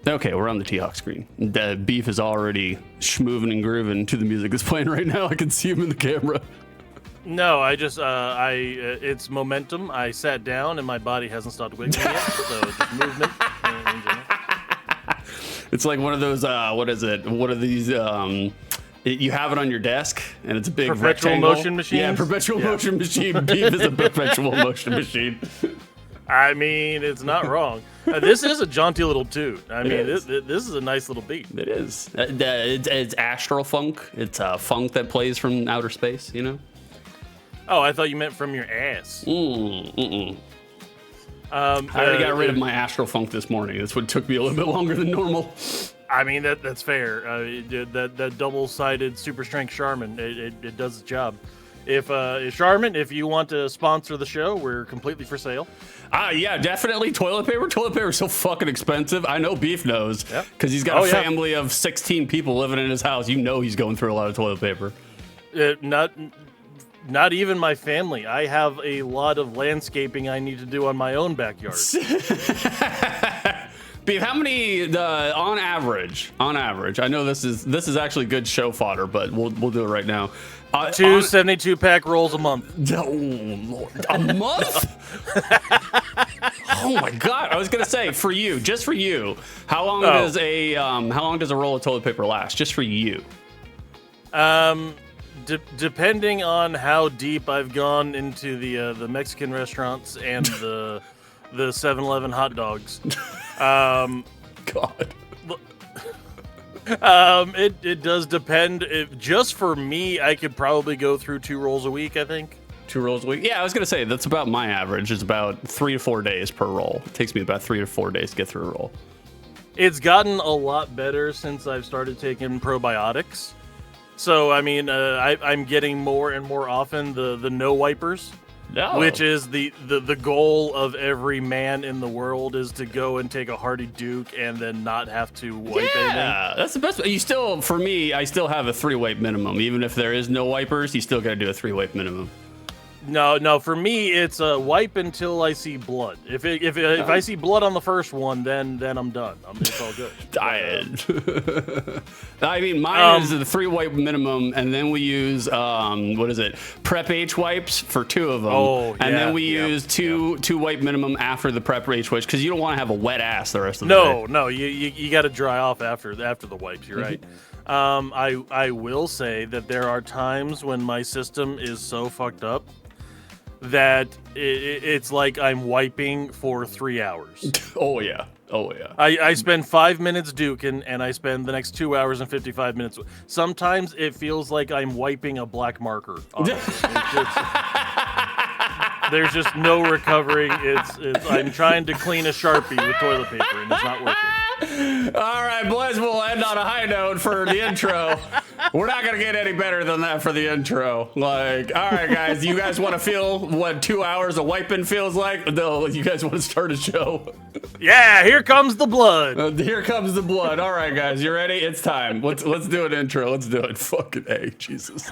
Okay, we're on the T-Hawk screen. The Beef is already schmooving and grooving to the music that's playing right now. I can see him in the camera. No, I just, it's momentum. I sat down and my body hasn't stopped wiggling yet, so just movement. It's like one of those, what is it? One of these, you have it on your desk and it's a big perpetual rectangle. motion machine. Yeah, perpetual motion machine. Beef is a perpetual motion machine. I mean, it's not wrong. This is a jaunty little toot. I mean, this is a nice little beat. It is. It's astral funk. It's funk that plays from outer space, you know? Oh, I thought you meant from your ass. I already got rid of my astral funk this morning. That's what took me a little bit longer than normal. I mean, that's fair. That double-sided super strength Charmin, it does the job. If Charmin, if you want to sponsor the show, we're completely for sale. Yeah, definitely. Toilet paper. Toilet paper is so fucking expensive. I know Beef knows because he's got a family of 16 people living in his house. You know he's going through a lot of toilet paper. Not even my family. I have a lot of landscaping I need to do on my own backyard. Beef, how many on average? I know this is actually good show fodder, but we'll do it right now. 2 72-pack rolls a month. Oh, Lord. A month? Oh my God! I was gonna say just for you, how long does a roll of toilet paper last? Just for you. Depending on how deep I've gone into the Mexican restaurants and the 7-Eleven hot dogs. God. It does depend. Just for me, I could probably go through 2 rolls a week, I think. 2 rolls a week? Yeah, I was going to say, that's about my average. It's about 3 to 4 days per roll. It takes me about 3 to 4 days to get through a roll. It's gotten a lot better since I've started taking probiotics. So, I mean, I'm getting more and more often the no wipers. No. Which is the goal of every man in the world is to go and take a hearty Duke and then not have to wipe anything. Yeah, that's the best. For me, I still have a 3-wipe minimum. Even if there is no wipers, you still got to do a 3-wipe minimum. No, for me, it's a wipe until I see blood. If I see blood on the first one, then I'm done. It's all good. Diet. I mean, mine is the 3-wipe minimum, and then we use Prep H wipes for 2 of them. Oh, and then we use two wipe minimum after the Prep H wipes because you don't want to have a wet ass the rest of the day. No, you got to dry off after the wipes. You're right. I will say that there are times when my system is so fucked up that it's like I'm wiping for 3 hours. Oh yeah. I spend 5 minutes duking, and I spend the next 2 hours and 55 minutes. Sometimes it feels like I'm wiping a black marker. There's just no recovering. I'm trying to clean a Sharpie with toilet paper, and it's not working. All right, boys, we'll end on a high note for the intro. We're not going to get any better than that for the intro. Like, all right, guys, you guys want to feel what 2 hours of wiping feels like? No, you guys want to start a show? Yeah, here comes the blood. Here comes the blood. All right, guys, you ready? It's time. Let's do an intro. Let's do it. Fucking A, Jesus.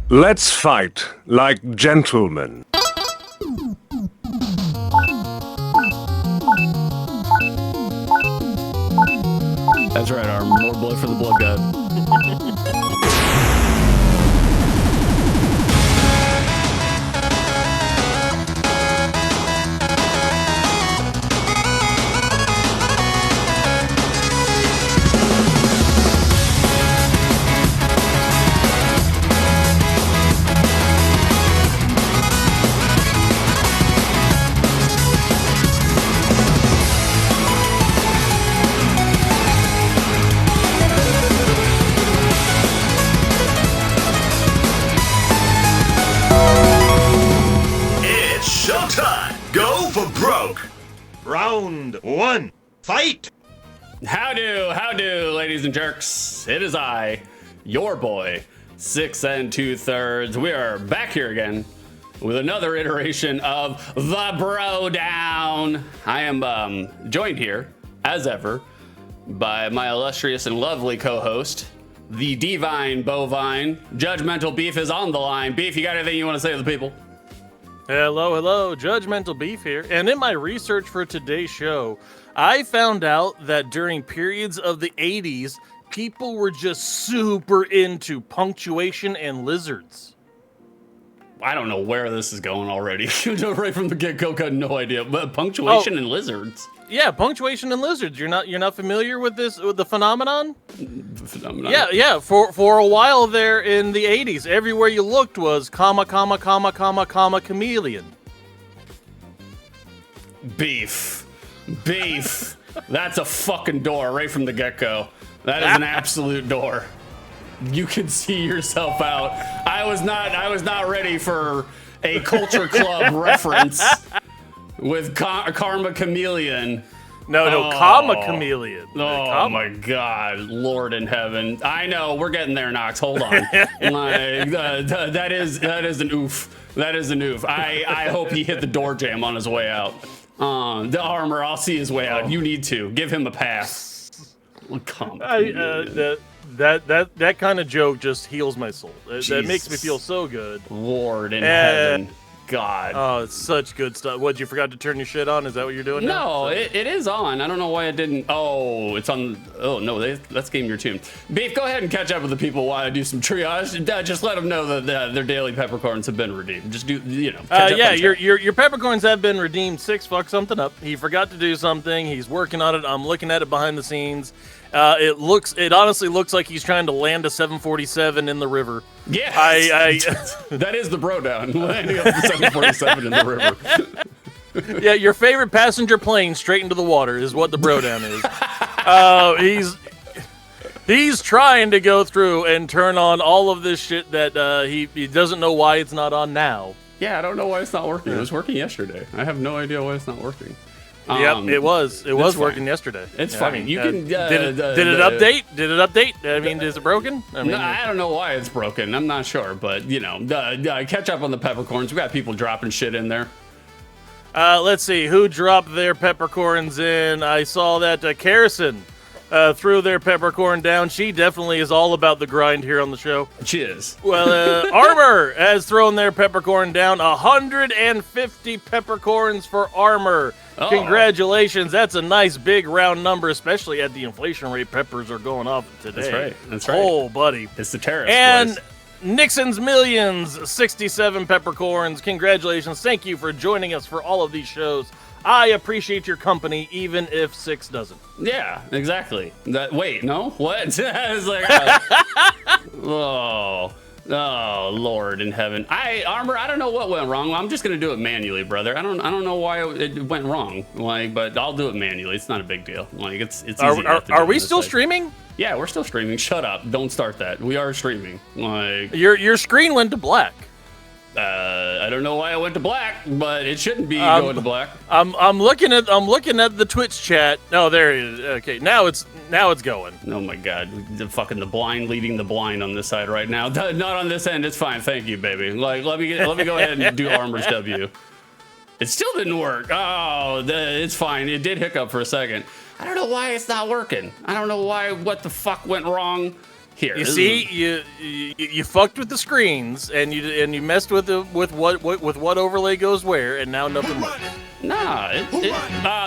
Let's fight like gentlemen. That's right, Arm. More blood for the blood god. Round 1, fight! Howdo, ladies and jerks. It is I, your boy, 6 2/3. We are back here again with another iteration of the BroDown. I am joined here, as ever, by my illustrious and lovely co-host, the divine bovine. Judgmental Beef is on the line. Beef, you got anything you want to say to the people? Hello, hello, Judgmental Beef here. And in my research for today's show, I found out that during periods of the 80s, people were just super into punctuation and lizards. I don't know where this is going already. Right from the get-go, got no idea. But punctuation and lizards. Yeah, punctuation and lizards. You're not familiar with the phenomenon? The phenomenon. Yeah. For a while there in the 80s, everywhere you looked was comma, chameleon. Beef. That's a fucking door right from the get-go. That is an absolute door. You can see yourself out. I was not ready for a Culture Club reference with Karma Chameleon. No, comma chameleon. Oh my God, Lord in heaven! I know we're getting there, Knox. Hold on. That is an oof. That is an oof. I hope he hit the door jam on his way out. The armor, I'll see his way out. You need to give him a pass. That kind of joke just heals my soul. That makes me feel so good. Lord in heaven. God. Oh, it's such good stuff. What, you forgot to turn your shit on? Is that what you're doing now? No, it is on. I don't know why it didn't. Oh, it's on. Oh, no, let's game your tune. Beef, go ahead and catch up with the people while I do some triage. Just let them know that their daily peppercorns have been redeemed. Just do, catch up yeah, on your peppercorns have been redeemed. 6 fuck something up. He forgot to do something. He's working on it. I'm looking at it behind the scenes. It honestly looks like he's trying to land a 747 in the river. Yeah, that is the BroDown, landing up the 747 in the river. Yeah, your favorite passenger plane straight into the water is what the BroDown is. He's trying to go through and turn on all of this shit that he doesn't know why it's not on now. Yeah, I don't know why it's not working. It was working yesterday. I have no idea why it's not working. Yep, it was. It was working yesterday. It's fine. I mean, you can. Did it update? Did it update? I mean, is it broken? No, I don't know why it's broken. I'm not sure, but catch up on the peppercorns. We got people dropping shit in there. Let's see who dropped their peppercorns in. I saw that Carrison threw their peppercorn down. She definitely is all about the grind here on the show. She is. Well, Armor has thrown their peppercorn down. 150 peppercorns for Armor. Oh. Congratulations. That's a nice big round number, especially at the inflation rate peppers are going off today. That's right. Oh, buddy. It's the tariffs, And boys. Nixon's Millions, 67 peppercorns. Congratulations. Thank you for joining us for all of these shows. I appreciate your company, even if 6 doesn't. Yeah, exactly. Wait, no? What? I was like, oh, Lord in heaven. Armor, I don't know what went wrong. I'm just gonna do it manually, brother. I don't know why it went wrong. But I'll do it manually. It's not a big deal. It's easy. Are we still streaming? Yeah, we're still streaming. Shut up. Don't start that. We are streaming. Your screen went to black. I don't know why I went to black, but it shouldn't be going to black. I'm looking at the Twitch chat. Oh, there it is. Okay, now it's going. Oh my God, the blind leading the blind on this side right now. Not on this end. It's fine. Thank you, baby. Let me go ahead and do Armor's W. It still didn't work. Oh, it's fine. It did hiccup for a second. I don't know why it's not working. I don't know what the fuck went wrong. Here, you see, you fucked with the screens and you messed with what overlay goes where, and now nothing works. Nah,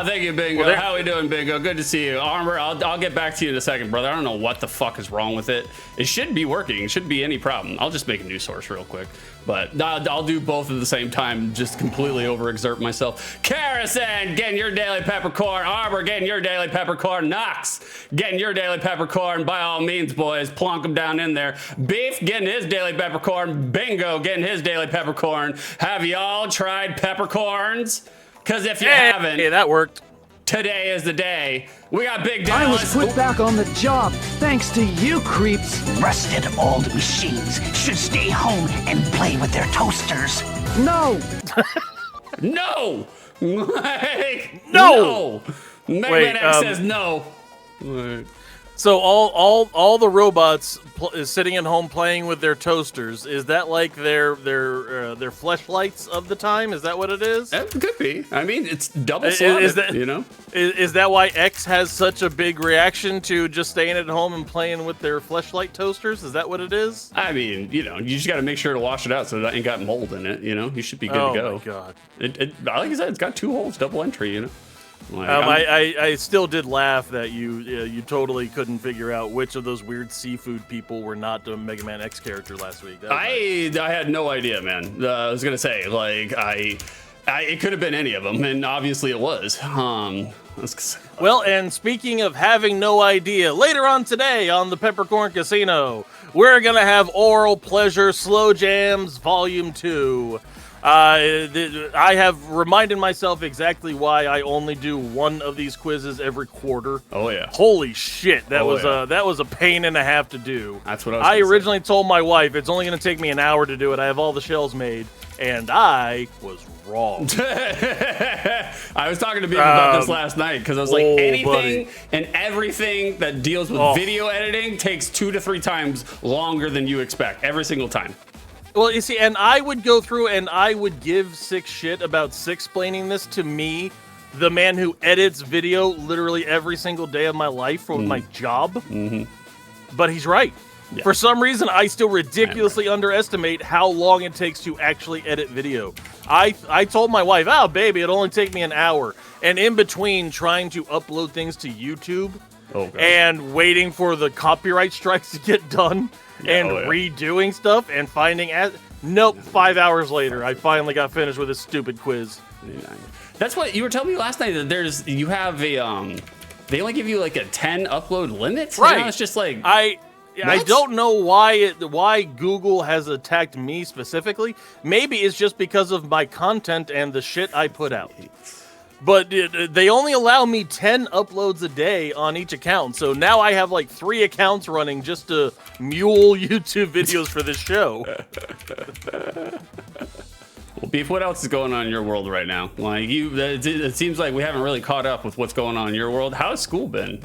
thank you, Bingo. Well, how we doing, Bingo? Good to see you. Armor, I'll get back to you in a second, brother. I don't know what the fuck is wrong with it. It should be working. It shouldn't be any problem. I'll just make a new source real quick. But I'll do both at the same time, just completely overexert myself. Carrison, getting your daily peppercorn. Armor, getting your daily peppercorn. Knox, getting your daily peppercorn. By all means, boys, plonk them down in there. Beef, getting his daily peppercorn. Bingo, getting his daily peppercorn. Have y'all tried peppercorns? Because if you haven't, that worked. Today is the day. We got Big Dallas. I was put back on the job thanks to you creeps. Rusted old machines should stay home and play with their toasters. No. No. No. Mega Man X says no. So all the robots is sitting at home playing with their toasters. Is that like their fleshlights of the time? Is that what it is? That could be. I mean, it's double slotted, you know? Is that why X has such a big reaction to just staying at home and playing with their fleshlight toasters? Is that what it is? I mean, you know, you just got to make sure to wash it out so it ain't got mold in it, you know? You should be good to go. Oh, my God. Like I said, it's got 2 holes, double entry, you know? Like, I still did laugh that you totally couldn't figure out which of those weird seafood people were not the Mega Man X character last week. I had no idea, man. I was gonna say, like, it could have been any of them, and obviously it was. Well, and speaking of having no idea, later on today on the Peppercorn Casino, we're gonna have Aural Pleasures Slow Jams Volume 2. I have reminded myself exactly why I only do one of these quizzes every quarter. Oh yeah! Holy shit, that was a pain and a half to do. That's what I originally told my wife it's only going to take me an hour to do it. I have all the shells made, and I was wrong. I was talking to people about this last night because I was like, anything and everything that deals with video editing takes 2 to 3 times longer than you expect every single time. Well, you see, and I would go through and I would give sick shit about six-plaining this to me, the man who edits video literally every single day of my life for my job. Mm-hmm. But he's right. Yeah. For some reason, I still ridiculously underestimate how long it takes to actually edit video. I told my wife, oh, baby, it'll only take me an hour. And in between trying to upload things to YouTube and waiting for the copyright strikes to get done, and redoing stuff and finding nope, 5 hours later, I finally got finished with this stupid quiz. That's what you were telling me last night, that you have a they only give you like a 10 upload limit. Right. You know, it's just like I don't know why Google has attacked me specifically. Maybe it's just because of my content and the shit I put out. But they only allow me 10 uploads a day on each account. So now I have like 3 accounts running just to mule YouTube videos for this show. Well, Beef, what else is going on in your world right now? Like it seems like we haven't really caught up with what's going on in your world. How's school been?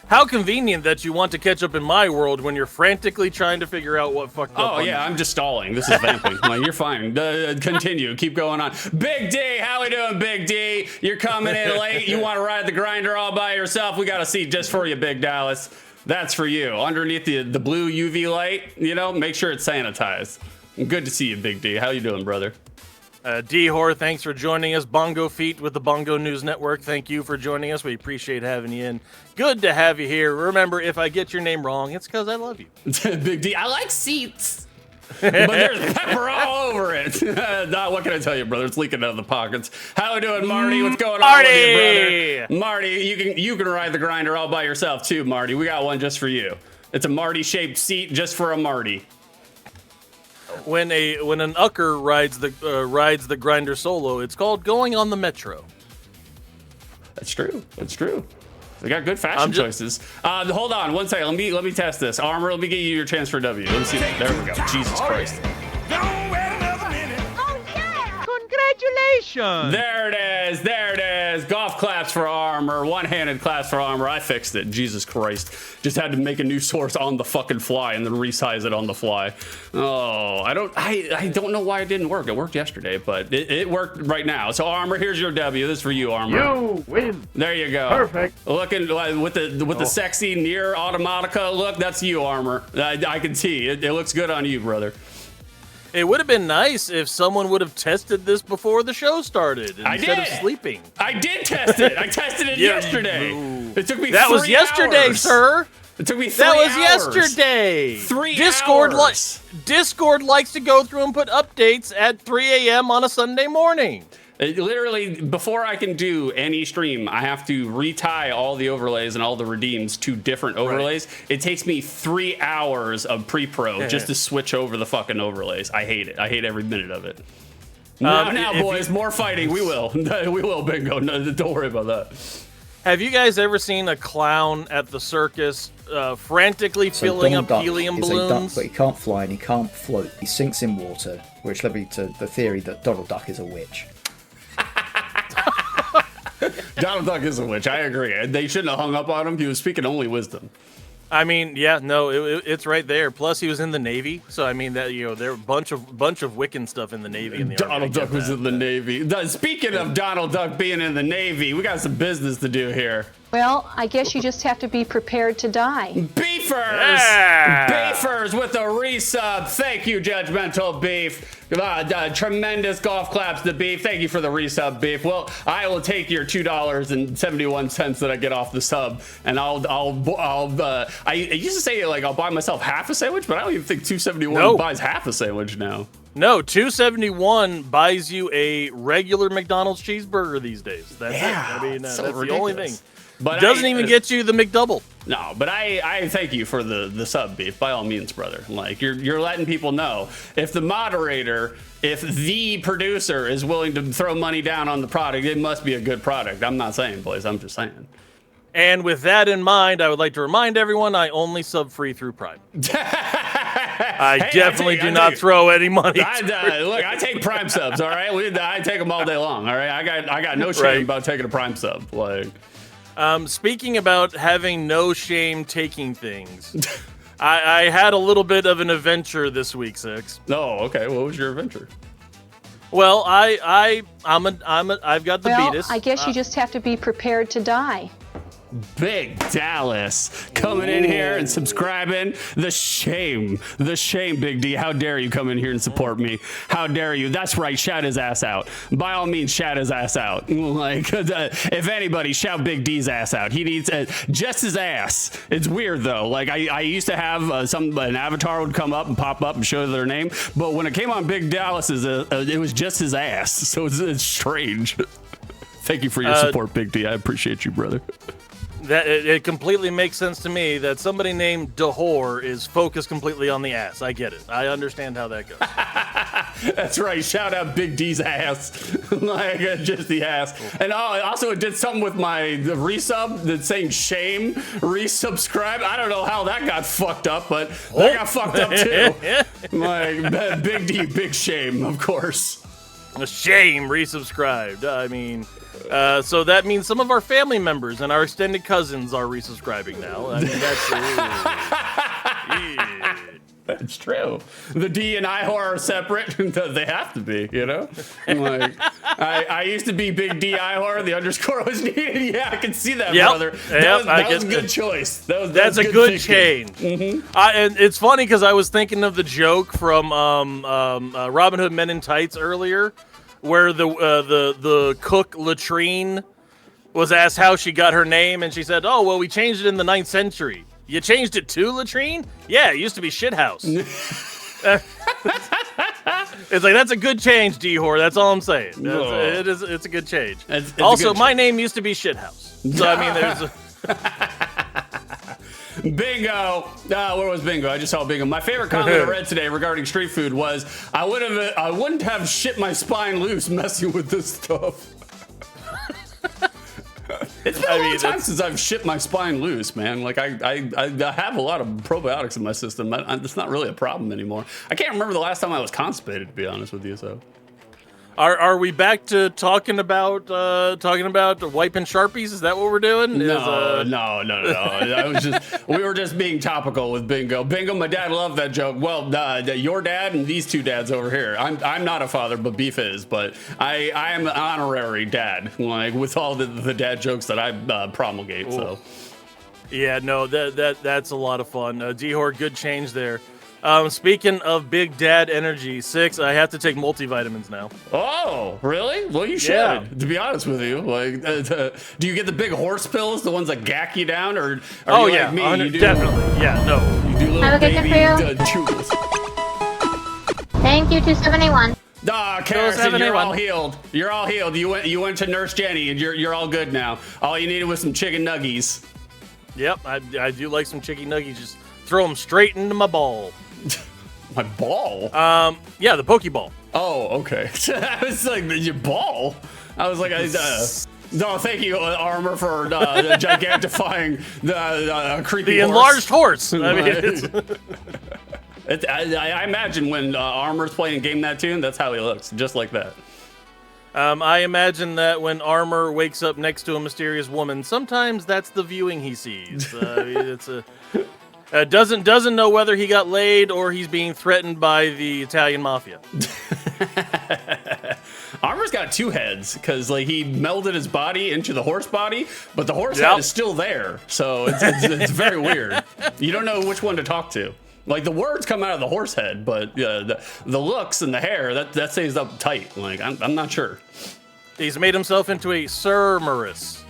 How convenient that you want to catch up in my world when you're frantically trying to figure out what fucked up. Oh, yeah, I'm just stalling. This is vamping. Like, you're fine. Continue. Keep going on. Big D, how we doing, Big D? You're coming in late. You want to ride the grinder all by yourself? We got a seat just for you, Big Dallas. That's for you. Underneath the blue UV light, you know, make sure it's sanitized. Good to see you, Big D. How you doing, brother? D-Hor, thanks for joining us. Bongo Feet with the Bongo News Network, thank you for joining us. We appreciate having you in. Good to have you here. Remember, if I get your name wrong, it's because I love you. Big D, I like seats, but there's pepper all over it. What can I tell you, brother? It's leaking out of the pockets. How we doing, Marty? What's going on with you, brother? Marty, you can ride the grinder all by yourself, too, Marty. We got one just for you. It's a Marty-shaped seat just for a Marty. When an ucker rides the grinder solo, it's called going on the metro. That's true. That's true. They got good fashion choices. Hold on one second. Let me test this. Armor, let me get you your chance for W. Let me see. There we go. Jesus Christ. Congratulations! There it is. There it is. Golf claps for Armor. One-handed claps for Armor. I fixed it. Jesus Christ. Just had to make a new source on the fucking fly and then resize it on the fly. Oh, I don't know why it didn't work. It worked yesterday, but it worked right now. So Armor, here's your W. This is for you, Armor. You win. There you go. Perfect. Looking with the sexy near automatica look, that's you, Armor. I can see. It looks good on you, brother. It would have been nice if someone would have tested this before the show started instead of sleeping. I did test it. I tested it yesterday. It took me That 3 was yesterday, hours. sir. It took me 3 That was hours. yesterday. 3 Discord hours. Discord likes to go through and put updates at 3 a.m. on a Sunday morning. Literally, before I can do any stream, I have to retie all the overlays and all the redeems to different overlays. Right. It takes me 3 hours of pre-pro just to switch over the fucking overlays. I hate it. I hate every minute of it. Now, boys, more fighting. We will. We will, Bingo. No, don't worry about that. Have you guys ever seen a clown at the circus frantically filling up helium balloons? He's a duck, but he can't fly and he can't float. He sinks in water, which led me to the theory that Donald Duck is a witch. Donald Duck is a witch. I agree. They shouldn't have hung up on him. He was speaking only wisdom. I mean, yeah, no, it's right there. Plus, he was in the Navy, so I mean that there were a bunch of Wiccan stuff in the Navy. In the Donald Duck was in the Navy. Speaking of Donald Duck being in the Navy, we got some business to do here. Well, I guess you just have to be prepared to die. Beefers! Yeah! Beefers with a resub. Thank you, Judgmental Beef. Tremendous golf claps to Beef. Thank you for the resub, Beef. Well, I will take your $2.71 that I get off the sub, and I used to say, like, I'll buy myself half a sandwich, but I don't even think $2.71 buys half a sandwich now. No, $2.71 buys you a regular McDonald's cheeseburger these days. That's it. I mean, so that's ridiculous. the only thing. But doesn't even get you the McDouble. No, but I thank you for the sub, Beef, by all means, brother. Like, you're letting people know, if the moderator, if the producer is willing to throw money down on the product, it must be a good product. I'm not saying, boys, I'm just saying. And with that in mind, I would like to remind everyone I only sub free through Prime. I definitely do not throw any money. Look, I take Prime subs, all right? I take them all day long, all right? I got no shame about taking a Prime sub. Like, speaking about having no shame taking things, I had a little bit of an adventure this week, Six. Oh, okay. What was your adventure? Well, I've got the beatus. I guess you just have to be prepared to die. Big Dallas coming in here and subscribing. The shame, Big D. How dare you come in here and support me? How dare you? That's right. Shout his ass out. By all means, shout his ass out. Like, if anybody, shout Big D's ass out. He needs just his ass. It's weird though. Like, I used to have an avatar would come up and pop up and show their name, but when it came on Big Dallas's, it was just his ass. So it's strange. Thank you for your support, Big D. I appreciate you, brother. That it completely makes sense to me that somebody named Dahor is focused completely on the ass. I get it. I understand how that goes. That's right. Shout out Big D's ass. Like, just the ass. And also it did something with the resub that's saying shame, resubscribe. I don't know how that got fucked up, but that got fucked up too. Like, Big D, big shame, of course. A shame, resubscribed. I mean... so that means some of our family members and our extended cousins are resubscribing now. I mean, That's true. The D and I are separate. They have to be, you know? Like, I used to be Big D I the underscore was needed. Yeah, I can see that, brother. That was a good choice. That's a good change. Mm-hmm. And it's funny because I was thinking of the joke from Robin Hood Men in Tights earlier, where the cook latrine was asked how she got her name, and she said, "Oh, well, we changed it in the 9th century." You changed it to latrine? Yeah, it used to be shithouse. It's like, that's a good change, D-Whore. That's all I'm saying. It's a good change. It's also, good my change. name used to be shithouse. So I mean, there's. Bingo. Where was Bingo? I just saw Bingo. My favorite comment I read today regarding street food was, I wouldn't have shit my spine loose messing with this stuff. It's been a long time since I've shit my spine loose, man. Like, I have a lot of probiotics in my system. It's not really a problem anymore. I can't remember the last time I was constipated, to be honest with you. So, are we back to talking about wiping Sharpies? Is that what we're doing? No. We were just being topical with Bingo. Bingo, my dad loved that joke. Well, your dad and these two dads over here. I'm not a father, but Beef is. But I am an honorary dad, like, with all the dad jokes that I promulgate. Ooh. So, yeah, no, that's a lot of fun. D-Hor, good change there. Speaking of big dad energy, Six, I have to take multivitamins now. Oh, really? Well, you should, to be honest with you. Like, do you get the big horse pills, the ones that gack you down, or are you like me? You do, definitely. Yeah, no. You do little baby chews. Thank you, 271. Carson, you're all healed. You're all healed. You went to Nurse Jenny, and you're all good now. All you needed was some chicken nuggies. Yep, I do like some chicken nuggies. Just throw them straight into my ball. My ball? Yeah, the Pokeball. Oh, okay. I was like, your ball? I was like, no, thank you, Armor, for gigantifying the creepy horse. Enlarged horse. I mean, I imagine when Armor's playing a game that tune, that's how he looks, just like that. I imagine that when Armor wakes up next to a mysterious woman, sometimes that's the viewing he sees. It's a doesn't know whether he got laid or he's being threatened by the Italian mafia. Armor's got two heads because like he melded his body into the horse body, but the horse head is still there, so it's very weird. You don't know which one to talk to. Like the words come out of the horse head, but the looks and the hair that stays up tight. Like I'm not sure. He's made himself into a Cerberus.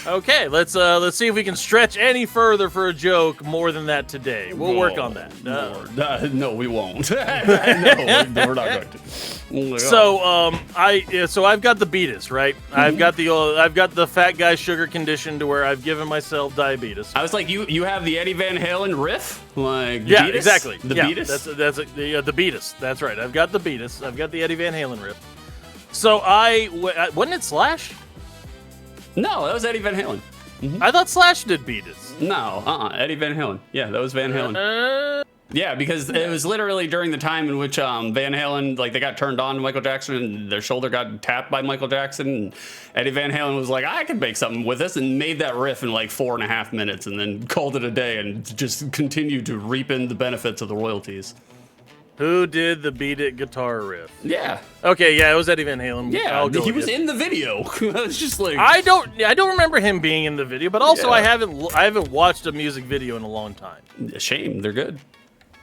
Okay, let's see if we can stretch any further for a joke more than that today. We'll work on that. No, we won't. No, we're not going to. So I've got the beatus, right? I've got the fat guy sugar condition to where I've given myself diabetes. I was like, you have the Eddie Van Halen riff, like yeah, beatus? exactly. The yeah, beatus. The beatus. That's right. I've got the beatus. I've got the Eddie Van Halen riff. So wasn't it Slash? No, that was Eddie Van Halen. I thought Slash did beatus. No, Eddie Van Halen. Yeah, that was Van Halen. Yeah, because it was literally during the time in which Van Halen, like, they got turned on to Michael Jackson and their shoulder got tapped by Michael Jackson. And Eddie Van Halen was like, I could make something with this, and made that riff in like 4.5 minutes and then called it a day and just continued to reap in the benefits of the royalties. Who did the Beat It guitar riff? Yeah. Okay, yeah, it was Eddie Van Halen. Yeah, he was in the video. It's just like I don't remember him being in the video, but also Yeah. I haven't watched a music video in a long time. Shame, they're good.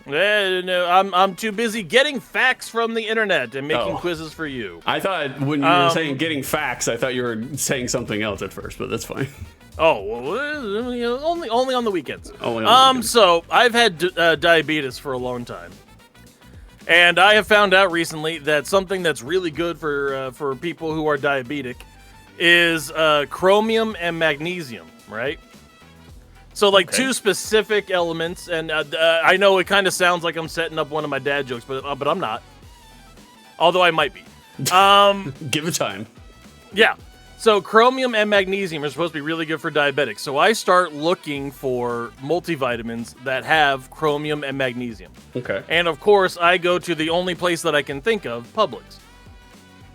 No, I'm too busy getting facts from the internet and making quizzes for you. I thought when you were saying getting facts, I thought you were saying something else at first, but that's fine. Oh, well, you know, only on the weekends. Only on the weekends. So I've had diabetes for a long time. And I have found out recently that something that's really good for people who are diabetic is chromium and magnesium, right? So like two specific elements, and I know it kind of sounds like I'm setting up one of my dad jokes, but I'm not. Although I might be. Give it time. Yeah. So chromium and magnesium are supposed to be really good for diabetics. So I start looking for multivitamins that have chromium and magnesium. Okay. And of course, I go to the only place that I can think of, Publix.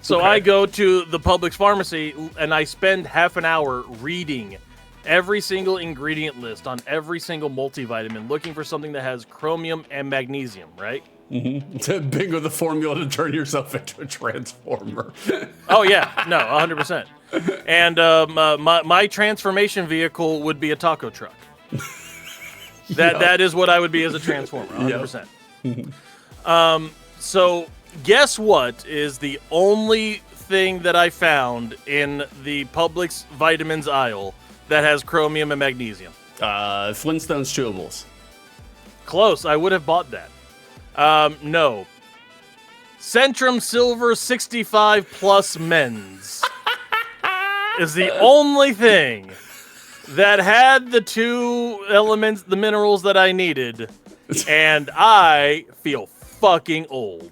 So I go to the Publix pharmacy and I spend half an hour reading every single ingredient list on every single multivitamin, looking for something that has chromium and magnesium, right? Mm-hmm. Bingo the formula to turn yourself into a transformer. Oh yeah, no, 100%. And my transformation vehicle would be a taco truck. That is what I would be as a transformer, 100%. Yep. So guess what is the only thing that I found in the Publix vitamins aisle that has chromium and magnesium? Flintstones chewables. Close. I would have bought that. No. Centrum Silver 65 Plus Men's is the only thing that had the two elements, the minerals that I needed, and I feel fucking old.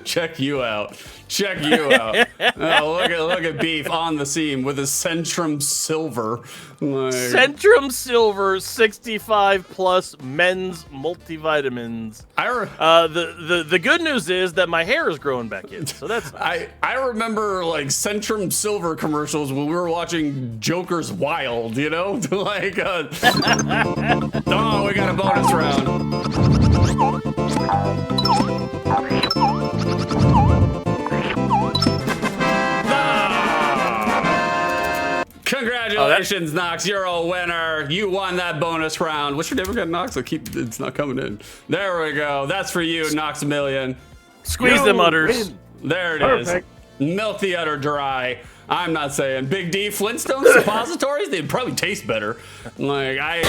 Check you out. Check you out. Oh, look at Beef on the scene with his Centrum Silver. Like, Centrum Silver 65 Plus Men's Multivitamins. The good news is that my hair is growing back in, so that's nice. I remember like Centrum Silver commercials when we were watching Joker's Wild, you know? Like, oh, we got a bonus round. Congratulations, Knox. You're a winner. You won that bonus round. What's your name again, Knox? It's not coming in. There we go. That's for you, Knox Million. Squeeze them udders. There it Perfect. is. Milk the udder dry. I'm not saying. Big D, Flintstone suppositories? They'd probably taste better. Like, Knox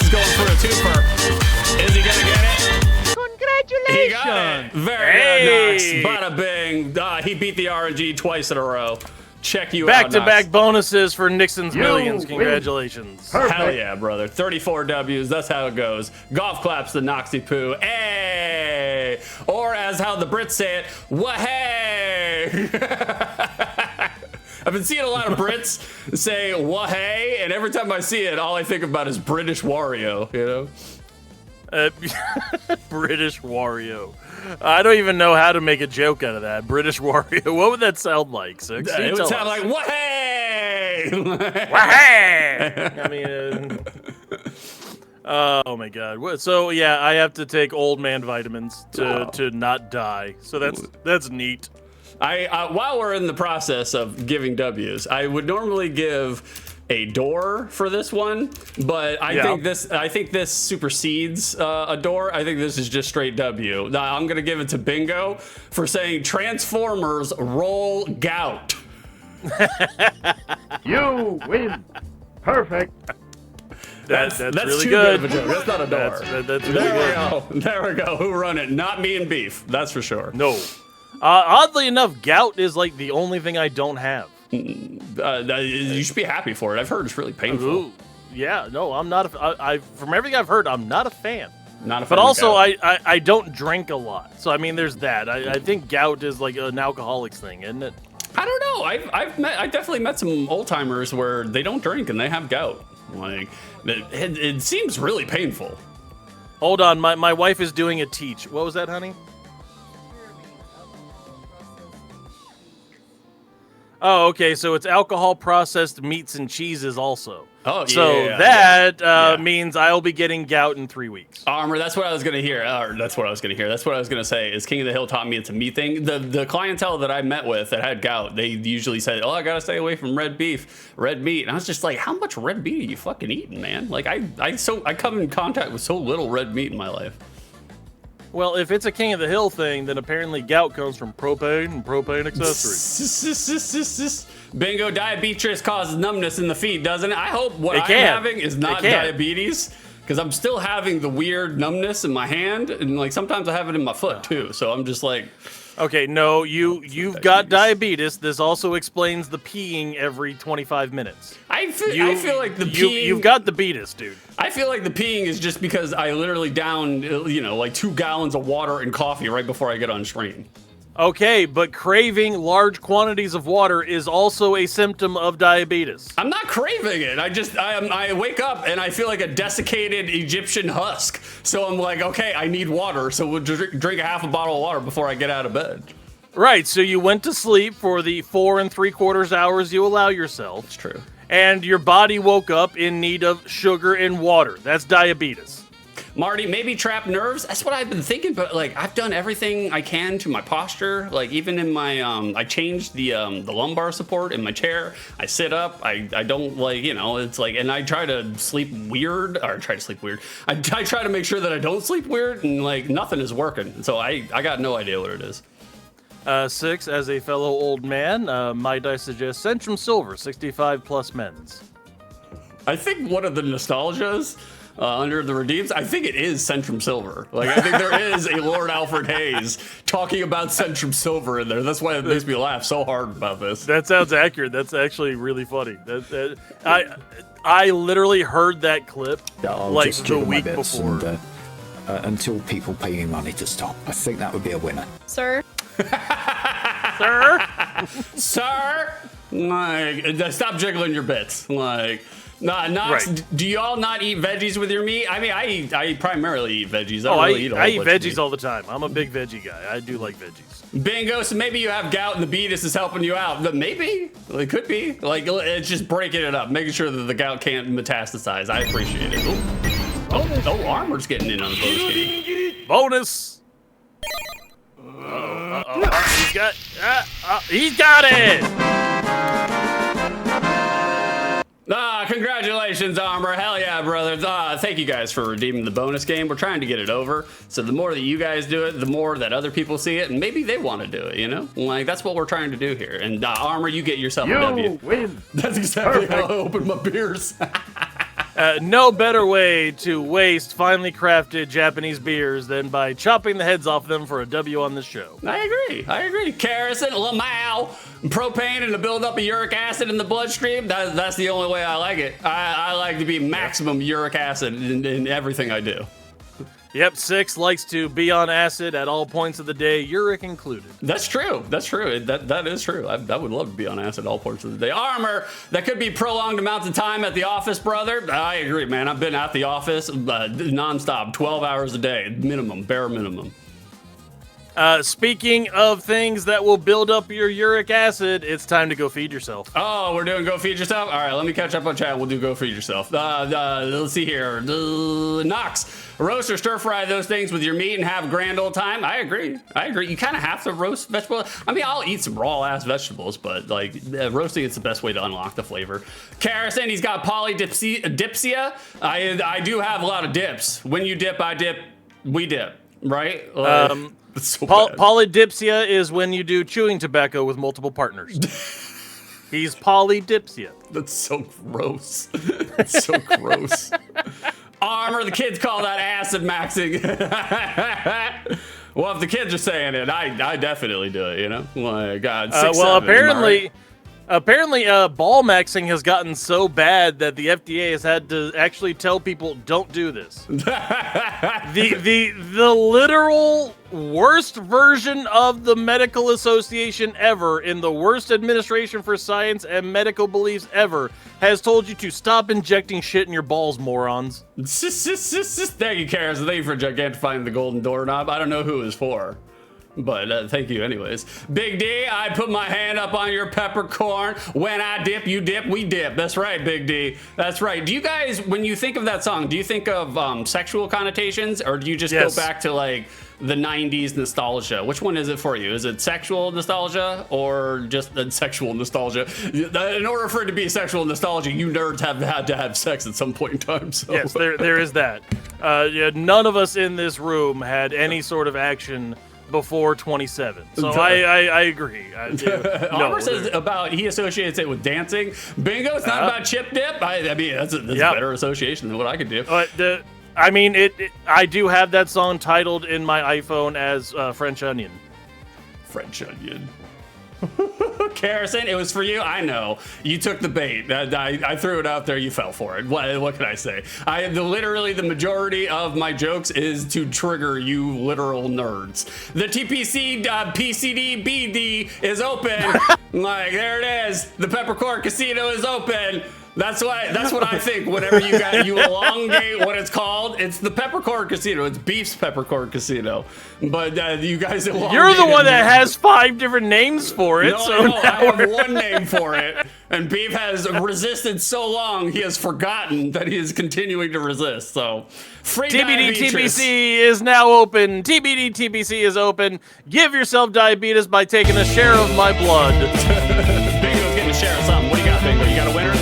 is going for a twofer. Is he going to get it? He got it. Very good, Knox. Bada bing. He beat the RNG twice in a row. Check you out, Knox. Back-to-back bonuses for Nixon's Millions. Congratulations. Hell yeah, brother. 34 W's. That's how it goes. Golf claps to Noxy Poo. Hey! Or as how the Brits say it, wah-hey! I've been seeing a lot of Brits say wah-hey, and every time I see it, all I think about is British Wario, you know? British Wario. I don't even know how to make a joke out of that. British Wario. What would that sound like, Six? It would sound like, "Wah-hey!" I mean, oh my god. So yeah, I have to take old man vitamins to not die. So that's neat. While we're in the process of giving W's, I would normally give a door for this one, but I think this supersedes a door. I think this is just straight W. Now, I'm gonna give it to Bingo for saying Transformers roll gout. You win. Perfect. That's really too good. of a joke. That's not a door. That's really good. There we go. Who run it? Not me and Beef. That's for sure. No. Oddly enough, gout is like the only thing I don't have. You should be happy for it. I've heard it's really painful. Ooh. Yeah, no, I'm not. From everything I've heard, I'm not a fan. Not a fan. But of also, gout. I don't drink a lot. So I mean, there's that. I think gout is like an alcoholic's thing, isn't it? I don't know. I definitely met some old timers where they don't drink and they have gout. Like it seems really painful. Hold on, my wife is doing a teach. What was that, honey? Oh, okay. So it's alcohol processed meats and cheeses also. Oh, yeah. So that means I'll be getting gout in 3 weeks. Armor, that's what I was gonna hear. That's what I was gonna say. Is King of the Hill taught me it's a meat thing. The clientele that I met with that had gout, they usually said, "Oh, I gotta stay away from red beef, red meat." And I was just like, "How much red meat are you fucking eating, man?" Like I come in contact with so little red meat in my life. Well, if it's a King of the Hill thing, then apparently gout comes from propane and propane accessories. Bingo, diabetes causes numbness in the feet, doesn't it? I hope what I'm having is not diabetes, because I'm still having the weird numbness in my hand, and like sometimes I have it in my foot too. So I'm just like, okay, no, you've got diabetes. This also explains the peeing every 25 minutes. I feel like the peeing. You've got the beatus, dude. I feel like the peeing is just because I literally downed, like 2 gallons of water and coffee right before I get on screen. Okay, but craving large quantities of water is also a symptom of diabetes. I'm not craving it. I wake up and I feel like a desiccated Egyptian husk. So I'm like, okay, I need water. So we'll drink a half a bottle of water before I get out of bed. Right, so you went to sleep for the 4 3/4 hours you allow yourself. It's true. And your body woke up in need of sugar and water. That's diabetes. Marty, maybe trapped nerves. That's what I've been thinking, but like I've done everything I can to my posture. Like even in my, I changed the lumbar support in my chair. I sit up. I don't it's like, and I try to sleep weird, or try to sleep weird. I try to make sure that I don't sleep weird, and like nothing is working. So I got no idea what it is. 6, as a fellow old man, might I suggest Centrum Silver, 65 plus men's. I think one of the nostalgias under the redeems, I think it is Centrum Silver. Like I think there is a Lord Alfred Hayes talking about Centrum Silver in there. That's why it makes me laugh so hard about this. That sounds accurate. That's actually really funny. I literally heard that clip like the week before. And, until people pay me money to stop, I think that would be a winner. Sir? Sir, like, stop jiggling your bits. Like, right. Do y'all not eat veggies with your meat? I mean, I primarily eat veggies. I eat veggies all the time. I'm a big veggie guy. I do like veggies. Bingo. So maybe you have gout and the beatus is helping you out. But maybe it could be. Like it's just breaking it up, making sure that the gout can't metastasize. I appreciate it. Oh, Armor's getting in on the bonus game. Bonus. He's got it. Congratulations, Armor. Hell yeah, brother. Thank you guys for redeeming the bonus game. We're trying to get it over. So the more that you guys do it, the more that other people see it, and maybe they want to do it, you know? Like, that's what we're trying to do here. And Armor, you get yourself a W. You win. That's exactly how I open my beers. No better way to waste finely crafted Japanese beers than by chopping the heads off them for a W on this show. I agree. Kerosene, Lamau, propane, and the buildup of uric acid in the bloodstream. That's the only way I like it. I like to be maximum uric acid in everything I do. Yep, 6 likes to be on acid at all points of the day, Uric included. That's true. That's true. That is true. I would love to be on acid all parts of the day. Armor, that could be prolonged amounts of time at the office, brother. I agree, man. I've been at the office nonstop, 12 hours a day, minimum, bare minimum. Speaking of things that will build up your uric acid, it's time to go feed yourself. Oh, we're doing go feed yourself? All right, let me catch up on chat. We'll do go feed yourself. Let's see here. Knox, roast or stir fry those things with your meat and have a grand old time. I agree. You kind of have to roast vegetables. I mean, I'll eat some raw ass vegetables, but like roasting is the best way to unlock the flavor. Karison, he's got polydipsia. I do have a lot of dips. When you dip, I dip, we dip, right? So polydipsia is when you do chewing tobacco with multiple partners. He's polydipsia. That's so gross. That's so gross. Armor, the kids call that acid maxing. Well, if the kids are saying it, I definitely do it, you know? My God, 6'7", well, apparently... right? Apparently, ball maxing has gotten so bad that the FDA has had to actually tell people, don't do this. the literal worst version of the medical association ever, in the worst administration for science and medical beliefs ever, has told you to stop injecting shit in your balls, morons. Thank you, Karis. Thank you for gigantifying the golden doorknob. I don't know who it was for. But thank you anyways. Big D, I put my hand up on your peppercorn. When I dip, you dip, we dip. That's right, Big D. That's right. Do you guys, when you think of that song, do you think of sexual connotations, or do you just go back to like the 90s nostalgia? Which one is it for you? Is it sexual nostalgia or just sexual nostalgia? In order for it to be sexual nostalgia, you nerds have had to have sex at some point in time. So. Yes, there is that. None of us in this room had any sort of action before 27, so I agree. Armor says he associates it with dancing. Bingo, it's not about chip dip. I mean, that's a better association than what I could do. I mean, I do have that song titled in my iPhone as French Onion. French Onion. Karison, it was for you. I know you took the bait. I threw it out there. You fell for it. What can I say? Literally the majority of my jokes is to trigger you literal nerds. The TPC PCD BD is open. Like, there it is. The Peppercorn Casino is open. That's what I think whenever you elongate what it's called. It's the Peppercorn Casino. It's Beef's Peppercorn Casino. But you guys elongate. You're the one that has 5 different names for it. No, I have one name for it. And Beef has resisted so long, he has forgotten that he is continuing to resist. So, free TBD TBC is now open. TBD TBC is open. Give yourself diabetes by taking a share of my blood. Bingo's getting a share of something. What do you got, Bingo? You got a winner?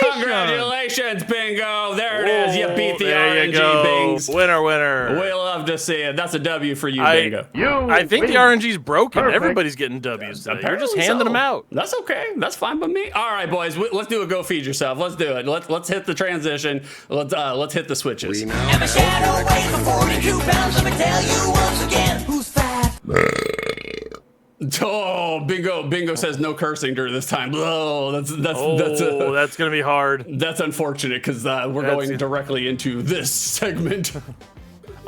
Congratulations! Congratulations, Bingo! There it is. You beat the there you RNG go. Bings. Winner. We love to see it. That's a W for you, Bingo. I think the RNG's broken. Perfect. Everybody's getting W's today. You're just Apparently handing so. them out. That's okay. That's fine by me. All right, boys. Let's do a go feed yourself. Let's do it. Let's hit the transition. Let's hit the switches. I'm a shadow weighing 42 pounds. Let me tell you once again, who's fat? Oh, Bingo says no cursing during this time. Oh, that's gonna be hard. That's unfortunate because we're going directly into this segment.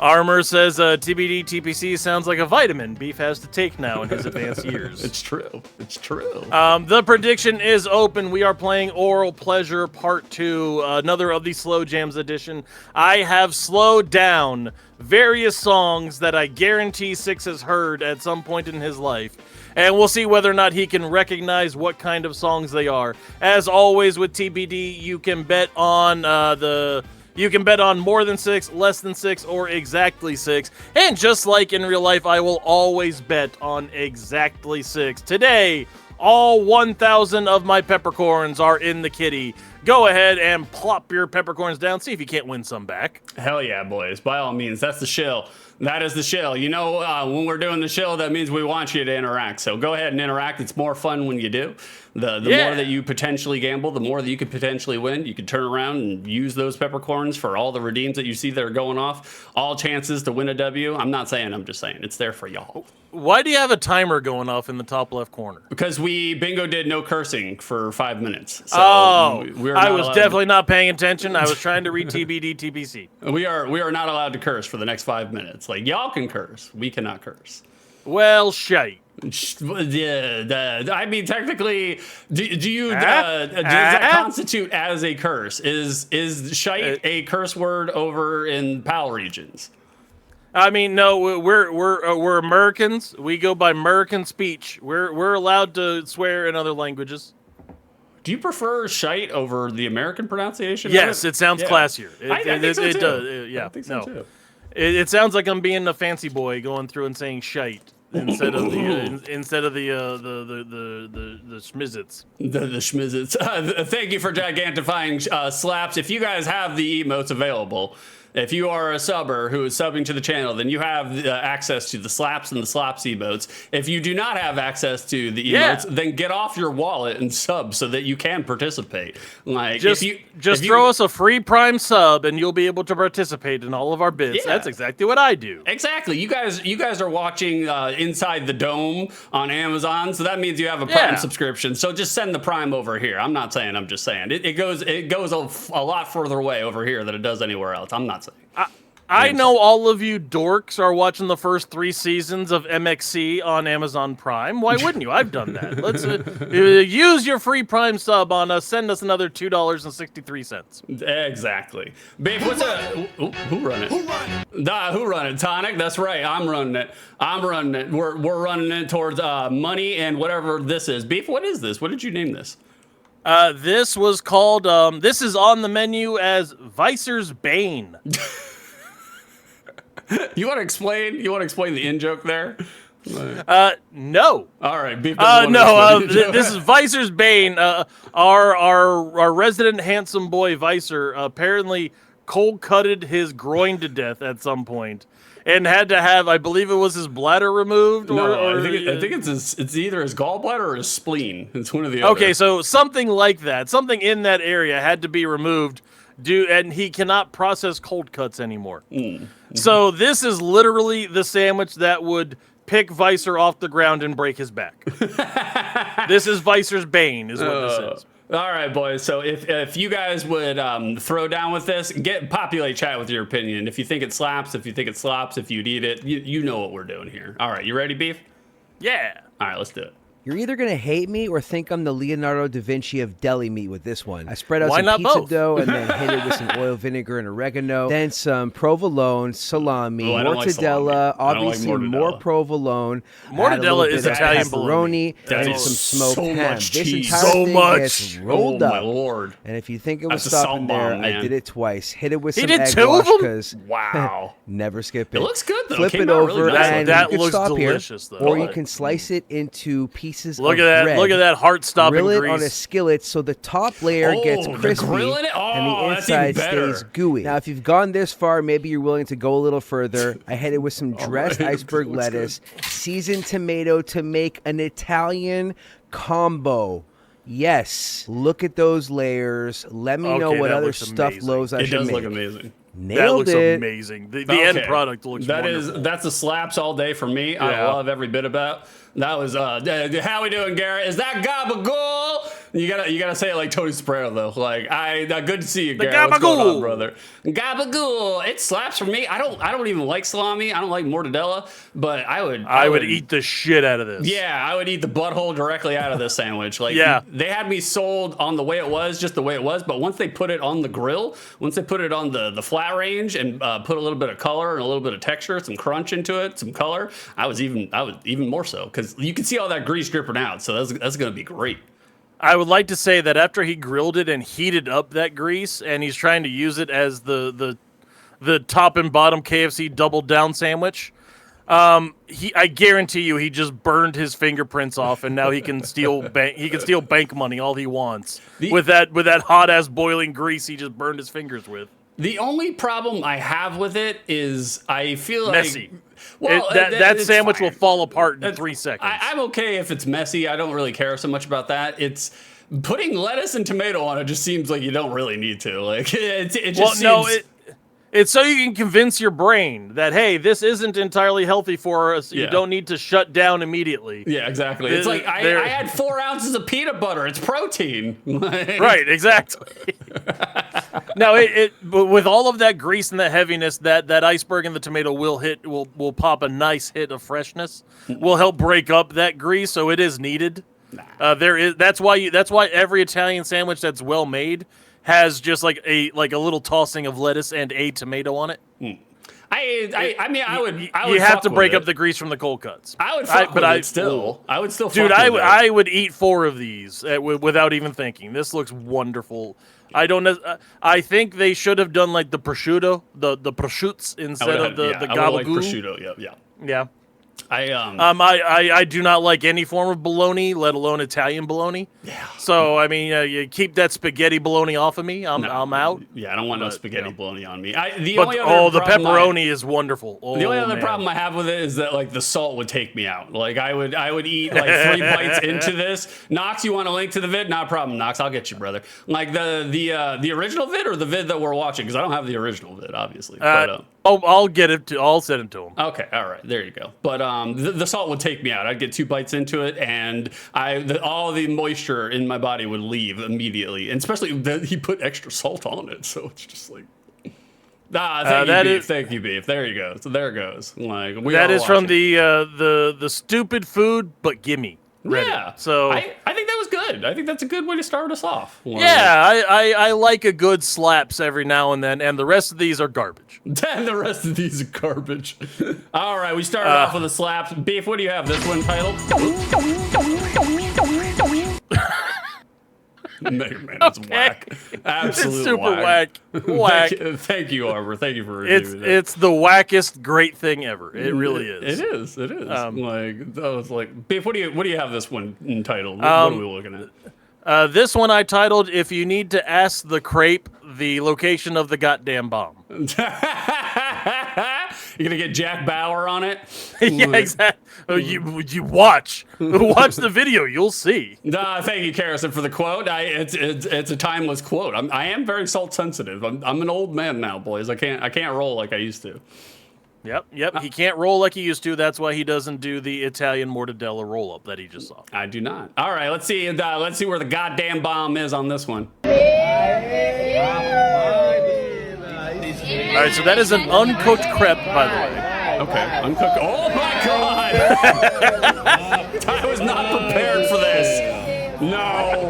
Armor says TBD TPC sounds like a vitamin Beef has to take now in his advanced years. It's true. It's true. The prediction is open. We are playing Aural Pleasure Part 2, another of the Slow Jams edition. I have slowed down various songs that I guarantee Six has heard at some point in his life, and we'll see whether or not he can recognize what kind of songs they are. As always with TBD, you can bet on You can bet on more than 6, less than 6, or exactly 6. And just like in real life, I will always bet on exactly 6. Today, all 1,000 of my peppercorns are in the kitty. Go ahead and plop your peppercorns down. See if you can't win some back. Hell yeah, boys. By all means, that's the shill. That is the shill. You know, when we're doing the shill, that means we want you to interact. So go ahead and interact. It's more fun when you do. The more that you potentially gamble, the more that you could potentially win. You could turn around and use those peppercorns for all the redeems that you see that are going off. All chances to win a W. I'm not saying, I'm just saying. It's there for y'all. Why do you have a timer going off in the top left corner? Because Bingo did no cursing for 5 minutes. So we are. I not was allowed definitely not paying attention. I was trying to read TBD TBC. We are not allowed to curse for the next 5 minutes. Like y'all can curse, we cannot curse. Well, shite. Yeah, I mean, technically, do you does that constitute as a curse? Is shite a curse word over in PAL regions? I mean, no, we're Americans. We go by American speech. We're allowed to swear in other languages. Do you prefer shite over the American pronunciation? Yes, it sounds classier. I think so too. It does. Yeah, I think so too. It sounds like I'm being a fancy boy going through and saying shite instead of the schmizzits. The schmizzits. Thank you for gigantifying slaps. If you guys have the emotes available, if you are a subber who is subbing to the channel, then you have access to the slaps and the slops emotes. If you do not have access to the emotes, then get off your wallet and sub so that you can participate. Like just throw us a free Prime sub and you'll be able to participate in all of our bits. Yeah. That's exactly what I do. Exactly. You guys are watching Inside the Dome on Amazon, so that means you have a Prime subscription. So just send the Prime over here. I'm not saying. I'm just saying it goes a lot further away over here than it does anywhere else. I'm not saying. I know all of you dorks are watching the first 3 seasons of MXC on Amazon Prime. Why wouldn't you? I've done that. Let's use your free Prime sub on us. Send us another $2.63. Exactly. Babe, what's who run it? Who run it? Tonic? That's right. I'm running it. We're running it towards money and whatever this is. Beef, what is this? What did you name this? This was called, this is on the menu as Vicer's Bane. You want to explain the in-joke there? No. All right, Beef this is Vicer's Bane. Our resident handsome boy Vicer apparently cold-cutted his groin to death at some point. And had to have, I believe it was his bladder removed. I think it's either his gallbladder or his spleen. It's one of the other. Okay, so something like that, something in that area had to be removed, and he cannot process cold cuts anymore. So this is literally the sandwich that would pick Vicer off the ground and break his back. This is Vicer's Bane, is what this is. All right, boys. So if you guys would throw down with this, populate chat with your opinion. If you think it slaps, if you think it slops, if you'd eat it, you know what we're doing here. All right, you ready, Beef? Yeah. All right, let's do it. You're either going to hate me or think I'm the Leonardo da Vinci of deli meat with this one. I spread out Why some not pizza both? dough and then hit it with some oil, vinegar, and oregano. Then some provolone, salami, mortadella, obviously more provolone. Mortadella is Italian bologna. That and is some smoked so ham. much This cheese. entire So thing much. gets rolled Oh, up. my Lord. And if you think it was That's a stopping there, salmon, man. I did it twice. Hit it with He some did egg 2 of wash them? because Wow. never skip it. It looks good, though. Flip It it came out over really nice. and That you can looks stop delicious, here, though. or you can slice it into pieces Look of at that! bread. Look at that heart-stopping Grill it grease. on a skillet so the top layer gets the crispy grill in it? and Oh, the that's even inside better. stays gooey. Now, if you've gone this far, maybe you're willing to go a little further. I hit it with some dressed right. iceberg Looks lettuce, seasoned tomato to make an Italian combo. Yes, look at those layers. Let me know Okay, what that other looks stuffed amazing. loaves I It should does make. look amazing. That Nailed looks it. amazing. The end product looks wonderful. That's the slaps all day for me. I Yeah. love every bit about. That was how we doing, Garrett? Is that gabagool? You gotta say it like Tony Soprano though. Like good to see you, Garrett. What's going on, gabagool. brother? Gabagool. It slaps for me. I don't even like salami. I don't like mortadella, but I would eat the shit out of this. Yeah, I would eat the butthole directly out of this sandwich. Like, Yeah. they had me sold on the way it was, just the way it was. But once they put it on the grill, once they put it on the flat range and put a little bit of color and a little bit of texture, some crunch into it, some color, I was even more so because you can see all that grease dripping out. So that's gonna be great. I would like to say that after he grilled it and heated up that grease, and he's trying to use it as the top and bottom KFC double down sandwich. I guarantee you, he just burned his fingerprints off, and now he can steal bank money all he wants with that hot ass boiling grease he just burned his fingers with. The only problem I have with it is I feel Messy. Well, that it's sandwich fine. will fall apart in 3 seconds. I'm okay if it's messy. I don't really care so much about that. It's putting lettuce and tomato on it just seems like you don't really need to. Like it just seems. It's so you can convince your brain that, hey, this isn't entirely healthy for us. You Yeah. don't need to shut down immediately. Yeah, exactly. It's like I had 4 ounces of peanut butter. It's protein. Right, exactly. Now, but with all of that grease and that heaviness, that iceberg and the tomato will pop a nice hit of freshness. Will help break up that grease, so it is needed. That's why every Italian sandwich that's well made has just like a little tossing of lettuce and a tomato on it. I mean, I would. You have to break up the grease from the cold cuts. I would fuck with it still. I would still. Dude, fuck with it. I would eat 4 of these without even thinking. This looks wonderful. I don't know. I think they should have done like the prosciutto, the prosciutto instead of the gabagool. I would like prosciutto. Yeah. I I do not like any form of bologna, let alone Italian bologna. Yeah. So I mean, you keep that spaghetti bologna off of me. I'm out. Yeah, I don't want no spaghetti bologna on me. The pepperoni is wonderful. The only other problem I have with it is that like the salt would take me out. Like I would eat like 3 bites into this. Knox, you want a link to the vid? Not a problem, Knox. I'll get you, brother. Like the original vid or the vid that we're watching, because I don't have the original vid, obviously. I'll get it. I'll send it to him. Okay, all right, there you go. But the salt would take me out. I'd get 2 bites into it, and all the moisture in my body would leave immediately. And especially that he put extra salt on it, so it's just like, thank you, beef. There you go. So there it goes. Like that is from the stupid food, but gimme. Reddit. Yeah. So I think that was good. I think that's a good way to start us off. Yeah, I like a good slaps every now and then, and the rest of these are garbage. And the rest of these are garbage. All right, we started off with the slaps. Beef, what do you have? This one titled? Man, it's whack. Absolute it's super whack. Whack. Thank you, Arbor. Thank you for reviewing it. It's the wackest great thing ever. It really is. It is. It is. Beef, what do you have this one entitled? What are we looking at? This one I titled, "If You Need to Ask the Crepe the Location of the Goddamn Bomb." You're gonna get Jack Bauer on it? Yeah, exactly. You watch the video, you'll see. Thank you, Carrison, for the quote. It's a timeless quote. I am very salt sensitive. I'm an old man now, boys. I can't roll like I used to. Yep. He can't roll like he used to. That's why he doesn't do the Italian mortadella roll up that he just saw. I do not. All right, let's see where the goddamn bomb is on this one. All right, so that is an uncooked crepe, by the way. Okay, uncooked. Oh my God! I was not prepared for this. No.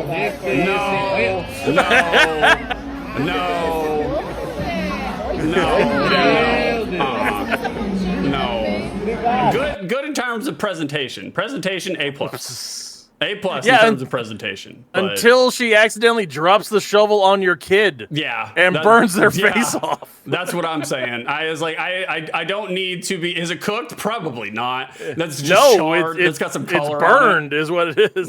Good in terms of presentation. Presentation A+. A+ in terms of presentation. Until she accidentally drops the shovel on your kid. Yeah. And burns their face off. That's what I'm saying. I was like, I don't need to be. Is it cooked? Probably not. That's just charred. It's got some color. It's burned, on it. Is what it is.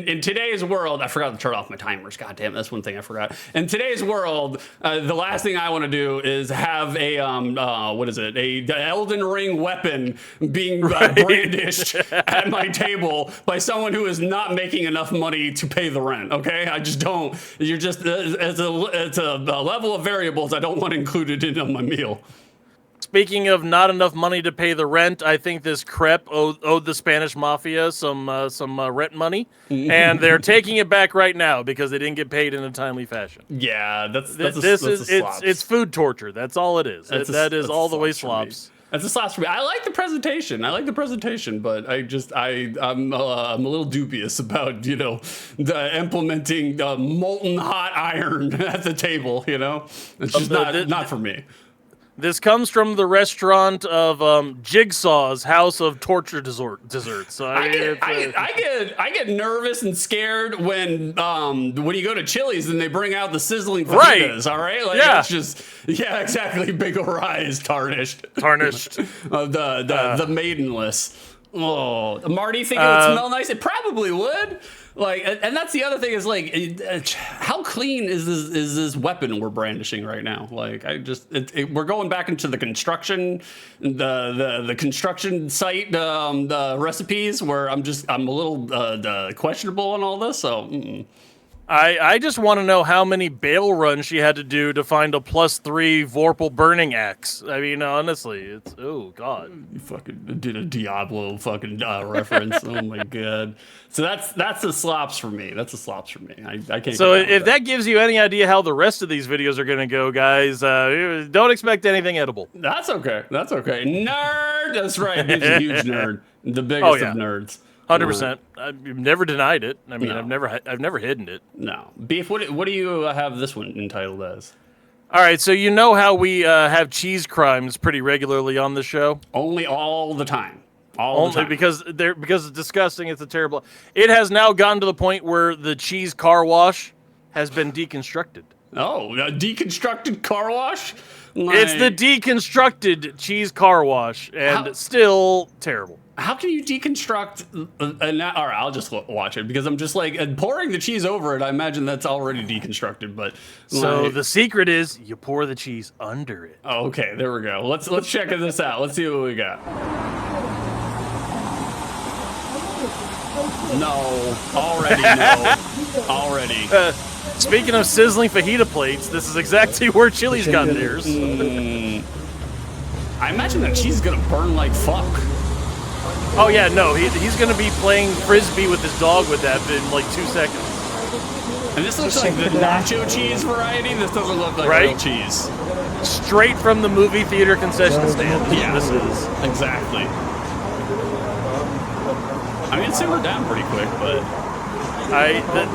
In today's world, I forgot to turn off my timers. God damn, that's one thing I forgot. In today's world, the last thing I want to do is have a the Elden Ring weapon being brandished at my table by someone who is not making enough money to pay the rent. Okay, I just don't. You're just it's a level of variables I don't want included in on my meal. Speaking of not enough money to pay the rent, I think this crepe owed the Spanish mafia some rent money, and they're taking it back right now because they didn't get paid in a timely fashion. Yeah, it's food torture. That's all it is. That is all the way slops. That's a slaps for me. I like the presentation, but I'm a little dubious about implementing molten hot iron at the table. It's just not for me. This comes from the restaurant of Jigsaw's House of Torture Desserts. So I get nervous and scared when you go to Chili's and they bring out the sizzling fajitas. Right. All right, it's just exactly. Big ol' eyes tarnished. The maidenless. Oh, Marty, think it would smell nice? It probably would. And that's the other thing is how clean is this weapon we're brandishing right now? We're going back into the construction, the construction site, the recipes where I'm a little questionable on all this. So I just want to know how many bail runs she had to do to find a +3 Vorpal burning axe. I mean, honestly, it's oh god. You fucking did a Diablo fucking reference. Oh my god. So that's the slops for me. That's the slops for me. I can't. So if that gives you any idea how the rest of these videos are gonna go, guys, don't expect anything edible. That's okay. That's okay. Nerd. That's right. He's a huge nerd. The biggest of nerds. 100%. I've never denied it. I mean, No. I've never hidden it. No. Beef, what do you have this one entitled as? All right, so you know how we have cheese crimes pretty regularly on the show? Only all the time. All the time. because it's disgusting, it's a terrible. It has now gotten to the point where the cheese car wash has been deconstructed. Oh, a deconstructed car wash? It's the deconstructed cheese car wash, and still terrible. How can you deconstruct? All right, I'll just watch it because I'm just like pouring the cheese over it. I imagine that's already deconstructed, but so the secret is you pour the cheese under it. Oh, okay, there we go. Let's check this out. Let's see what we got. No, already no, already. Speaking of sizzling fajita plates, this is exactly where Chili's got theirs. I imagine that cheese is gonna burn like fuck. Oh yeah, no, he's gonna be playing frisbee with his dog with that in like 2 seconds. And this looks like the nacho cheese variety. This doesn't look like real cheese. Straight from the movie theater concession stand. Yeah, this is exactly. I mean, it simmered down pretty quick, but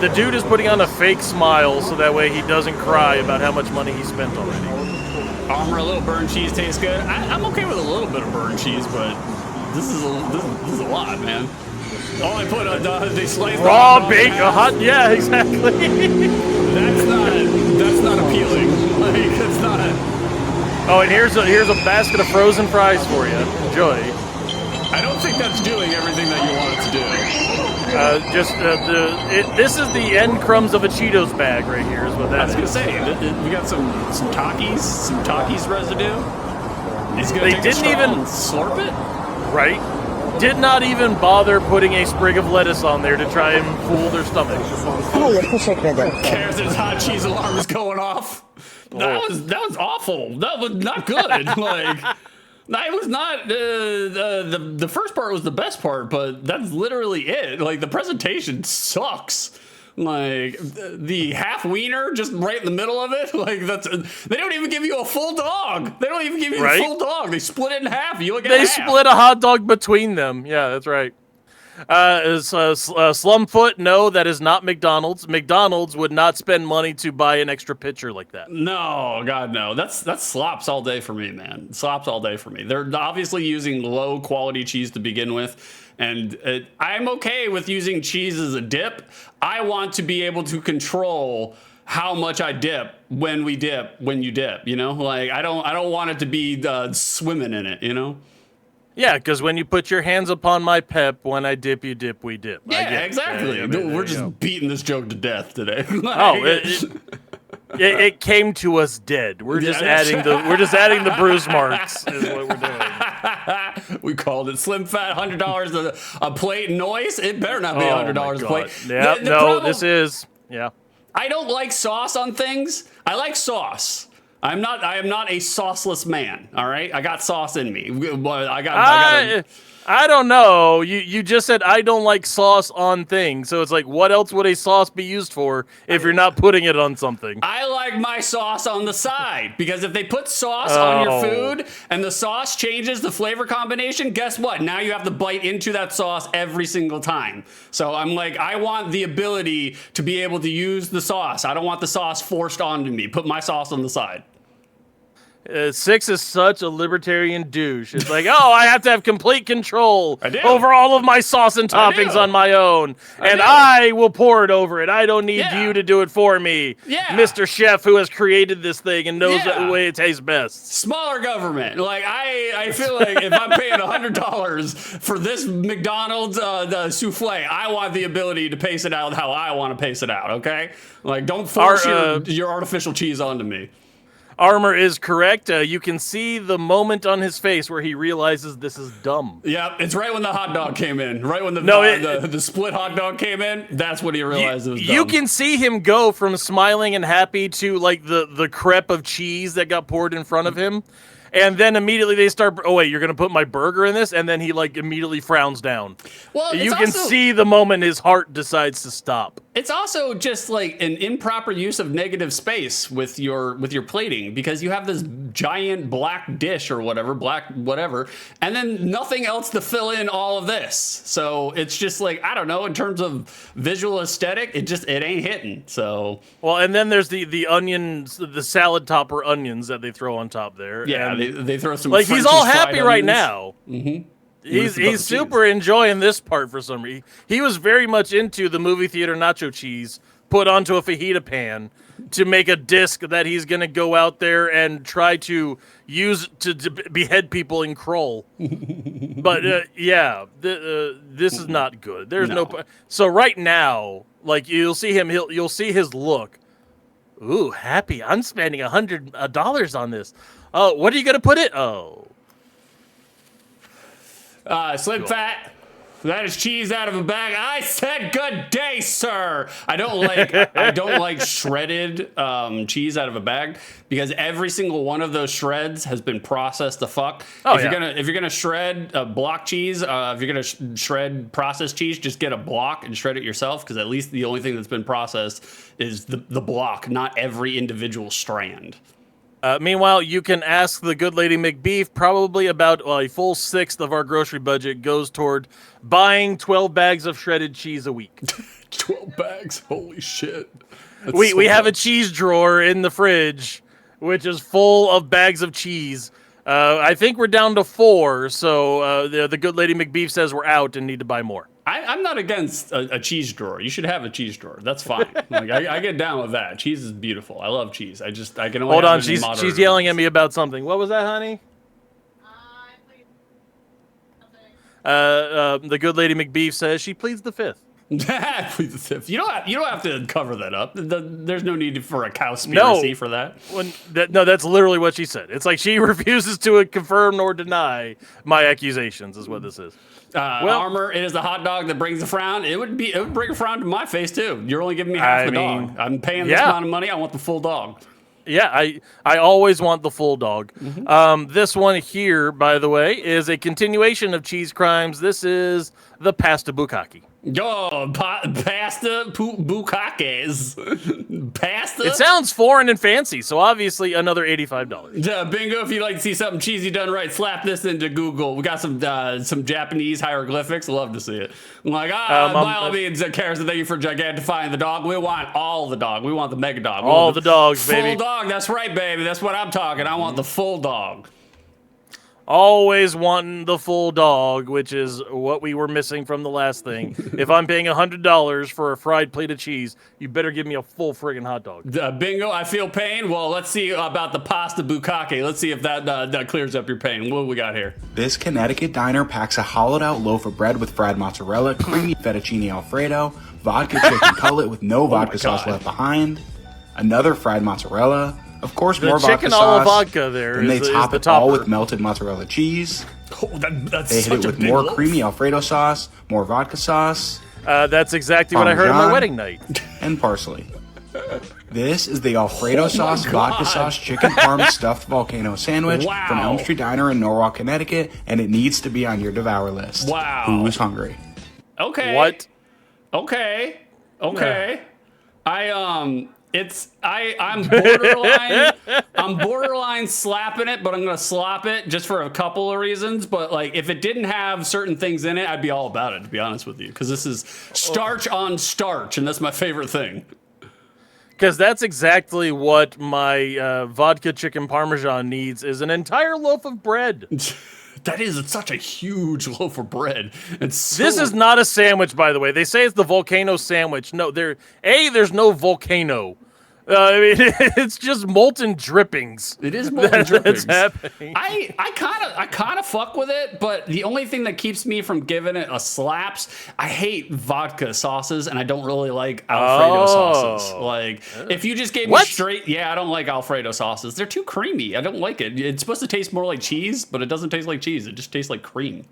the dude is putting on a fake smile so that way he doesn't cry about how much money he spent already. Armor, a little burnt cheese tastes good. I'm okay with a little bit of burnt cheese, but this is a lot, man. Oh, I put they sliced raw bacon, hot, yeah, exactly. That's not appealing. Like, it's not. Oh, and here's a basket of frozen fries for you. Enjoy. I don't think that's doing everything that you want it to do. This is the end crumbs of a Cheetos bag right here. Is what that is. I was gonna say we got some Takis residue. They didn't even slurp it. Right? Did not even bother putting a sprig of lettuce on there to try and fool their stomach. Cares his hot cheese alarm is going off. That was awful. That was not good. Like. It was not the first part was the best part, but that's literally it. Like the presentation sucks. Like the half wiener just right in the middle of it. Like they don't even give you a full dog. They don't even give you a full dog. They split it in half. You look at They split a hot dog between them. Yeah, that's right. Slumfoot, no, that is not McDonald's. McDonald's would not spend money to buy an extra pitcher like that. No, God, no. That's slops all day for me, man. Slops all day for me. They're obviously using low quality cheese to begin with, and I'm okay with using cheese as a dip. I want to be able to control how much I dip when you dip. You know, like I don't want it to be swimming in it. You know. Yeah, because when you put your hands upon my pep, when I dip, you dip, we dip. Yeah, exactly. We're just beating this joke to death today. It came to us dead. We're just adding the bruise marks is what we're doing. We called it slim fat $100 a plate noise. It better not be $100 a plate. Yeah, this is I don't like sauce on things. I like sauce. I am not a sauceless man. All right, I got sauce in me. I don't know. You just said I don't like sauce on things, so it's like, what else would a sauce be used for if you're not putting it on something? I like my sauce on the side because if they put sauce on your food and the sauce changes the flavor combination, guess what? Now you have to bite into that sauce every single time. So I'm like, I want the ability to be able to use the sauce. I don't want the sauce forced onto me. Put my sauce on the side. Six is such a libertarian douche. It's like, oh, I have to have complete control over all of my sauce and toppings on my own. I will pour it over it. I don't need you to do it for me. Yeah. Mr. Chef who has created this thing and knows the way it tastes best. Smaller government. Like, I feel like if I'm paying $100 for this McDonald's the souffle, I want the ability to pace it out how I want to pace it out, okay? Like, don't force your artificial cheese onto me. Armor is correct. You can see the moment on his face where he realizes this is dumb. Yeah, it's right when the hot dog came in. Right when the split hot dog came in, that's when he realized it was dumb. You can see him go from smiling and happy to like the crepe of cheese that got poured in front of him. And then immediately they start, oh wait, you're going to put my burger in this? And then he like immediately frowns down. Well, you can see the moment his heart decides to stop. It's also just like an improper use of negative space with your plating, because you have this giant black dish or whatever, and then nothing else to fill in all of this. So it's just like, I don't know, in terms of visual aesthetic, it ain't hitting. So well, and then there's the onions, the salad topper onions that they throw on top there. Yeah, they throw some like French's he's all fried happy right onions. now. Mm-hmm. He's super enjoying this part for some reason. He was very much into the movie theater nacho cheese put onto a fajita pan to make a disc that he's going to go out there and try to use to behead people in Kroll. But this is not good. There's no. So right now, like you'll see him, you'll see his look. Ooh, happy! I'm spending $100 on this. Oh, what are you going to put it? Oh. Slim Fat, that is cheese out of a bag. I said good day, sir. I don't like shredded cheese out of a bag, because every single one of those shreds has been processed to fuck. If you're gonna shred block cheese, if you're gonna shred processed cheese, just get a block and shred it yourself, because at least the only thing that's been processed is the block, not every individual strand. Meanwhile, you can ask the good lady McBeef. Probably about a full sixth of our grocery budget goes toward buying 12 bags of shredded cheese a week. 12 bags? Holy shit. We have a cheese drawer in the fridge, which is full of bags of cheese. I think we're down to 4, so the good lady McBeef says we're out and need to buy more. I'm not against a cheese drawer. You should have a cheese drawer. That's fine. Like I get down with that. Cheese is beautiful. I love cheese. I can only hold have on. it in moderate She's yelling at me about something. What was that, honey? The good lady McBeef says she pleads the fifth. Please the fifth. You don't have to cover that up. There's no need for a cowspiracy for that. No, that's literally what she said. It's like she refuses to confirm nor deny my accusations. Is what this is. Armor, it is the hot dog that brings a frown. It would bring a frown to my face too. You're only giving me half the dog. I'm paying this amount of money. I want the full dog. Yeah, I always want the full dog. Mm-hmm. This one here, by the way, is a continuation of Cheese Crimes. This is the pasta bukkake. Oh, pasta bukkakes. Pasta? It sounds foreign and fancy, so obviously another $85. Bingo, if you'd like to see something cheesy done right, slap this into Google. We got some Japanese hieroglyphics. Love to see it. I'm like, by all means, cares, thank you for gigantifying the dog. We want all the dog. We want the mega dog. All the dogs, baby. Full dog, that's right, baby. That's what I'm talking. I want the full dog. Always wanting the full dog, which is what we were missing from the last thing. If I'm paying $100 for a fried plate of cheese, you better give me a full friggin' hot dog. Bingo, I feel pain. Well, let's see about the pasta bukkake. Let's see if that clears up your pain. What do we got here? This Connecticut diner packs a hollowed-out loaf of bread with fried mozzarella, creamy fettuccine alfredo, vodka chicken cutlet with no vodka sauce left behind, another fried mozzarella, of course, more vodka sauce. Vodka there. Then they top it all with melted mozzarella cheese. Oh, that's they hit it with more creamy Alfredo sauce, more vodka sauce. That's exactly what I heard on my wedding night. And parsley. This is the Alfredo sauce, vodka sauce, chicken parm stuffed volcano sandwich from Elm Street Diner in Norwalk, Connecticut, and it needs to be on your devour list. Wow. Who's hungry? Okay. What? Okay. I'm borderline slapping it, but I'm gonna slop it just for a couple of reasons. But like, if it didn't have certain things in it, I'd be all about it, to be honest with you, because this is starch on starch, and that's my favorite thing. Because that's exactly what my vodka chicken parmesan needs, is an entire loaf of bread. It's such a huge loaf of bread. This is not a sandwich, by the way. They say it's the volcano sandwich. No, there's no volcano. I mean, it's just molten drippings. It is molten drippings. That's happening. I kind of fuck with it, but the only thing that keeps me from giving it a slaps, I hate vodka sauces, and I don't really like Alfredo sauces. Like, if you just gave me straight, I don't like Alfredo sauces. They're too creamy. I don't like it. It's supposed to taste more like cheese, but it doesn't taste like cheese. It just tastes like cream.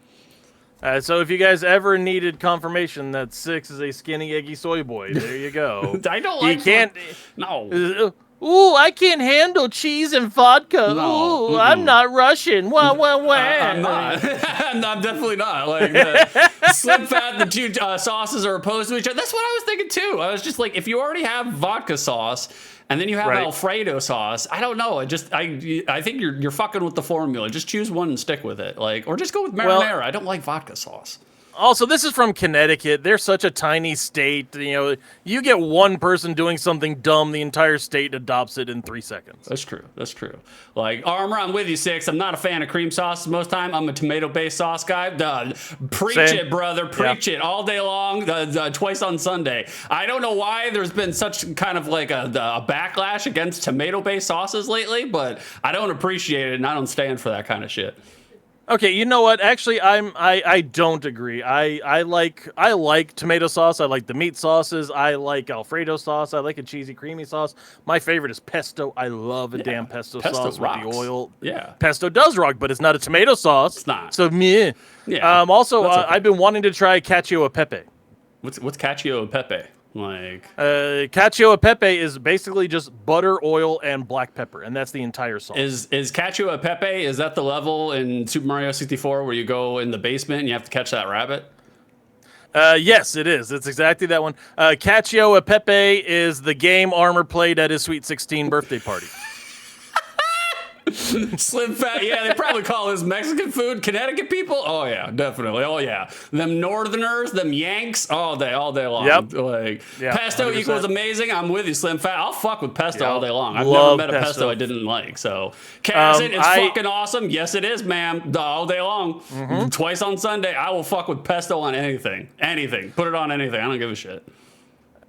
So if you guys ever needed confirmation that Six is a skinny, eggy soy boy, there you go. I don't like. You can't. No. Ooh, I can't handle cheese and vodka. No. Ooh, I'm not Russian. Wah, wah, wah. I'm not. I'm definitely not. Like, Slim Fat, the two sauces are opposed to each other. That's what I was thinking too. I was just like, if you already have vodka sauce and then you have Alfredo sauce, I don't know. I think you're fucking with the formula. Just choose one and stick with it. Like, or just go with marinara. I don't like vodka sauce. Also, this is from Connecticut. They're such a tiny state. You know, you get one person doing something dumb, the entire state adopts it in 3 seconds. That's true. That's true. Like, Armor, I'm with you, Six. I'm not a fan of cream sauces most time. I'm a tomato-based sauce guy. Preach it, brother. Preach it all day long, twice on Sunday. I don't know why there's been such kind of like a backlash against tomato-based sauces lately, but I don't appreciate it, and I don't stand for that kind of shit. Okay, you know what? Actually, I don't agree. I like tomato sauce. I like the meat sauces. I like Alfredo sauce. I like a cheesy, creamy sauce. My favorite is pesto. I love a damn pesto sauce rocks. with the oil. Yeah, pesto does rock, but it's not a tomato sauce. It's not. So meh. Yeah. Also, I've been wanting to try cacio e pepe. What's cacio e pepe? Like, cacio e pepe is basically just butter, oil, and black pepper, and that's the entire sauce. Is cacio e pepe, is that the level in Super Mario 64 where you go in the basement and you have to catch that rabbit? Yes, it is. It's exactly that one. Cacio e pepe is the game Armor played at his Sweet 16 birthday party. Slim Fat, they probably call this Mexican food. Connecticut people, oh yeah, definitely, oh yeah. Them Northerners, them Yanks, all day long. Yep. Like, pesto 100%. equals amazing. I'm with you, Slim Fat. I'll fuck with pesto all day long. I've Love never met a pesto I didn't like. So, Kazin, it's fucking awesome. Yes, it is, ma'am. All day long. Mm-hmm. Twice on Sunday, I will fuck with pesto on anything. Anything. Put it on anything. I don't give a shit.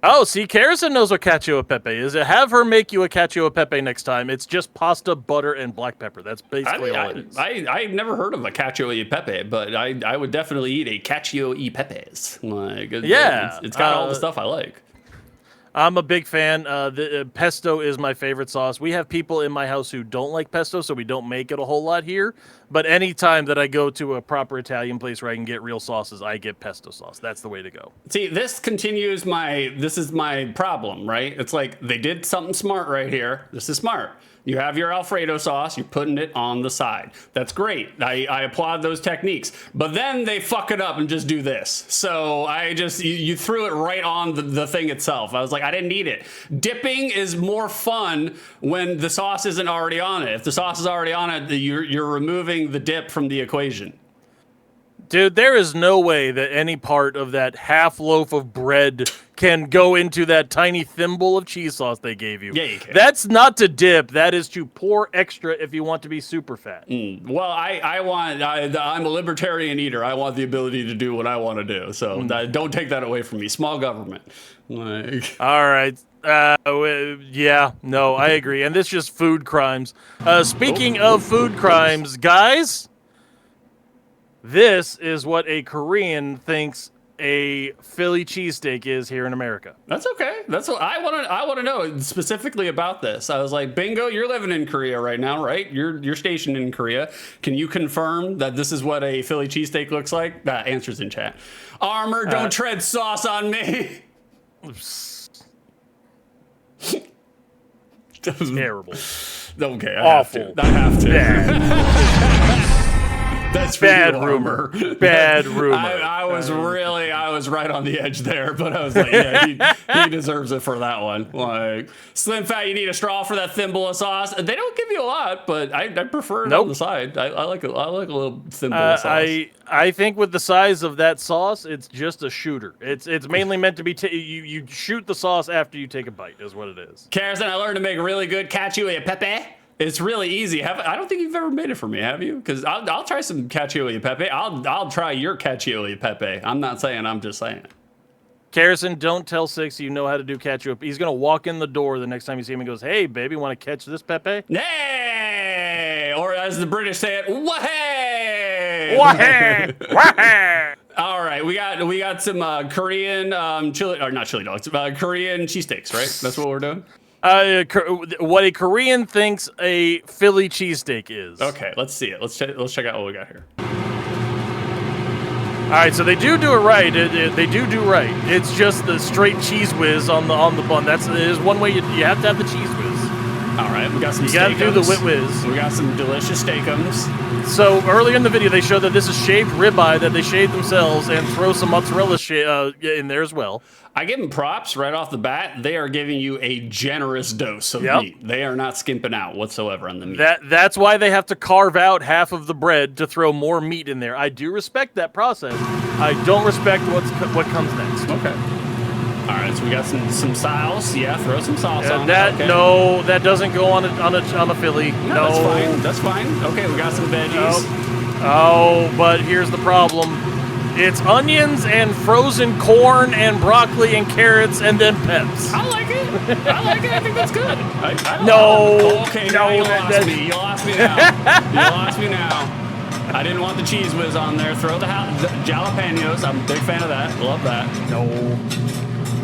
Oh, see, Karison knows what cacio e pepe is. Have her make you a cacio e pepe next time. It's just pasta, butter, and black pepper. That's basically all it is. I've never heard of a cacio e pepe, but I would definitely eat a cacio e pepes. Like, it's got all the stuff I like. I'm a big fan. Pesto is my favorite sauce. We have people in my house who don't like pesto, so we don't make it a whole lot here. But anytime that I go to a proper Italian place where I can get real sauces, I get pesto sauce. That's the way to go. See, this is my problem, right? It's like they did something smart right here. This is smart. You have your Alfredo sauce, you're putting it on the side. That's great. I applaud those techniques. But then they fuck it up and just do this. So you threw it right on the thing itself. I was like, I didn't need it. Dipping is more fun when the sauce isn't already on it. If the sauce is already on it, you're removing the dip from the equation. Dude, there is no way that any part of that half loaf of bread can go into that tiny thimble of cheese sauce they gave you. Yeah, you can. That's not to dip. That is to pour extra if you want to be super fat. Well, I'm a libertarian eater. I want the ability to do what I want to do. So don't take that away from me. Small government. Like. All right. No, I agree. And this is just food crimes. Speaking of food crimes, guys, this is what a Korean thinks a Philly cheesesteak is here in America. That's okay. That's what I want to know specifically about this. I was like, Bingo, you're living in Korea right now, right? You're stationed in Korea. Can you confirm that this is what a Philly cheesesteak looks like? Answers in chat. Armor, don't tread sauce on me. Terrible. Okay, Awful. I have to. Bad. That's bad you, rumor. Bad rumor. I was right on the edge there, but I was like, yeah, he deserves it for that one. Like, Slim Fat, you need a straw for that thimble of sauce. They don't give you a lot, but I prefer it on the side. I like a little thimble of sauce. I think with the size of that sauce, it's just a shooter. It's mainly meant to be you shoot the sauce after you take a bite, is what it is. Karison, I learned to make really good cacio e pepe. It's really easy. I don't think you've ever made it for me, have you? Because I'll try some cacio e pepe. I'll try your cacio e pepe. I'm not saying. I'm just saying. Carrison, don't tell Six you know how to do catch you up. He's gonna walk in the door the next time you see him and goes, "Hey, baby, want to catch this Pepe?" Hey! Or as the British say it, wahey! Wahey! Wahey! All right, we got some Korean chili, or not chili dogs, Korean cheesesteaks, right? That's what we're doing. What a Korean thinks a Philly cheesesteak is. Okay, let's see it. Let's check out what we got here. All right, so they do it right. They do right. It's just the straight cheese whiz on the bun. There's one way you have to have the cheese whiz. All right, we got some. You got to do the wit whiz. We got some delicious steakums. So earlier in the video, they showed that this is shaved ribeye that they shaved themselves and throw some mozzarella in there as well. I give them props right off the bat. They are giving you a generous dose of meat. They are not skimping out whatsoever on the meat. That's why they have to carve out half of the bread to throw more meat in there. I do respect that process. I don't respect what comes next. Okay. All right, so we got some sauce. Yeah, throw some sauce on that. Okay. No, that doesn't go on a Philly. No, that's fine. That's fine. Okay, we got some veggies. Oh, but here's the problem. It's onions and frozen corn and broccoli and carrots and then peps. I like it. I think that's good. No. Okay, no, you lost me. You lost me now. You lost me now. I didn't want the cheese whiz on there. Throw the jalapenos. I'm a big fan of that. Love that. No.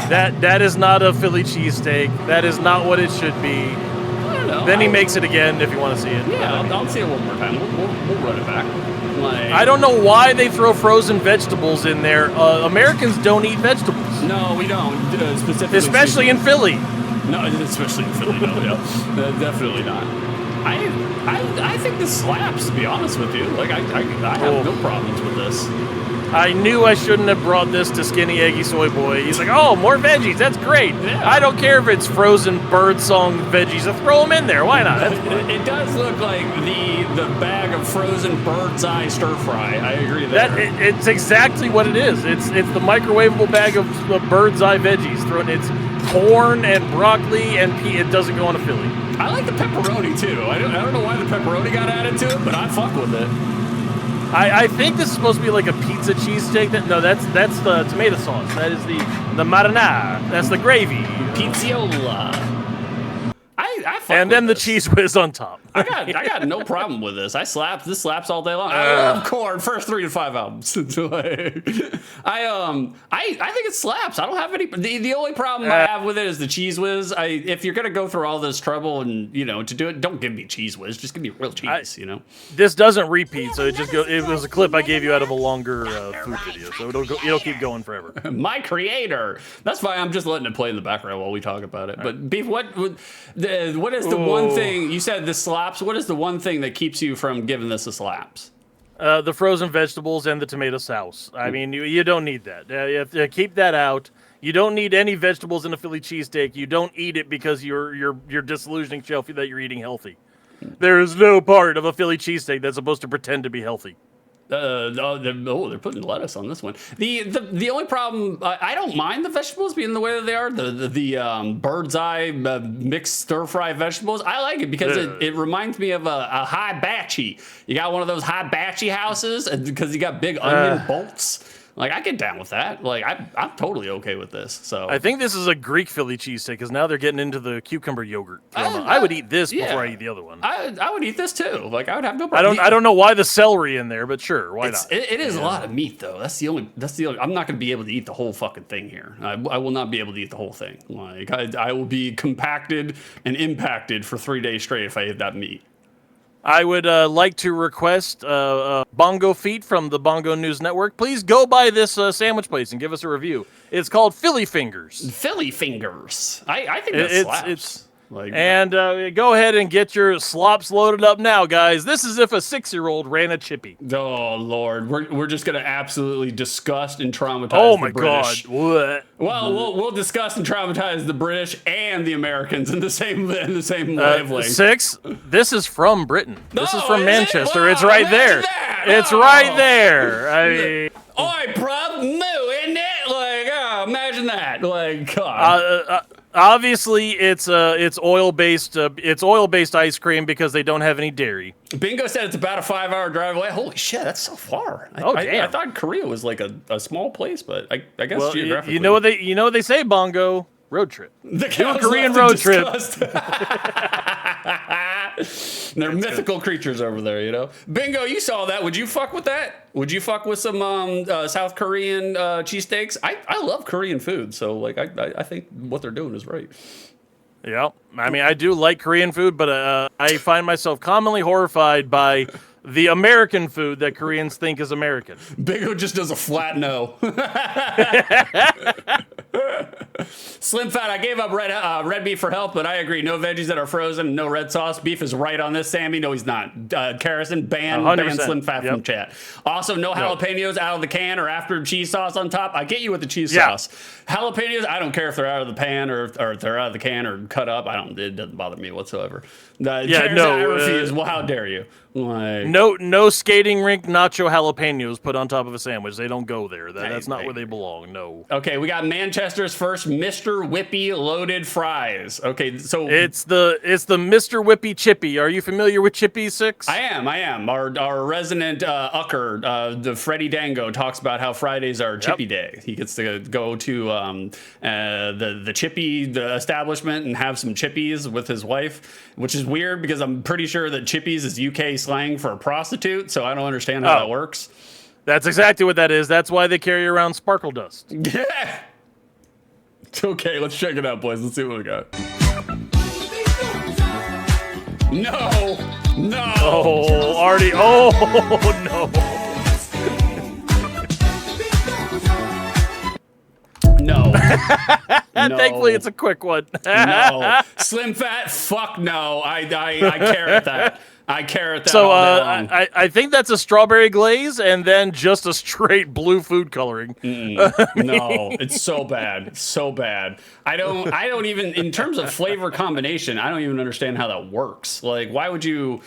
That is not a Philly cheesesteak. That is not what it should be. I don't know. Then he makes it again if you want to see it. Yeah, I'll see it one more time. We'll run it back. I don't know why they throw frozen vegetables in there. Americans don't eat vegetables. No, we don't. Specifically, especially in Philly. No, especially in Philly. No, definitely not. I think this slaps. To be honest with you, like I have no problems with this. I knew I shouldn't have brought this to Skinny Eggy Soy Boy. He's like, oh, more veggies. That's great. Yeah. I don't care if it's frozen birdsong veggies. So throw them in there. Why not? It does look like the bag of frozen bird's eye stir fry. I agree there. It's exactly what it is. It's the microwavable bag of bird's eye veggies. It's corn and broccoli and pea. It doesn't go on a Philly. I like the pepperoni too. I don't know why the pepperoni got added to it, but I fuck with it. I think this is supposed to be like a pizza cheesesteak. That's the tomato sauce. That is the marinara. That's the gravy. Pizziola. I fuck and with then this. the cheese whiz on top. I got no problem with this. This slaps all day long. I love Korn. First 3 to 5 albums. I think it slaps. I don't have any. The only problem I have with it is the cheese whiz. If you're gonna go through all this trouble and to do it, don't give me cheese whiz. Just give me real cheese. This doesn't repeat, so it was a clip I gave you out of a longer food video, so it'll keep going forever. My creator. That's why I'm just letting it play in the background while we talk about it. But Beef, what is the one thing you said? This slaps. What is the one thing that keeps you from giving this a slaps? The frozen vegetables and the tomato sauce. I mean, you don't need that. You have to keep that out. You don't need any vegetables in a Philly cheesesteak. You don't eat it because you're disillusioning yourself that you're eating healthy. There is no part of a Philly cheesesteak that's supposed to pretend to be healthy. They're putting lettuce on this one. The only problem, I don't mind the vegetables being the way that they are. The bird's eye mixed stir fry vegetables. I like it because it reminds me of a hibachi. You got one of those hibachi houses because you got big onion bolts. Like, I get down with that. Like, I'm totally okay with this. So I think this is a Greek Philly cheesesteak because now they're getting into the cucumber yogurt. I would eat this before I eat the other one. I would eat this too. Like, I would have no problem. I don't know why the celery in there, but sure, why not? It is a lot of meat though. That's the only. I'm not going to be able to eat the whole fucking thing here. I will not be able to eat the whole thing. Like, I will be compacted and impacted for 3 days straight if I eat that meat. I would like to request Bongo Feet from the Bongo News Network. Please go by this sandwich place and give us a review. It's called Philly Fingers. Philly Fingers. I think that slaps. Go ahead and get your slops loaded up now, guys. This is if a 6-year-old ran a chippy. Oh, Lord. We're just going to absolutely disgust and traumatize the British. God. What? Well, we'll disgust and traumatize the British and the Americans in the same wavelength. 6? This is from Britain. This is from Manchester. Wow, it's right there. That. It's right there. I mean... Oi, bruv, moo, isn't it? Like, imagine that. Like, God. Obviously, it's oil based ice cream because they don't have any dairy. Bingo said it's about a 5-hour drive away. Holy shit, that's so far. I thought Korea was like a small place, but I guess Well, geographically. you know what they say, Bongo. Road trip. The Do a Korean road trip. They're mythical creatures over there, you know. Bingo, you saw that. Would you fuck with that? Would you fuck with some South Korean cheesesteaks? I love Korean food, so like I think what they're doing is right. Yeah, I mean I do like Korean food, but I find myself commonly horrified by the American food that Koreans think is American. Bingo just does a flat no. Slim Fat, I gave up red beef for health, but I agree. No veggies that are frozen, no red sauce. Beef is right on this, Sammy. No, he's not. Carrison, ban Slim Fat from chat. Also, no jalapenos out of the can or after cheese sauce on top. I get you with the cheese sauce. Jalapenos, I don't care if they're out of the pan or if they're out of the can or cut up. It doesn't bother me whatsoever. I refuse. Well, how dare you? Like, no skating rink nacho jalapenos put on top of a sandwich. They don't go there. That's not where they belong. No. Okay, we got Manchester's first Mr. Whippy loaded fries. Okay, so it's the Mr. Whippy Chippy. Are you familiar with Chippy 6? I am. Our resident Ucker, the Freddie Dango, talks about how Fridays are Chippy Day. He gets to go to the Chippy establishment and have some chippies with his wife, which is weird because I'm pretty sure that chippies is UK slang for a prostitute, so I don't understand how that works. That's exactly what that is. That's why they carry around sparkle dust. Yeah. Okay, let's check it out, boys. Let's see what we got. No. Oh, Artie. Oh, no. No. Thankfully, it's a quick one. No. Slim Fat, fuck no. I carrot that. I carrot that. So all day long. I think that's a strawberry glaze and then just a straight blue food coloring. No, it's so bad. So bad. I don't even, in terms of flavor combination, I don't even understand how that works. Like, why would you...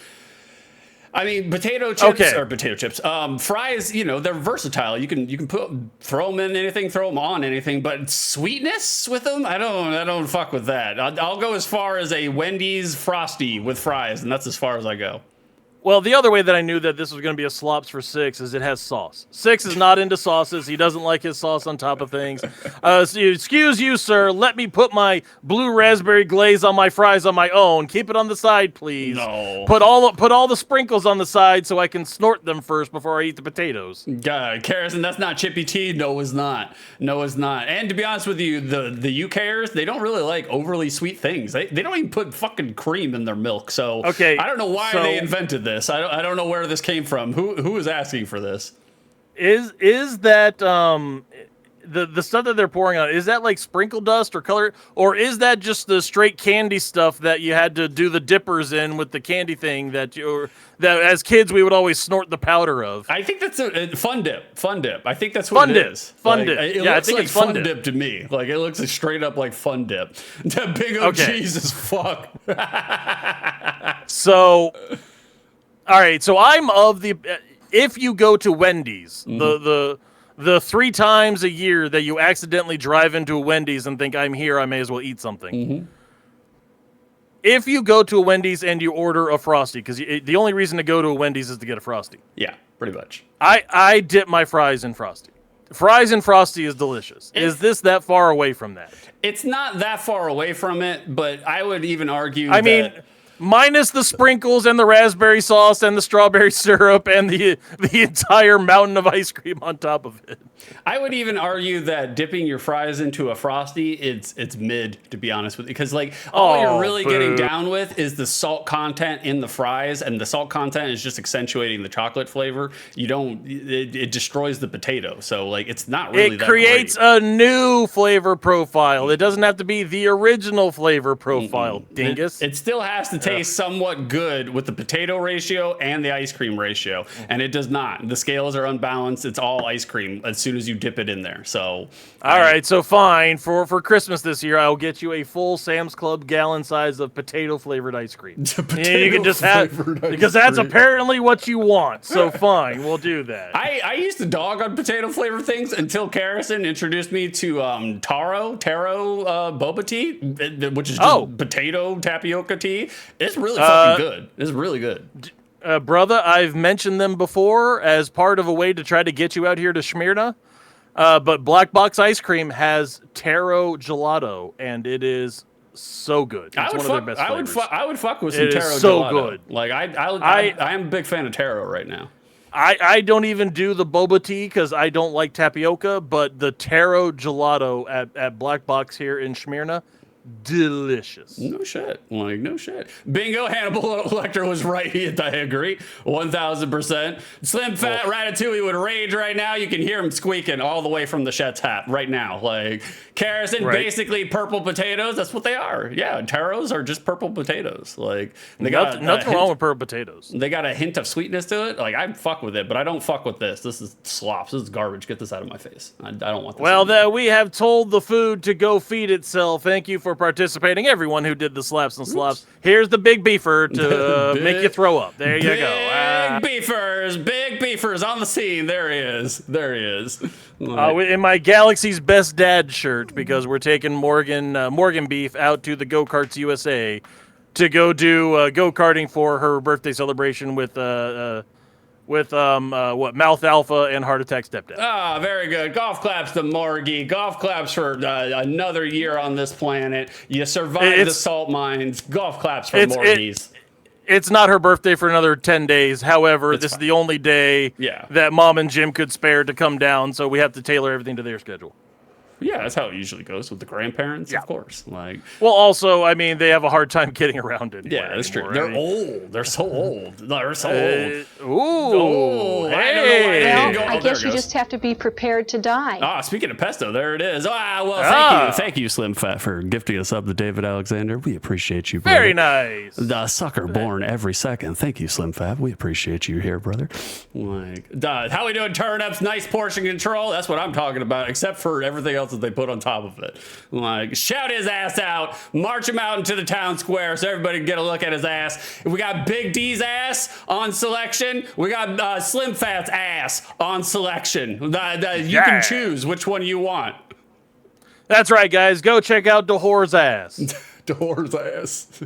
I mean, potato chips, fries, they're versatile. You can throw them in anything, throw them on anything, but sweetness with them, I don't fuck with that. I'll go as far as a Wendy's Frosty with fries, and that's as far as I go. Well, the other way that I knew that this was going to be a slops for 6 is it has sauce. 6 is not into sauces. He doesn't like his sauce on top of things. So excuse you, sir. Let me put my blue raspberry glaze on my fries on my own. Keep it on the side, please. No. Put all the sprinkles on the side so I can snort them first before I eat the potatoes. God, Carrison, that's not Chippy Tea. No, it's not. No, it's not. And to be honest with you, the UKers, they don't really like overly sweet things. They don't even put fucking cream in their milk. So I don't know why they invented this. I don't know where this came from. Who is asking for this? Is that the stuff that they're pouring on? Is that like sprinkle dust or color, or is that just the straight candy stuff that you had to do the dippers in with the candy thing that as kids we would always snort the powder of? I think that's a fun dip. Fun dip. I think that's what it is. Fun dip. It I looks think like it's fun dip to me. Like it looks like straight up like fun dip. That big old cheese is fuck. So. All right, so I'm of the if you go to Wendy's, the 3 times a year that you accidentally drive into a Wendy's and think I'm here, I may as well eat something. If you go to a Wendy's and you order a Frosty, because the only reason to go to a Wendy's is to get a Frosty. Yeah, pretty much. I dip my fries in Frosty. Fries and Frosty is delicious. Is this that far away from that? It's not that far away from it, but I would even argue I mean, minus the sprinkles and the raspberry sauce and the strawberry syrup and the entire mountain of ice cream on top of it. I would even argue that dipping your fries into a Frosty, it's mid, to be honest with you. Because all you're really getting down with is the salt content in the fries, and the salt content is just accentuating the chocolate flavor. It destroys the potato. So it's not really that great. It creates a new flavor profile. It doesn't have to be the original flavor profile, dingus. It still has to taste somewhat good with the potato ratio and the ice cream ratio, and it does not. The scales are unbalanced. It's all ice cream as soon as you dip it in there. So, all right, so fine. For Christmas this year, I'll get you a full Sam's Club gallon size of potato flavored ice cream. You can just have, because that's apparently what you want. So fine, we'll do that. I used to dog on potato flavored things until Carrison introduced me to taro boba tea, which is just potato tapioca tea. It's really fucking good. It's really good. Brother, I've mentioned them before as part of a way to try to get you out here to Smyrna. But Black Box Ice Cream has taro gelato, and it is so good. It's one of their best flavors. I would fuck with some it taro is so gelato. Good. Like I am a big fan of taro right now. I don't even do the boba tea because I don't like tapioca, but the taro gelato at Black Box here in Smyrna, delicious. No shit. Like, no shit. Bingo, Hannibal Lecter was right. I agree. 1,000%. Slim Fat Ratatouille would rage right now. You can hear him squeaking all the way from the Chet's hat right now. Like, Carrison, basically purple potatoes. That's what they are. Yeah, taros are just purple potatoes. Like, they got nothing wrong with purple potatoes. They got a hint of sweetness to it. Like, I fuck with it, but I don't fuck with this. This is slops. This is garbage. Get this out of my face. I don't want this. Well, we have told the food to go feed itself. Thank you for participating, everyone who did the slaps and slops. Here's the big beefer to make you throw up. There you go. Big beefers on the scene. There he is. In my Galaxy's Best Dad shirt, because we're taking Morgan Beef out to the Go-Karts USA to go do go-karting for her birthday celebration with Mouth Alpha and Heart Attack Stepdad. Ah, very good. Golf claps to Morgie. Golf claps for another year on this planet. You survived the salt mines. Golf claps for Morgies. It's not her birthday for another 10 days. However, this is the only day that Mom and Jim could spare to come down, so we have to tailor everything to their schedule. Yeah, that's how it usually goes with the grandparents, of course. Like, well, also, I mean, they have a hard time getting around it. Yeah, that's true. They're old. They're so old. I guess you just have to be prepared to die. Ah, speaking of pesto, there it is. Thank you, Slim Fat, for gifting us up to David Alexander. We appreciate you, brother. Very nice. The sucker born every second. Thank you, Slim Fat. We appreciate you here, brother. Like, how we doing, turnips? Nice portion control. That's what I'm talking about, except for everything else that they put on top of it. Like, shout his ass out, march him out into the town square so everybody can get a look at his ass. We got Big D's ass on selection. We got Slim Fat's ass on selection. You can choose which one you want. That's right, guys. Go check out Dahor's ass. Dahor's ass.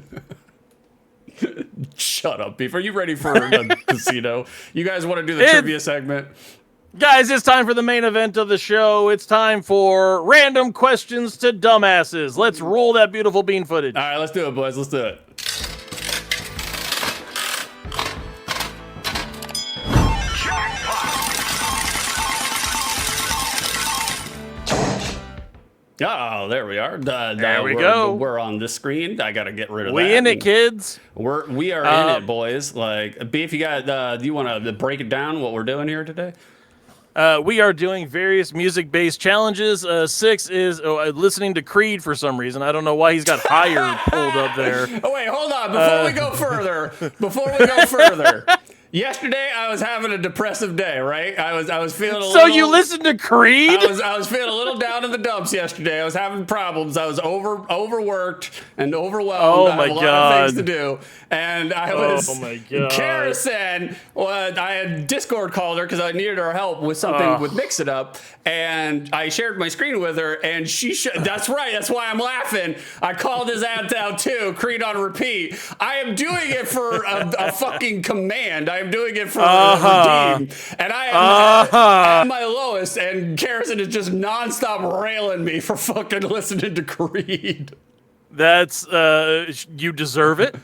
Shut up, Beef. Are you ready for the casino? You guys want to do the trivia segment? Guys, it's time for the main event of the show. It's time for random questions to dumbasses. Let's roll that beautiful bean footage. All right, let's do it, boys. Let's do it. Oh, there we are. There we go. We're on this screen. I got to get rid of that. We in it, kids. We are in it, boys. Like, Beef, you got? Do you want to break it down? What we're doing here today? We are doing various music-based challenges. 6 is listening to Creed for some reason. I don't know why he's got Higher pulled up there. Oh wait, hold on. Before we go further. Yesterday, I was having a depressive day, right? I was feeling a little... So you listened to Creed? I was feeling a little down in the dumps yesterday. I was having problems. I was overworked and overwhelmed. Oh, my I had a lot of things to do. And I was... Oh, my God. Carrison, I had Discord called her because I needed her help with something with Mix It Up. And I shared my screen with her, and that's right. That's why I'm laughing. I called his ads out, too. Creed on repeat. I am doing it for a fucking command. I am doing it for redeem. And I am at my lowest, and Carrison is just nonstop railing me for fucking listening to Creed. That's, you deserve it.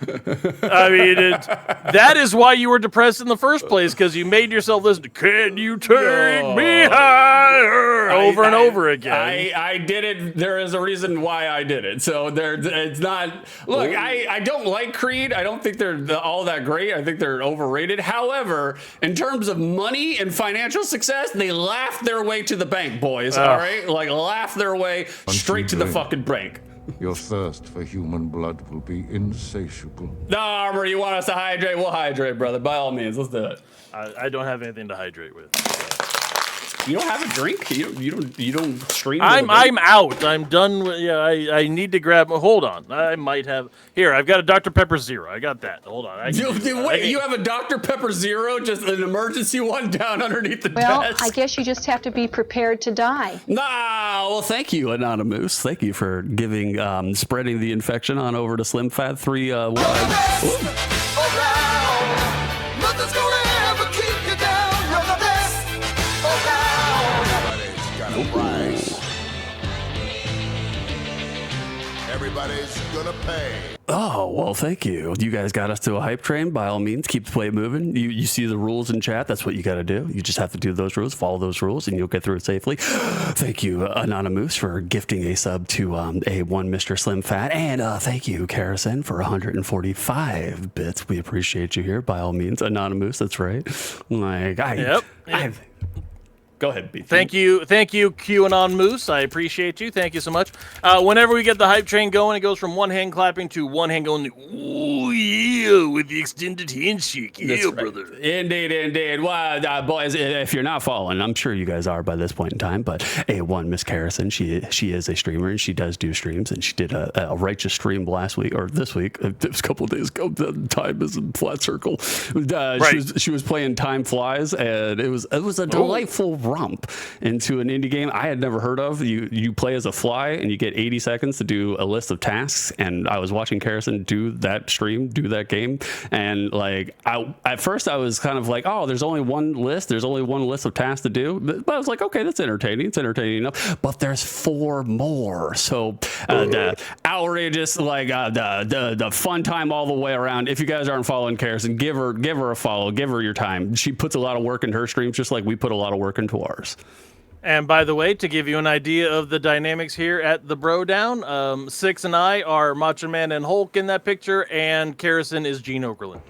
I mean, that is why you were depressed in the first place, because you made yourself listen to Can You Take Me Higher over and over again. I did it. There is a reason why I did it. So it's not, look, I don't like Creed. I don't think they're all that great. I think they're overrated. However, in terms of money and financial success, they laugh their way to the bank, boys. All right? Like, laugh their way straight to the fucking bank. Your thirst for human blood will be insatiable. No, Armor, you want us to hydrate? We'll hydrate, brother. By all means, let's do it. I don't have anything to hydrate with. You don't have a drink? You don't stream? I'm out. I'm done with. Yeah, I need to grab. Hold on. I might have. Here, I've got a Dr. Pepper Zero. I got that. Hold on. Wait, you have a Dr. Pepper Zero, just an emergency one down underneath the Well, desk? I guess you just have to be prepared to die. Nah, well, thank you, Anonymous. Thank you for giving, spreading the infection on over to Slim Fat 3. Everybody's gonna pay. Oh, well, thank you. You guys got us to a hype train. By all means, keep the play moving. You see the rules in chat. That's what you got to do. You just have to do those rules, follow those rules, and you'll get through it safely. Thank you, Anonymous, for gifting a sub to A1 Mr. Slim Fat. And thank you, Karison, for 145 bits. We appreciate you here. By all means, Anonymous, that's right. Go ahead, B. Thank you, QAnon Moose. I appreciate you. Thank you so much. Whenever we get the hype train going, it goes from one hand clapping to one hand going, ooh, yeah, with the extended handshake. Yeah, right, brother. Indeed. Well, boys, if you're not following, I'm sure you guys are by this point in time, but A1 Miss Karison, she is a streamer, and she does do streams, and she did a righteous stream last week, or this week. It was a couple of days ago. The time is in flat circle. Right. She was playing Time Flies, and it was a delightful romp into an indie game I had never heard of. You play as a fly and you get 80 seconds to do a list of tasks, and I was watching Karison do that game, and at first I was kind of like, oh, there's only one list of tasks to do, but I was like, okay, it's entertaining enough, but there's 4 more, so the outrageous, the fun time all the way around. If you guys aren't following Karison, give her a follow, give her your time. She puts a lot of work into her streams, just like we put a lot of work into ours. And by the way, to give you an idea of the dynamics here at the BroDown, Six and I are Macho Man and Hulk in that picture, and Karison is Gene Okerlund.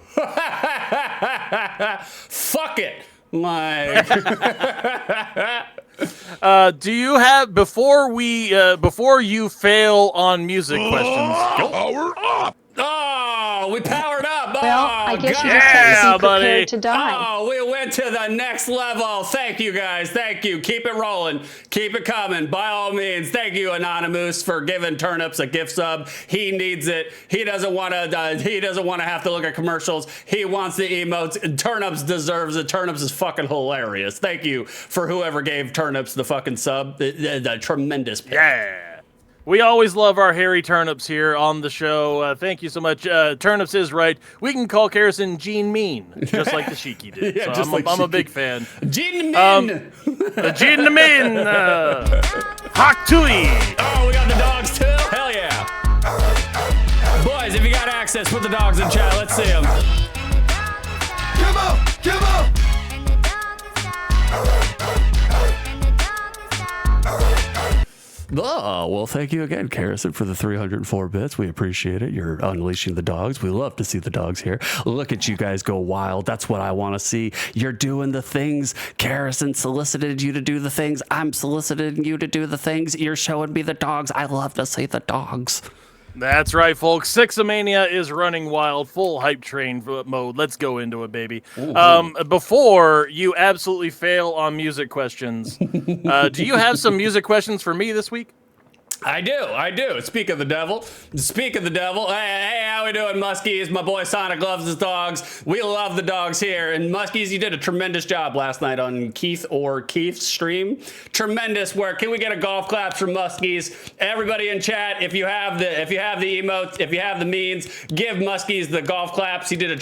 Fuck it. Do you have, before you fail on music questions? Power up! Oh, we powered up. Well, I guess you just have to be prepared to die. Oh, we went to the next level. Thank you, guys. Thank you. Keep it rolling. Keep it coming. By all means, thank you, Anonymous, for giving Turnips a gift sub. He needs it. He doesn't want to. He doesn't want to have to look at commercials. He wants the emotes. Turnips deserves it. Turnips is fucking hilarious. Thank you for whoever gave Turnips the fucking sub. The tremendous pick. Yeah. We always love our hairy Turnips here on the show. Thank you so much. Turnips is right. We can call Karison Gene Mean, just like the Sheiky did. Yeah, so I'm a big fan. Gene Mean! Gene Mean! Hawk Tui! Oh, we got the dogs too? Hell yeah. Boys, if you got access, put the dogs in chat. Let's see them. Come on! Come on! Oh, well, thank you again, Karison, for the 304 bits. We appreciate it. You're unleashing the dogs. We love to see the dogs here. Look at you guys go wild. That's what I want to see. You're doing the things. Karison solicited you to do the things. I'm soliciting you to do the things. You're showing me the dogs. I love to see the dogs. That's right, folks. Sixamania is running wild, full hype train mode. Let's go into it, baby. Before you absolutely fail on music questions, do you have some music questions for me this week? I do. Speak of the devil. Hey, how we doing, Muskies? My boy Sonic loves his dogs. We love the dogs here. And Muskies, you did a tremendous job last night on Keith's stream. Tremendous work. Can we get a golf clap from Muskies? Everybody in chat, if you have the emotes, if you have the means, give Muskies the golf claps. He did a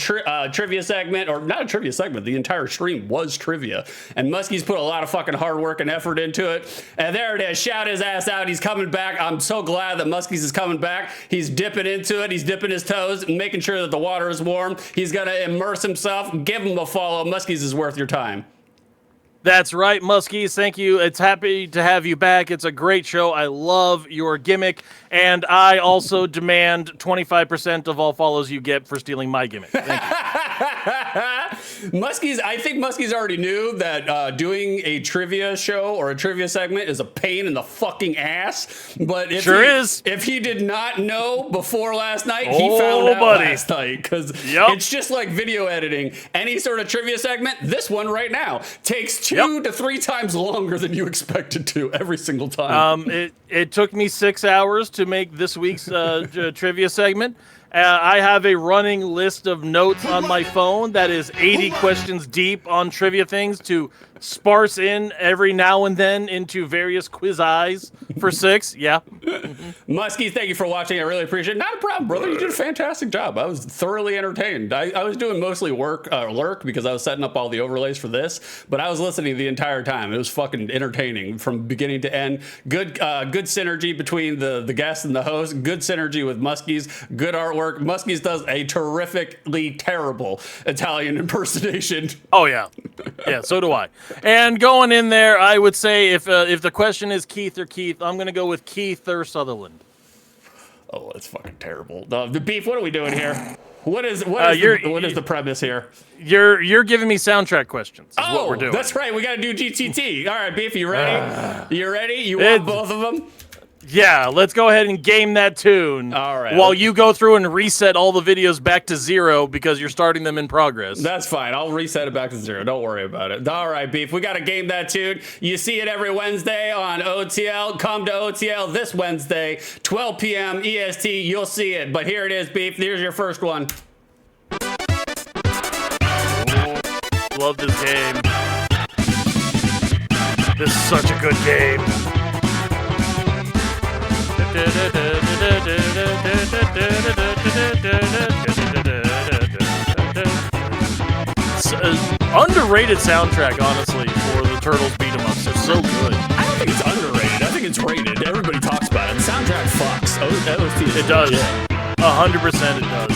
trivia segment, or not a trivia segment. The entire stream was trivia. And Muskies put a lot of fucking hard work and effort into it. And there it is. Shout his ass out. He's coming back. I'm so glad that Muskies is coming back. He's dipping into it. He's dipping his toes and making sure that the water is warm. He's going to immerse himself. Give him a follow. Muskies is worth your time. That's right, Muskies. Thank you. It's happy to have you back. It's a great show. I love your gimmick. And I also demand 25% of all follows you get for stealing my gimmick. Thank you. I think Muskie's already knew that doing a trivia show or a trivia segment is a pain in the fucking ass. But if he did not know before last night, he found out last night. Because it's just like video editing. Any sort of trivia segment, this one right now takes 2 to 3 times longer than you expected to every single time. It took me 6 hours to make this week's trivia segment. I have a running list of notes on my phone that is 80 questions deep on trivia things to sparse in every now and then into various quiz eyes for 6. Yeah. Muskie, thank you for watching. I really appreciate it. Not a problem, brother. You did a fantastic job. I was thoroughly entertained. I was doing mostly lurk because I was setting up all the overlays for this, but I was listening the entire time. It was fucking entertaining from beginning to end. Good synergy between the guest and the host. Good synergy with Muskie's. Good artwork. Muskie's does a terrifically terrible Italian impersonation. Oh, yeah. Yeah, so do I. And going in there, I would say if the question is Keith or Keith, I'm going to go with Keith or Sutherland. Oh, that's fucking terrible. The Beef, what are we doing here? What is the premise here? You're giving me soundtrack questions. Is what we're doing. That's right. We got to do GTT. All right, Beef, you ready? You ready? You want both of them? Yeah, let's go ahead and game that tune. All right. While you go through and reset all the videos back to 0 because you're starting them in progress. That's fine. I'll reset it back to 0. Don't worry about it. All right, Beef. We got to game that tune. You see it every Wednesday on OTL. Come to OTL this Wednesday, 12 p.m. EST. You'll see it. But here it is, Beef. Here's your first one. Love this game. This is such a good game. Underrated soundtrack, honestly, for the Turtles beat 'em ups. They're so good. I don't think it's underrated. I think it's rated. Everybody talks about it. The soundtrack fucks. It does. 100% it does.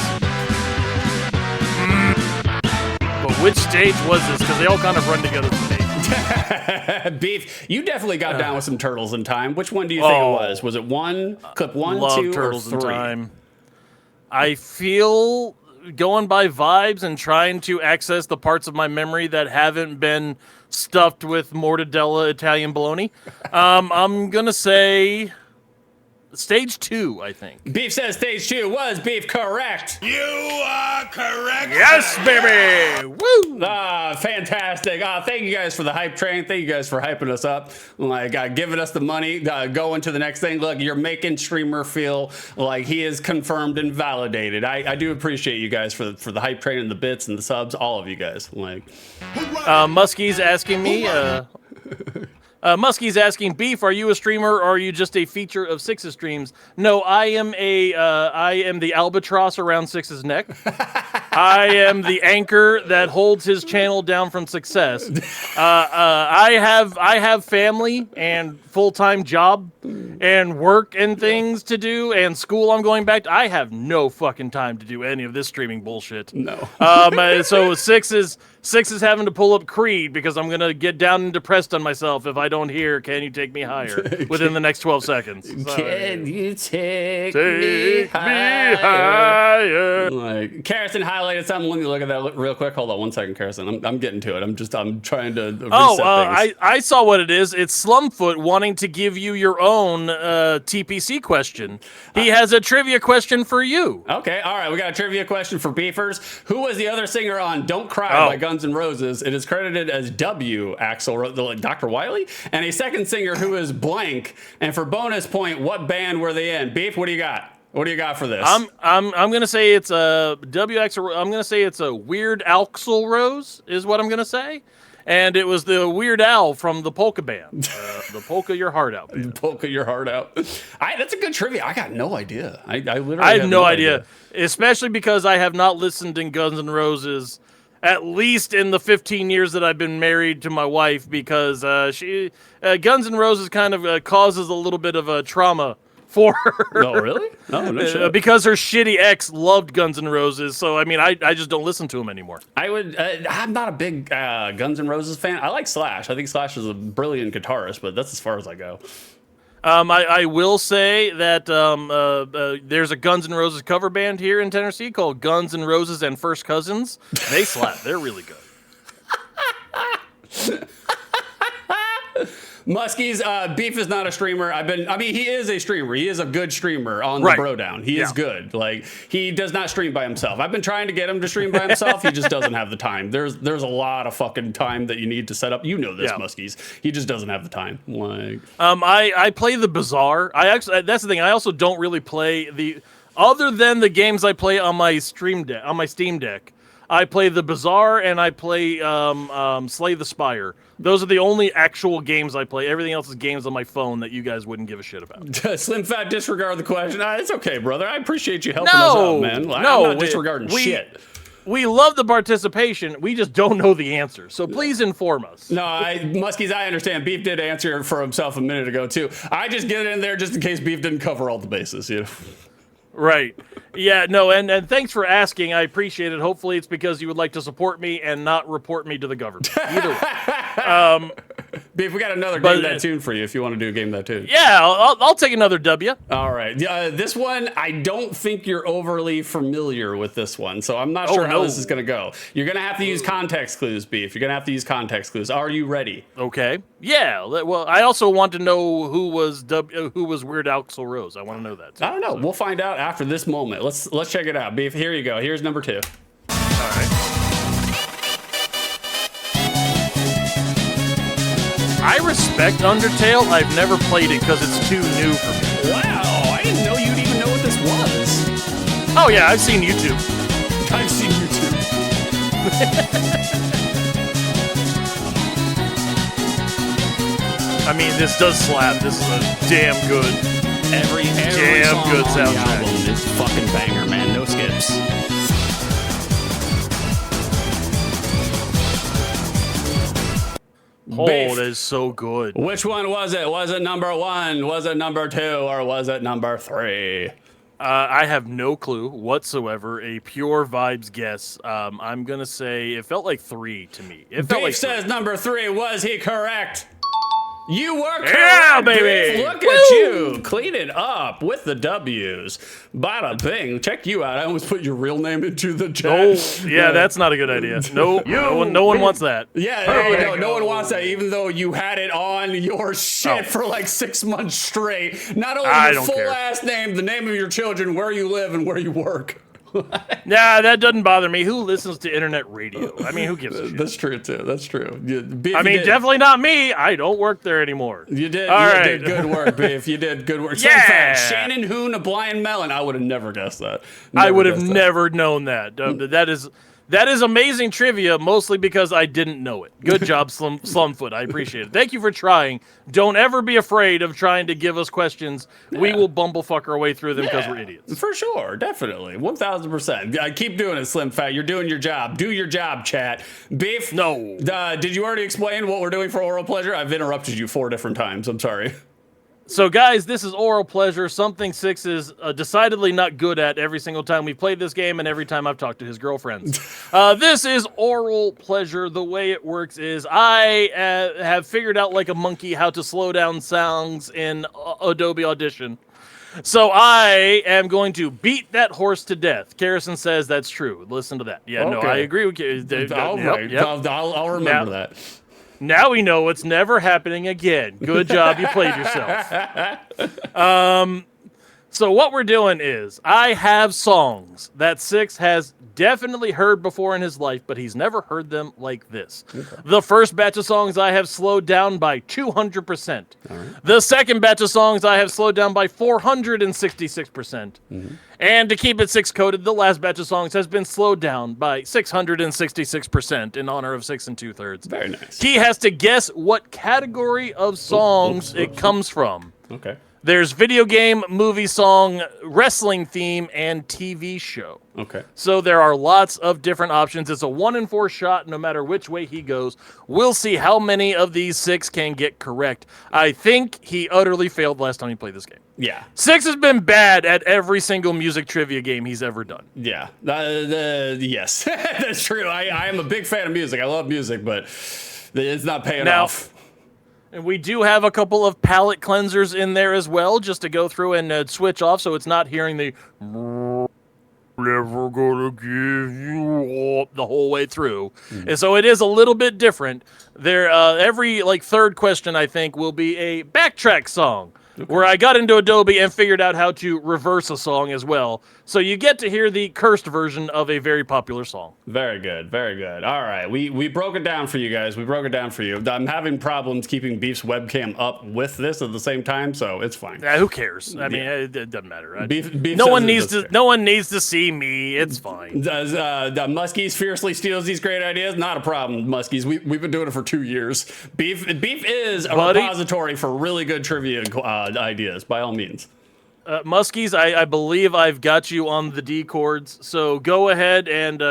But which stage was this? Because they all kind of run together for me. Beef, you definitely got down with some Turtles in Time. Which one do you think it was? Was it clip 1, 2, Turtles or 3? In Time. I feel going by vibes and trying to access the parts of my memory that haven't been stuffed with mortadella Italian bologna. I'm gonna say stage 2, I think. Beef says stage 2 was Beef correct. You are correct. Yes, baby. Woo! Fantastic. Thank you guys for the hype train. Thank you guys for hyping us up. Like giving us the money, going to the next thing. Look, you're making streamer feel like he is confirmed and validated. I do appreciate you guys for the hype train and the bits and the subs. All of you guys. Muskie's asking me. Muskie's asking, Beef, are you a streamer or are you just a feature of Six's streams? No, I am the albatross around Six's neck. I am the anchor that holds his channel down from success. I have family and full-time job and work and things to do and school I'm going back to. I have no fucking time to do any of this streaming bullshit. No. So Six is having to pull up Creed because I'm going to get down and depressed on myself if I don't hear "Can you take me higher" within the next 12 seconds. Can you take me higher? Like, Carson highlighted something. Let me look at that real quick. Hold on 1 second, Carson. I'm getting to it. I'm trying to reset things. I saw what it is. It's Slumfoot wanting to give you your own TPC question. He has a trivia question for you. Okay, all right. We got a trivia question for Beefers. Who was the other singer on "Don't Cry" by Guns N' Roses? It is credited as W. Axl, Dr. Wiley, and a second singer who is blank. And for bonus point, what band were they in? Beef, what do you got? What do you got for this? I'm gonna say it's a WX. I'm gonna say it's a Weird Axl Rose is what I'm gonna say, and it was the Weird Al from the Polka Band, the Polka Your Heart Out band. The Polka Your Heart Out. That's a good trivia. I got no idea. I literally I have no idea, especially because I have not listened in Guns N' Roses at least in the 15 years that I've been married to my wife, because Guns N' Roses kind of causes a little bit of a trauma for her. Oh, really? No shit. Because her shitty ex loved Guns N' Roses, so I mean, I just don't listen to him anymore. I'm not a big Guns N' Roses fan. I like Slash. I think Slash is a brilliant guitarist, but that's as far as I go. I will say that there's a Guns N' Roses cover band here in Tennessee called Guns N' Roses and First Cousins. They slap. They're really good. Muskie's Beef is not a streamer. He is a streamer. He is a good streamer on the BroDown. He is good. Like, he does not stream by himself. I've been trying to get him to stream by himself. He just doesn't have the time. There's a lot of fucking time that you need to set up. You know this, Muskies. He just doesn't have the time. Like, I play the Bazaar. That's the thing. I also don't really play other than the games I play on my Steam Deck. I play the Bazaar and I play Slay the Spire. Those are the only actual games I play. Everything else is games on my phone that you guys wouldn't give a shit about. Slim Fat, disregard the question. It's okay, brother. I appreciate you helping us out, man. I'm not disregarding shit. We love the participation. We just don't know the answer. So please inform us. No, Muskies, I understand. Beef did answer for himself a minute ago, too. I just get it in there just in case Beef didn't cover all the bases, you know? Right. Yeah, no, and thanks for asking. I appreciate it. Hopefully it's because you would like to support me and not report me to the government. Either way. Beef, we got another Game That Tune for you if you want to do a Game That Tune. Yeah, I'll take another W. All right. This one, I don't think you're overly familiar with this one, so I'm not sure how this is going to go. You're going to have to use context clues, Beef. You're going to have to use context clues. Are you ready? Okay. Yeah. Well, I also want to know who was Weird Axl Rose. I want to know that, too. I don't know. We'll find out after this moment. Let's check it out. Beef, here you go. Here's number 2. All right. I respect Undertale. I've never played it because it's too new for me. Wow, I didn't know you'd even know what this was. Oh yeah, I've seen YouTube. I've seen YouTube. I mean, this does slap. This is a damn good, every damn song good on soundtrack. The album is fucking banger, man. No skips. Oh, that is so good. Which one was it? Was it number 1? Was it number 2? Or was it number 3? I have no clue whatsoever. A pure vibes guess. I'm gonna say it felt like 3 to me. It felt like says 3. number 3. Was he correct? You were correct, yeah, baby. Look at you, cleaning up with the W's. Bada bing. Check you out. I almost put your real name into the chat. Oh, yeah, that's not a good idea. No, no one wants that. Yeah, there you go. No one wants that, even though you had it on your shit for like 6 months straight. Not only your full last name, the name of your children, where you live, and where you work. Nah, that doesn't bother me. Who listens to internet radio? I mean, who gives a shit? That's true, too. That's true. Definitely not me. I don't work there anymore. You did. All right. Did good work, Biff. You did good work. Yeah. Shannon Hoon, a blind melon. I would have never guessed that. I would have never known that. That is amazing trivia, mostly because I didn't know it. Good job, Slumfoot. I appreciate it. Thank you for trying. Don't ever be afraid of trying to give us questions. Yeah. We will bumblefuck our way through them because we're idiots. For sure. Definitely. 1,000%. I keep doing it, Slim Fat. You're doing your job. Do your job, chat. Beef. No. Did you already explain what we're doing for Aural Pleasure? I've interrupted you 4 different times. I'm sorry. So, guys, this is Aural Pleasure, something Six is decidedly not good at every single time we've played this game and every time I've talked to his girlfriends. This is Aural Pleasure. The way it works is I have figured out like a monkey how to slow down sounds in Adobe Audition. So I am going to beat that horse to death. Karrison says that's true. Listen to that. Yeah, no, I agree with you. I'll remember that. Now we know it's never happening again. Good job, you played yourself. So what we're doing is, I have songs that Six has definitely heard before in his life, but he's never heard them like this. Okay. The first batch of songs I have slowed down by 200%. Right. The second batch of songs I have slowed down by 466%. Mm-hmm. And to keep it Six-coded, the last batch of songs has been slowed down by 666% in honor of 6 2/3. Very nice. He has to guess what category of songs it comes from. Okay. There's video game, movie song, wrestling theme, and TV show. Okay. So there are lots of different options. It's a 1 in 4 shot no matter which way he goes. We'll see how many of these Six can get correct. I think he utterly failed last time he played this game. Yeah. Six has been bad at every single music trivia game he's ever done. Yeah. Yes. That's true. I am a big fan of music. I love music, but it's not paying off. And we do have a couple of palate cleansers in there as well, just to go through and switch off so it's not hearing the... never gonna give you up the whole way through. And so it is a little bit different. There, every like third question, I think, will be a backtrack song. Where I got into Adobe and figured out how to reverse a song as well. So you get to hear the cursed version of a very popular song. Very good, very good. All right, we broke it down for you guys. We broke it down for you. I'm having problems keeping Beef's webcam up with this at the same time, so it's fine. Yeah, who cares? I mean, it doesn't matter. Beef no one needs to see me. It's fine. Muskies fiercely steals these great ideas. Not a problem, Muskies. We've been doing it for 2 years. Beef is a repository for really good trivia ideas, by all means. Muskies, I believe I've got you on the D chords, so go ahead and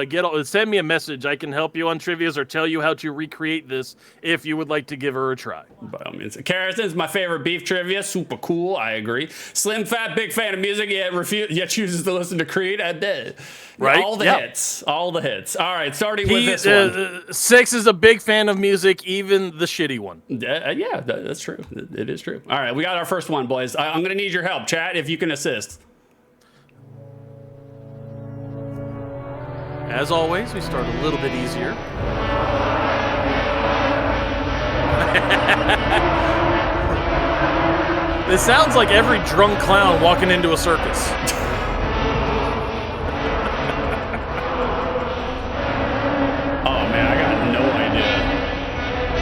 send me a message. I can help you on trivias or tell you how to recreate this if you would like to give her a try. By all means. Carrison's my favorite beef trivia. Super cool, I agree. Slim Fat, big fan of music, yet chooses to listen to Creed. I bet. Right? All the hits. All the hits. All right, starting with this one. 6 is a big fan of music, even the shitty one. Yeah, that's true. It is true. All right, we got our first one, boys. I'm going to need your help, chat, if you can assist. As always, we start a little bit easier. This sounds like every drunk clown walking into a circus.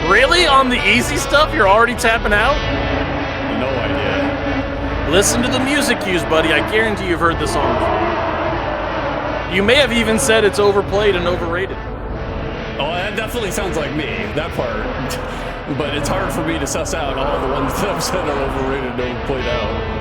Really? On the easy stuff, you're already tapping out? No idea. Listen to the music cues, buddy. I guarantee you've heard this song before. You may have even said it's overplayed and overrated. Oh, that definitely sounds like me, that part. But it's hard for me to suss out all the ones that I've said are overrated and overplayed out.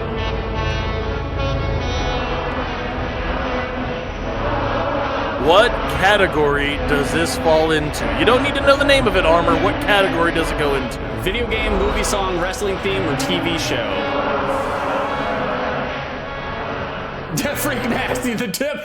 What category does this fall into? You don't need to know the name of it, Armor. What category does it go into? Video game, movie song, wrestling theme, or TV show? Freak Nasty, the dip.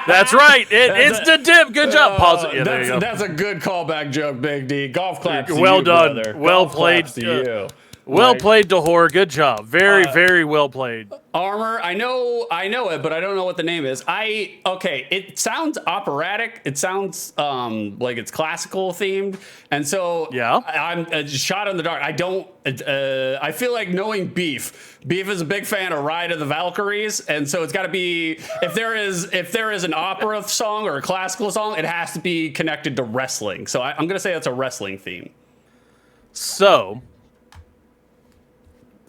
That's right. It's the dip. Good job. Pause it. Yeah, there you go. That's a good callback joke, Big D. Golf claps to well you, done. brother. Well Golf played. Claps to you. Well played, Dahor. Good job. Very well played. Armor, I know it, but I don't know what the name is. It sounds operatic. It sounds like it's classical themed, and so I'm a shot in the dark. I don't. I feel like knowing Beef. Beef is a big fan of Ride of the Valkyries, and so it's got to be if there is an opera song or a classical song, it has to be connected to wrestling. So I'm gonna say that's a wrestling theme. So.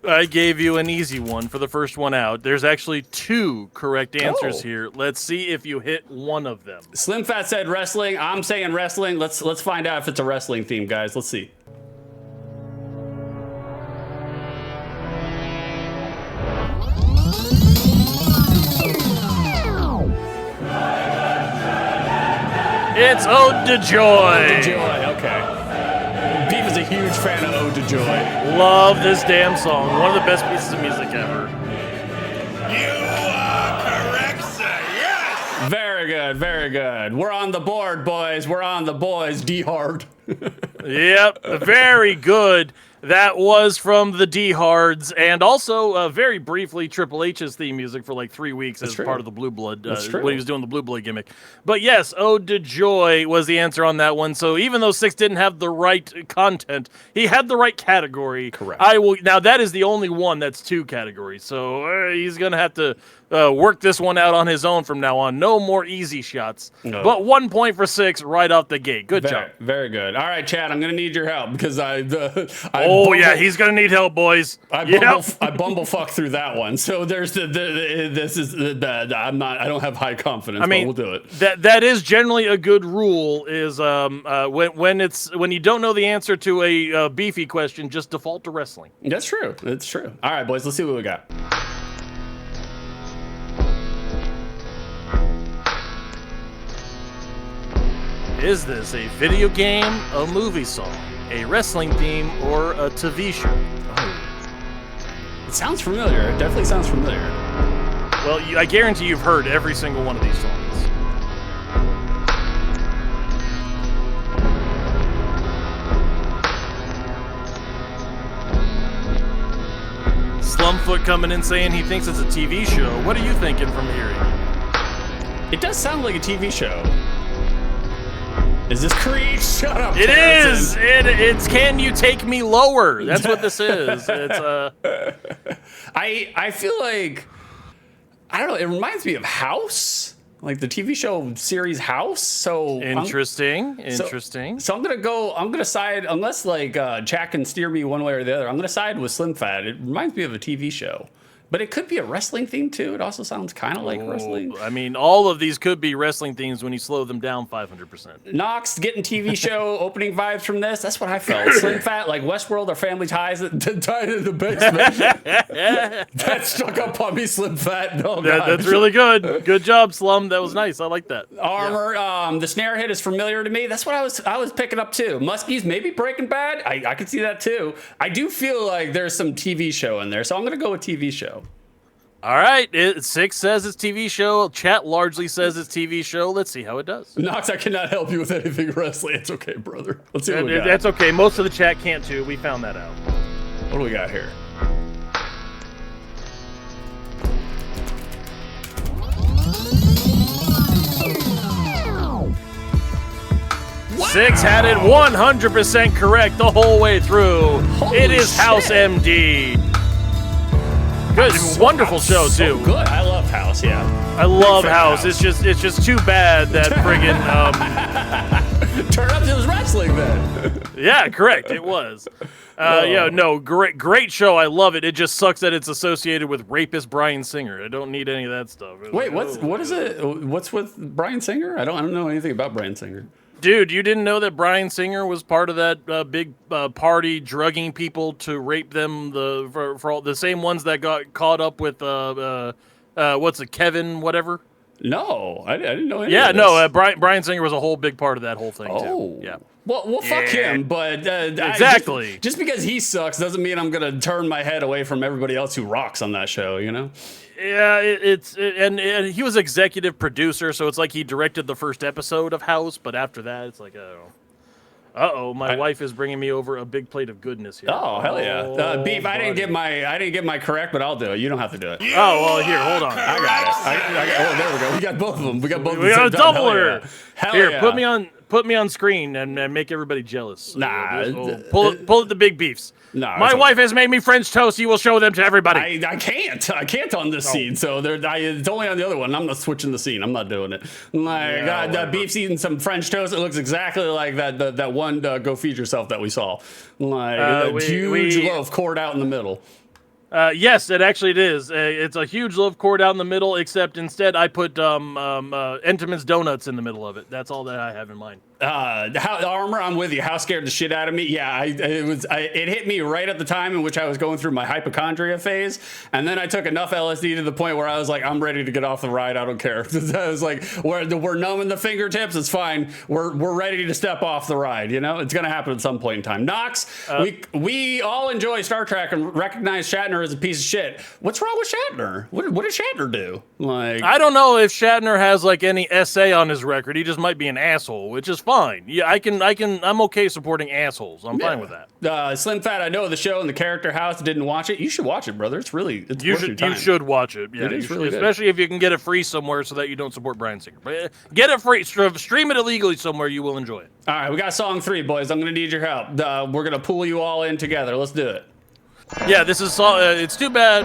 I gave you an easy one for the first one out. There's actually 2 correct answers here. Let's see if you hit one of them. Slim Fat said wrestling. I'm saying wrestling. Let's find out if it's a wrestling theme, guys. Let's see. It's Ode to Joy. Ode to Joy, okay. Beef is a huge fan of Ode to Joy. Love this damn song. One of the best pieces of music ever. You are correct, sir. Yes! Very good, very good. We're on the board, boys. We're on the boys. D-Hard. Yep, very good. That was from the D-Hards, and also very briefly Triple H's theme music for like 3 weeks as part of the Blue Blood, when he was doing the Blue Blood gimmick. But yes, Ode to Joy was the answer on that one. So even though 6 didn't have the right content, he had the right category. Correct. Now that is the only one that's 2 categories, so he's gonna have to work this one out on his own from now on. No more easy shots. No. But 1 point for 6 right off the gate. Good job. Very good. All right, Chad, I'm going to need your help because he's going to need help, boys. I bumblefuck through that one. So there's I don't have high confidence, but we'll do it. That is generally a good rule is when you don't know the answer to a beefy question, just default to wrestling. That's true. That's true. All right, boys, let's see what we got. Is this a video game, a movie song, a wrestling theme, or a TV show? Oh. It sounds familiar. It definitely sounds familiar. Well, I guarantee you've heard every single one of these songs. Slumfoot coming in saying he thinks it's a TV show. What are you thinking from hearing it? It does sound like a TV show. Is this Creed? Shut up. It Harrison. is. It's Can You Take Me Lower? That's what this is. It's I feel like, I don't know. It reminds me of House, like the TV show series House. So interesting. So I'm gonna side, unless like Jack can steer me one way or the other. I'm gonna side with Slim Fat. It reminds me of a TV show. But it could be a wrestling theme, too. It also sounds kind of like wrestling. I mean, all of these could be wrestling themes when you slow them down 500%. Knox getting TV show opening vibes from this. That's what I felt. Slim Fat, like Westworld or Family Ties tied in the basement. That stuck up on me, Slim Fat. Oh, God. That's really good. Good job, Slum. That was nice. I like that. Armor, the snare hit is familiar to me. That's what I was picking up, too. Muskies, maybe Breaking Bad. I could see that, too. I do feel like there's some TV show in there, so I'm going to go with TV show. All right, 6 says it's TV show. Chat largely says it's TV show. Let's see how it does. Knox, I cannot help you with anything wrestling. It's okay, brother. Let's see what we got. That's okay. Most of the chat can't too. We found that out. What do we got here? Wow. 6 had it 100% correct the whole way through. It is House MD. Good, wonderful show too. Good, I love House. Yeah, I love House. It's just too bad that friggin' turn up to his wrestling then. Yeah, correct. It was. Yeah, no, great show. I love it. It just sucks that it's associated with rapist Bryan Singer. I don't need any of that stuff. Wait, what is it? What's with Bryan Singer? I don't know anything about Bryan Singer. Dude, you didn't know that Bryan Singer was part of that big party drugging people to rape them for all the same ones that got caught up with what's it, Kevin whatever? No, I didn't know any of this. No, Bryan Singer was a whole big part of that whole thing too. Yeah. Well, fuck him, but exactly. Just because he sucks doesn't mean I'm gonna turn my head away from everybody else who rocks on that show, you know? Yeah, and he was executive producer, so it's like he directed the first episode of House, but after that, it's like, my wife is bringing me over a big plate of goodness here. Oh, hell yeah. Beef, I didn't get my correct, but I'll do it. You don't have to do it. Oh, well, here, hold on. I got it. There we go. We got both of them. We got a doubler. Hell Here, yeah. put me on screen and make everybody jealous. Nah. Pull at the big beefs. No, my wife has made me French toast. You will show them to everybody. I can't on this scene. So it's only on the other one. I'm not switching the scene. I'm not doing it. Beef's eating some French toast. It looks exactly like that one Go Feed Yourself that we saw. Huge loaf poured out in the middle. Yes, it is. It's a huge loaf poured out in the middle, except instead I put Entenmann's donuts in the middle of it. That's all that I have in mind. Armor, I'm with you. How scared the shit out of me? Yeah, it hit me right at the time in which I was going through my hypochondria phase, and then I took enough LSD to the point where I was like, I'm ready to get off the ride. I don't care. I was like, we're numbing the fingertips. It's fine. We're ready to step off the ride. You know, it's gonna happen at some point in time. Knox, we all enjoy Star Trek and recognize Shatner as a piece of shit. What's wrong with Shatner? What did Shatner do? Like, I don't know if Shatner has like any essay on his record. He just might be an asshole, which is fine. Yeah, I'm okay supporting assholes. I'm fine with that. Slim Fat, I know the show and the character House. Didn't watch it. You should watch it, brother. It's worth your time. You should watch it. Yeah, it is really good. Especially if you can get it free somewhere so that you don't support Bryan Singer. But get it free, stream it illegally somewhere. You will enjoy it. All right, we got song 3, boys. I'm gonna need your help. We're gonna pull you all in together. Let's do it. Yeah, this is it's too bad.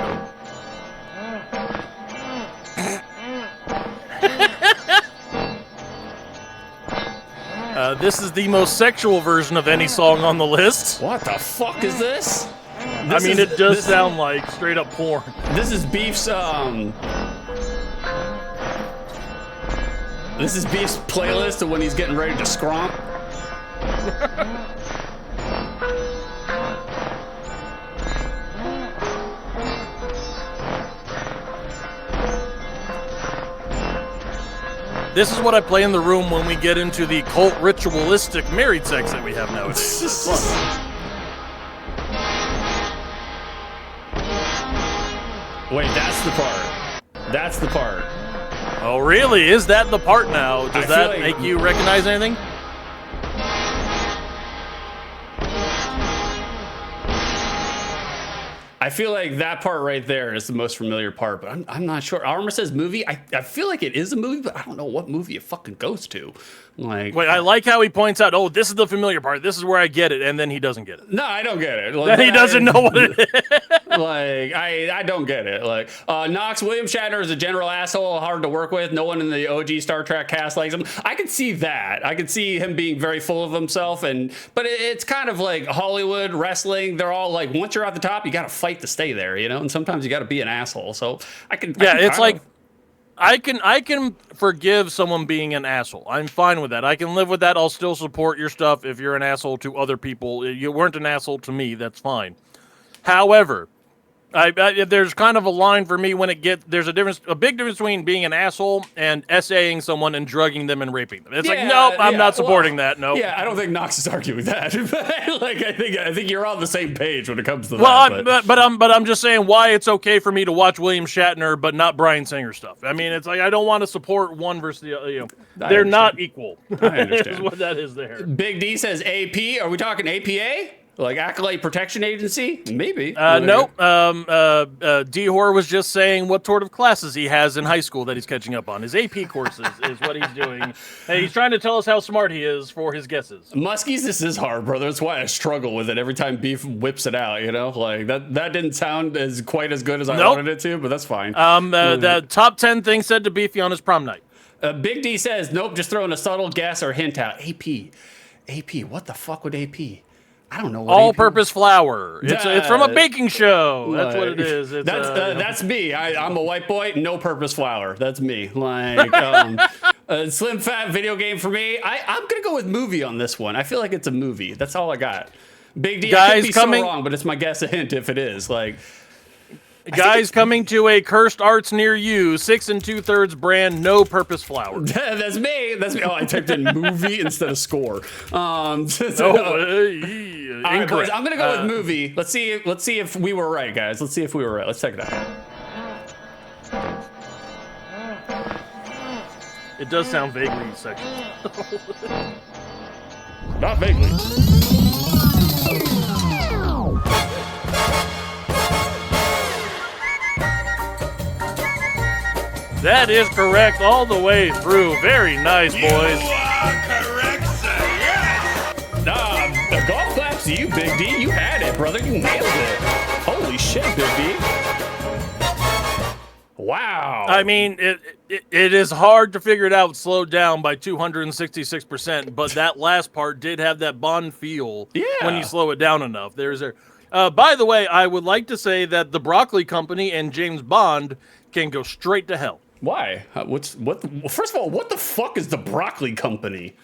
This is the most sexual version of any song on the list. What the fuck is this? It does sound like straight up porn. This is Beef's This is Beef's playlist of when he's getting ready to scromp. This is what I play in the room when we get into the cult ritualistic married sex that we have nowadays. It's fun. Wait, that's the part. That's the part. Oh, really? Is that the part now? Does that make you recognize anything? I feel like that part right there is the most familiar part, but I'm not sure. Armor says movie. I feel like it is a movie, but I don't know what movie it fucking goes to. Like, wait, I like how he points out, oh, this is the familiar part. This is where I get it, and then he doesn't get it. No, I don't get it. Like, Then he doesn't know what it is. Like, I don't get it. Like, Knox, William Shatner is a general asshole, hard to work with. No one in the OG Star Trek cast likes him. I could see that. I could see him being very full of himself, but it's kind of like Hollywood, wrestling. They're all like, once you're at the top, you got to fight to stay there, you know? And sometimes you got to be an asshole. So it's like, I can forgive someone being an asshole. I'm fine with that. I can live with that. I'll still support your stuff if you're an asshole to other people. You weren't an asshole to me. That's fine. However, there's kind of a line for me when there's a big difference between being an asshole and essaying someone and drugging them and raping them. It's like, nope, I'm not supporting that. No. Yeah, I don't think Knox is arguing that. Like, I think you're on the same page when it comes to that. Well, but I'm just saying why it's okay for me to watch William Shatner but not Bryan Singer stuff. I mean, it's like I don't want to support one versus the other. You know, they're not equal. I understand. Is what that is there. Big D says AP. Are we talking APA? Like Acolyte Protection Agency? Maybe. No. D-Hor was just saying what sort of classes he has in high school that he's catching up on. His AP courses is what he's doing. Hey, he's trying to tell us how smart he is for his guesses. Muskies, this is hard, brother. That's why I struggle with it every time Beef whips it out, you know? Like, that didn't sound quite as good as I wanted it to, but that's fine. The top 10 things said to Beefy on his prom night. Big D says, nope, just throwing a subtle guess or hint out. AP, what the fuck would AP? I don't know. What all-purpose flour. It's from a baking show. That's what it is. That's me. I'm a white boy. No purpose flour. That's me. Like slim fat video game for me. I'm gonna go with movie on this one. I feel like it's a movie. That's all I got. Big D. I could be so wrong, but it's my guess. A hint if it is like. Guys coming to a Cursed Arts near you, 6 2/3 brand, no purpose flour. That's me. That's me. Oh, I typed in movie instead of score. Incorrect. Right, boys, I'm gonna go with movie. Let's see if we were right, guys. Let's see if we were right. Let's check it out. It does sound vaguely sexual. Not vaguely. That is correct all the way through. Very nice, boys. You are correct, sir. Yes! The golf claps to you, Big D. You had it, brother. You nailed it. Holy shit, Big D. Wow. I mean, it is hard to figure it out slowed down by 266%, but that last part did have that Bond feel when you slow it down enough. By the way, I would like to say that the Broccoli Company and James Bond can go straight to hell. Why? First of all, what the fuck is the Broccoli Company?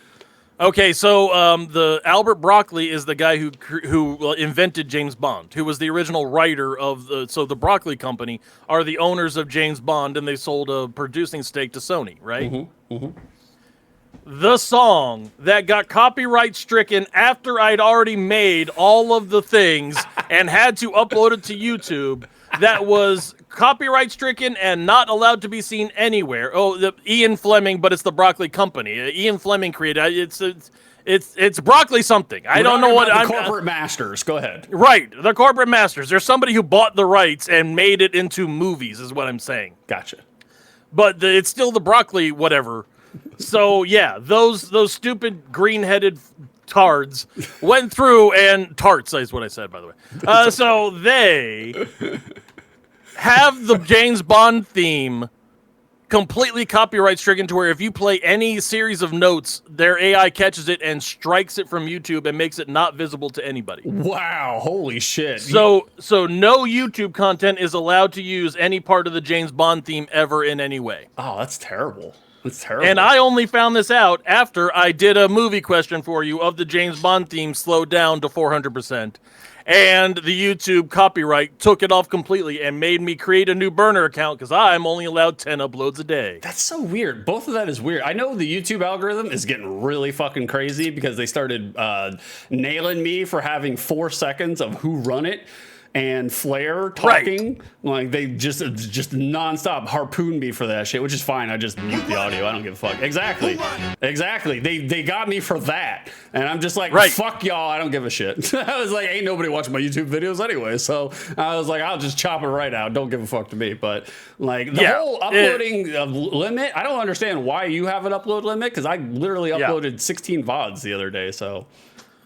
Okay, so the Albert Broccoli is the guy who invented James Bond, who was the original writer of the Broccoli Company are the owners of James Bond, and they sold a producing stake to Sony, right? Mm-hmm. Mm-hmm. The song that got copyright stricken after I'd already made all of the things and had to upload it to YouTube, that was copyright stricken and not allowed to be seen anywhere. Oh, Ian Fleming, but it's the Broccoli Company. Ian Fleming created it's Broccoli something. I don't know what I'm. Corporate masters. Go ahead. Right, the corporate masters. There's somebody who bought the rights and made it into movies, is what I'm saying. Gotcha. But it's still the Broccoli whatever. So yeah, those stupid green-headed tards went through and tarts is what I said, by the way. So they have the James Bond theme completely copyright stricken to where if you play any series of notes, their AI catches it and strikes it from YouTube and makes it not visible to anybody. Wow, holy shit. So no YouTube content is allowed to use any part of the James Bond theme ever in any way. Oh, that's terrible. That's terrible. And I only found this out after I did a movie question for you of the James Bond theme slowed down to 400%. And the YouTube copyright took it off completely and made me create a new burner account because I'm only allowed 10 uploads a day. That's so weird. Both of that is weird. I know the YouTube algorithm is getting really fucking crazy because they started nailing me for having 4 seconds of who run it. and Flair talking. Like they just nonstop harpoon me for that shit, which is fine. I just mute the audio. I don't give a fuck. Exactly. They got me for that, and I'm just like, fuck y'all. I don't give a shit. I was like, ain't nobody watching my YouTube videos anyway, so I was like, I'll just chop it right out. Don't give a fuck to me. But like the whole uploading limit, I don't understand why you have an upload limit, because I literally uploaded 16 VODs the other day. So.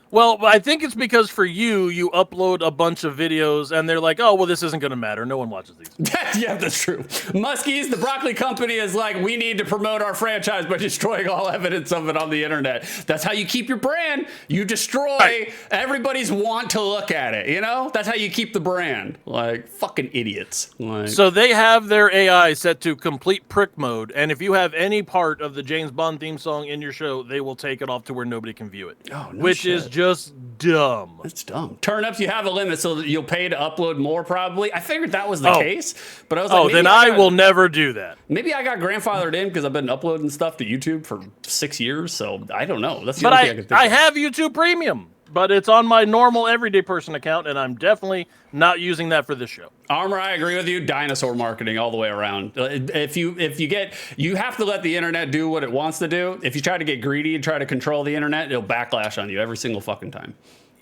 Well, I think it's because for you upload a bunch of videos and they're like, oh, well, this isn't going to matter. No one watches these. Yeah, that's true. Muskies, the broccoli company, is like, we need to promote our franchise by destroying all evidence of it on the internet. That's how you keep your brand. You destroy everybody's want to look at it, you know? That's how you keep the brand. Like, fucking idiots. Like, so they have their AI set to complete prick mode, and if you have any part of the James Bond theme song in your show, they will take it off to where nobody can view it. Oh, no which shit. is just dumb. It's dumb. Turnips, you have a limit, so that you'll pay to upload more, probably. I figured that was the case, but I was like, then I will never do that. Maybe I got grandfathered in because I've been uploading stuff to YouTube for 6 years, so I don't know. That's the only thing I could think I of. have YouTube Premium, but it's on my normal everyday person account, and I'm definitely not using that for this show. Armor, I agree with you. Dinosaur marketing all the way around. If you have to let the internet do what it wants to do. If you try to get greedy and try to control the internet, it'll backlash on you every single fucking time.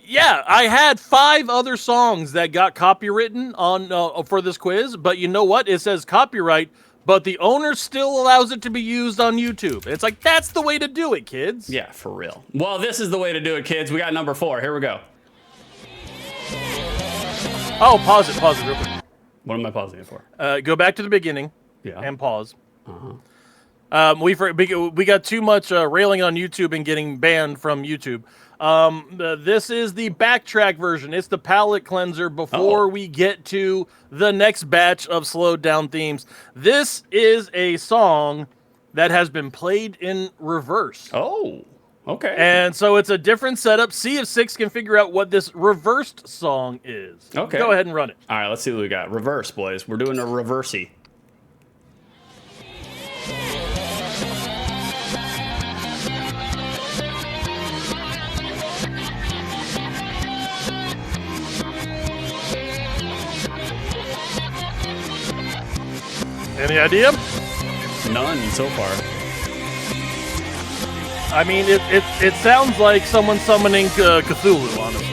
Yeah, I had 5 other songs that got copywritten on for this quiz, but you know what? It says copyright, but the owner still allows it to be used on YouTube. It's like, that's the way to do it, kids. Yeah, for real. Well, this is the way to do it, kids. We got number 4. Here we go. Oh, pause it real quick. What am I pausing it for? Go back to the beginning and pause. We got too much railing on YouTube and getting banned from YouTube. This is the backtrack version. It's the palette cleanser before we get to the next batch of slowed down themes. This is a song that has been played in reverse. Oh, okay. And so it's a different setup. See if Six can figure out what this reversed song is. Okay. Go ahead and run it. All right, let's see what we got. Reverse, boys. We're doing a reversey. Any idea? None so far. I mean, it sounds like someone summoning Cthulhu, honestly.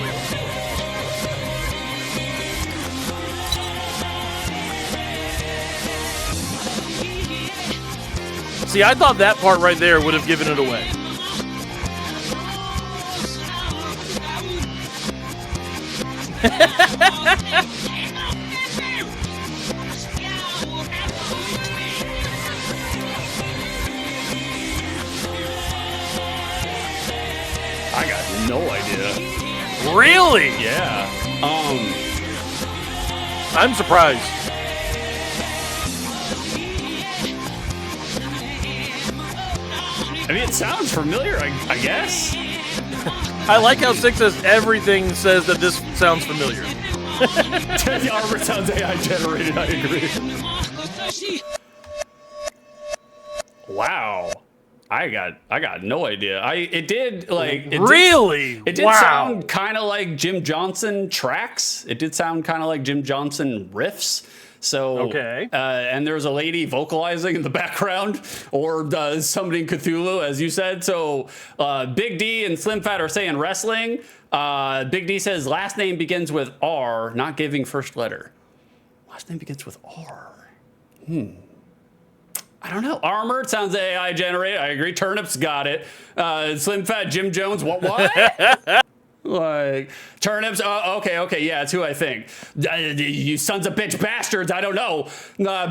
See, I thought that part right there would have given it away. I got no idea. Really? Yeah. I'm surprised. I mean, it sounds familiar, I guess. I like how Six says everything says that this sounds familiar. The armor sounds AI generated, I agree. Wow. I got no idea. It did sound kind of like Jim Johnson tracks. It did sound kind of like Jim Johnson riffs. So and there's a lady vocalizing in the background or summoning Cthulhu, as you said. So Big D and Slim Fat are saying wrestling. Big D says last name begins with R, not giving first letter. Last name begins with R. I don't know. Armor, it sounds AI generated. I agree. Turnips got it. Slim Fat Jim Jones. What? Like turnips. Okay. Yeah, it's who I think. You sons of bitch bastards. I don't know.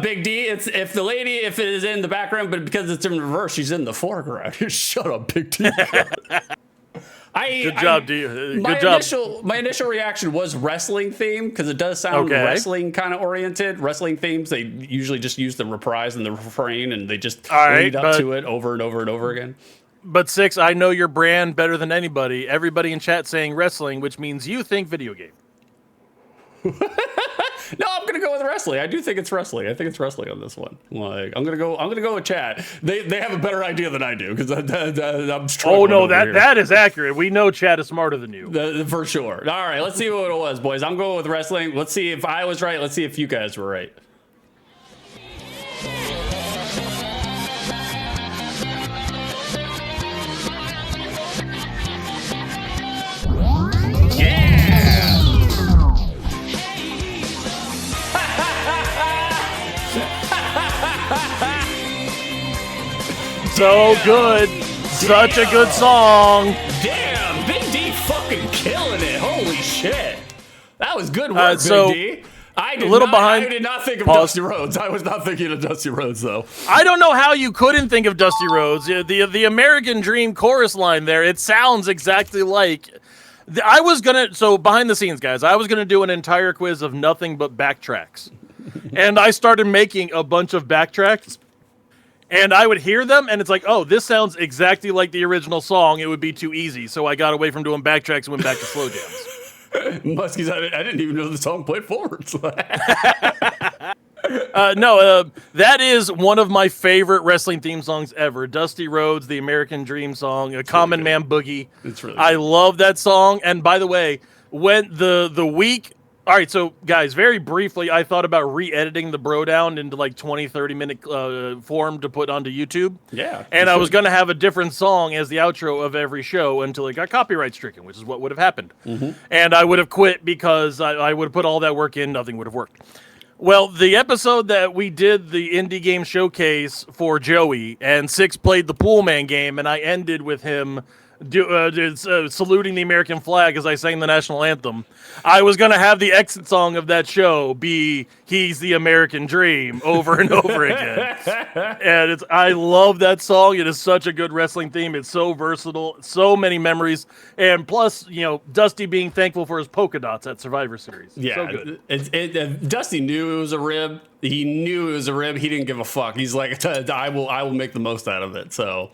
Big D. It's if it is in the background, but because it's in reverse, she's in the foreground. Shut up, Big D. Good job, D. Good job. My initial reaction was wrestling theme because it does sound wrestling kind of oriented. Wrestling themes, they usually just use the reprise and the refrain, and they just lead up to it over and over and over again. But Six, I know your brand better than anybody. Everybody in chat saying wrestling, which means you think video game. No, I'm gonna go with wrestling. I do think it's wrestling. I think it's wrestling on this one. Like, I'm gonna go with Chad. They have a better idea than I do because I'm struggling. Oh no, over here. that is accurate. We know Chad is smarter than you. For sure. All right, let's see what it was, boys. I'm going with wrestling. Let's see if I was right. Let's see if you guys were right. So good. Such a good song. Damn, Big D fucking killing it. Holy shit. That was good work, Big D. I did not think of Dusty Rhodes. I was not thinking of Dusty Rhodes, though. I don't know how you couldn't think of Dusty Rhodes. The American Dream chorus line there, it sounds exactly like... So behind the scenes, guys, I was going to do an entire quiz of nothing but backtracks. And I started making a bunch of backtracks. And I would hear them, and it's like, oh, this sounds exactly like the original song. It would be too easy. So I got away from doing backtracks and went back to slow jams. Muskies, I didn't even know the song played forwards. That is one of my favorite wrestling theme songs ever. Dusty Rhodes, the American Dream song, A Common Man Boogie. It's really I love that song. And by the way, when the week... All right, so guys, very briefly, I thought about re-editing the BroDown into like 20, 30-minute form to put onto YouTube. Yeah. And I was going to have a different song as the outro of every show until it got copyright stricken, which is what would have happened. Mm-hmm. And I would have quit because I would have put all that work in, nothing would have worked. Well, the episode that we did the indie game showcase for Joey, and Six played the Pool Man game, and I ended with him saluting the American flag as I sang the national anthem. I was going to have the exit song of that show be He's the American Dream over and over again. And I love that song. It is such a good wrestling theme. It's so versatile, so many memories. And plus, Dusty being thankful for his polka dots at Survivor Series. Yeah, so good. Dusty knew it was a rib. He knew it was a rib. He didn't give a fuck. He's like, I will make the most out of it. So...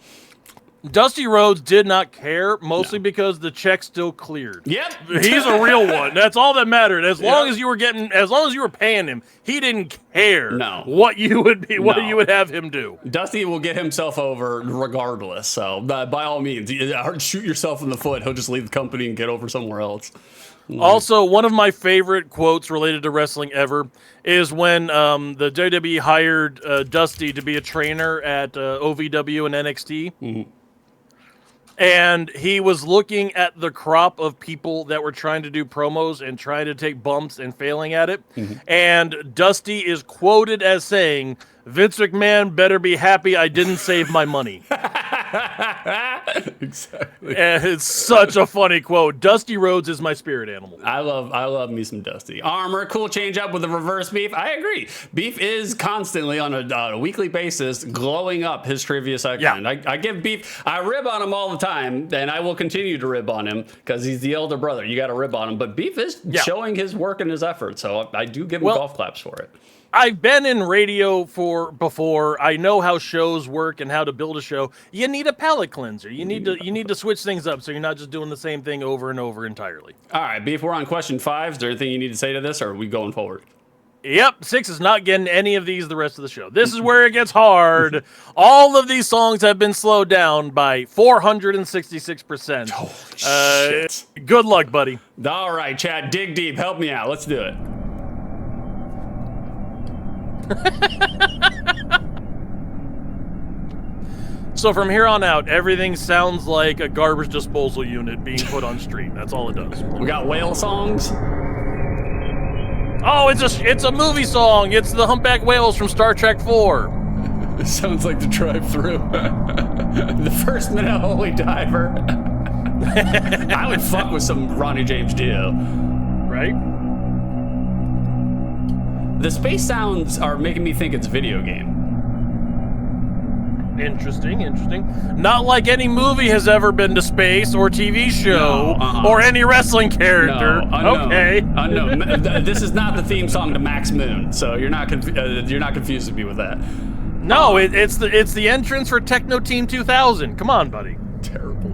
Dusty Rhodes did not care, mostly because the check still cleared. Yep. He's a real one. That's all that mattered. As long as you were paying him, he didn't care what you would have him do. Dusty will get himself over regardless. So by all means, shoot yourself in the foot. He'll just leave the company and get over somewhere else. Also, one of my favorite quotes related to wrestling ever is when the WWE hired Dusty to be a trainer at OVW and NXT. Mm-hmm. And he was looking at the crop of people that were trying to do promos and trying to take bumps and failing at it. Mm-hmm. And Dusty is quoted as saying, "Vince McMahon better be happy I didn't save my money." Exactly. And it's such a funny quote. Dusty Rhodes is my spirit animal. I love me some Dusty. Armor, cool change up with the reverse beef. I agree. Beef is constantly on a weekly basis glowing up his trivia section. Yeah. I give Beef, I rib on him all the time, and I will continue to rib on him because he's the elder brother. You got to rib on him. But Beef is showing his work and his effort, so I do give him golf claps for it. I've been in radio before. I know how shows work and how to build a show. You need a palate cleanser. You need to switch things up so you're not just doing the same thing over and over entirely. All right, Beef, we're on question 5. Is there anything you need to say to this, or are we going forward? Yep, 6 is not getting any of these the rest of the show. This is where it gets hard. All of these songs have been slowed down by 466%. Holy shit. Good luck, buddy. All right, Chad, dig deep. Help me out. Let's do it. So from here on out, everything sounds like a garbage disposal unit being put on street. That's all it does. We got whale songs. Oh, it's a movie song. It's the humpback whales from Star Trek 4. It sounds like the drive-thru. The first minute holy diver. I would fuck with some Ronnie James Dio. Right? The space sounds are making me think it's a video game. Interesting. Not like any movie has ever been to space or TV show or any wrestling character. No, okay. Unknown. This is not the theme song to Max Moon, so you're not confused with me with that. No, it's the entrance for Techno Team 2000. Come on, buddy. Terrible.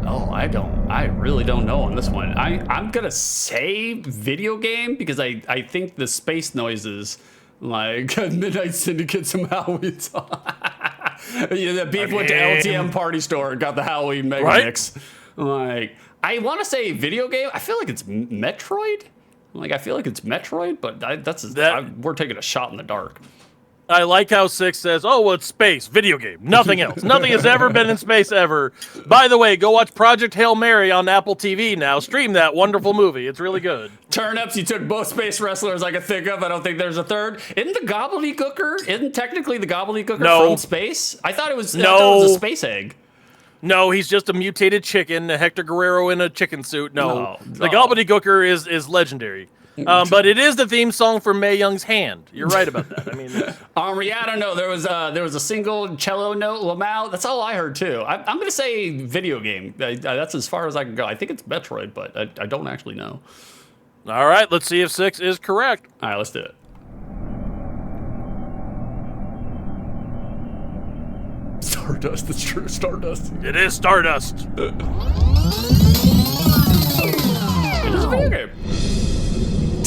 Oh, I really don't know on this one. I'm gonna say video game because I think the space noises like Midnight Syndicate somehow it's the beef went to LTM Party Store and got the Halloween mega mix. Like I want to say video game. I feel like it's Metroid. Like I feel like it's Metroid, but we're taking a shot in the dark. I like how Six says, "Oh, well, it's space, video game, nothing else. Nothing has ever been in space ever." By the way, go watch Project Hail Mary on Apple TV now. Stream that wonderful movie; it's really good. Turnips, you took both space wrestlers I could think of. I don't think there's a third. Isn't the Gobbledygooker? Isn't technically the Gobbledygooker from space? I thought it was. I thought it was a space egg. No, he's just a mutated chicken, a Hector Guerrero in a chicken suit. No. The Gobbledygooker is legendary. But it is the theme song for Mae Young's Hand. You're right about that. I mean, yeah, I don't know. There was a single cello note, Lamau. That's all I heard too. I'm gonna say video game. That's as far as I can go. I think it's Metroid, but I don't actually know. All right, let's see if 6 is correct. All right, let's do it. Stardust. That's true. Stardust. It is Stardust. It is a video game.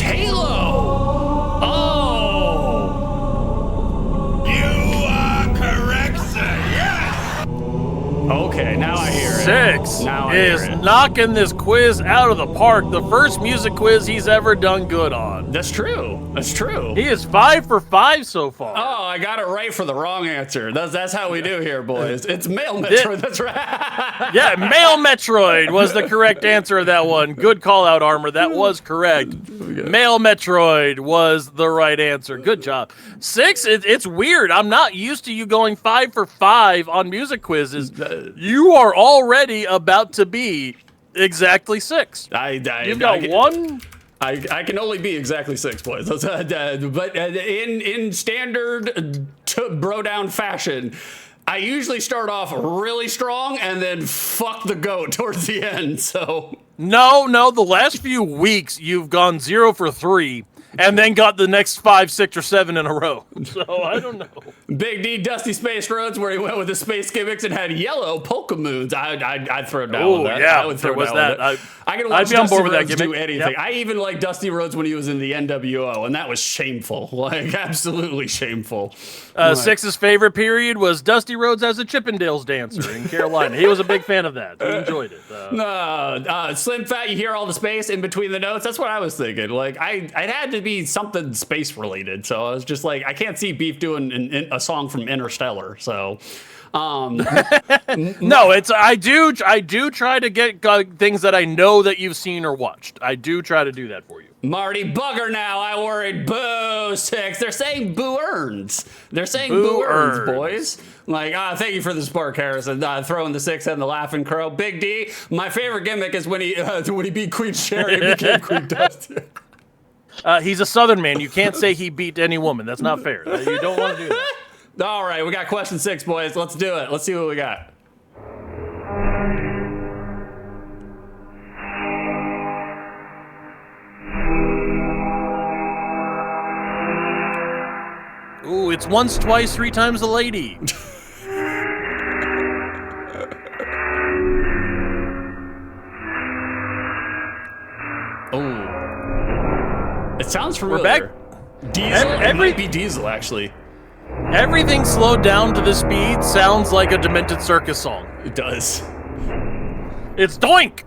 Halo! Oh! You are correct, sir. Yes! Okay, now I hear it. 6 now is knocking this quiz out of the park. The first music quiz he's ever done good on. That's true. That's true. He is 5 for 5 so far. Oh, I got it right for the wrong answer. That's how we do here, boys. It's Male Metroid. That's right. Yeah, Male Metroid was the correct answer of that one. Good call out, Armor. That was correct. Male Metroid was the right answer. Good job. 6, it's weird. I'm not used to you going 5 for 5 on music quizzes. You are already about to be exactly 6. You've got one. I can only be exactly 6 points. But in standard BroDown fashion, I usually start off really strong and then fuck the goat towards the end. So no, the last few weeks you've gone 0 for 3. And then got the next 5, 6, or 7 in a row. So I don't know. Big D, Dusty Space Roads, where he went with the space gimmicks and had yellow polka moons. I'd throw down with that. Yeah, I would throw down that. I can watch I'd be on Dusty board with Rhodes that gimmick. do anything. Yep. I even like Dusty Rhodes when he was in the NWO, and that was shameful. Like, absolutely shameful. 6's favorite period was Dusty Rhodes as a Chippendales dancer in Carolina. He was a big fan of that. He enjoyed it. Slim Fat, you hear all the space in between the notes. That's what I was thinking. Like, it had to be something space related. So I was just like, I can't see Beef doing a song from Interstellar. So, no, I do try to get things that I know that you've seen or watched. I do try to do that for you. Marty Bugger now. I worried. Boo, 6. They're saying boo earns. They're saying boo earns, boys. Like, thank you for the support, Harrison. Throwing the 6 and the laughing crow. Big D, my favorite gimmick is when he beat Queen Sherry and became Queen Dusty. He's a Southern man. You can't say he beat any woman. That's not fair. You don't want to do that. All right, we got question 6, boys. Let's do it. Let's see what we got. Ooh, it's once, twice, 3 times a lady. Oh. It sounds familiar. We're back. Diesel? It might be Diesel, actually. Everything slowed down to the speed sounds like a Demented Circus song. It does. It's Doink!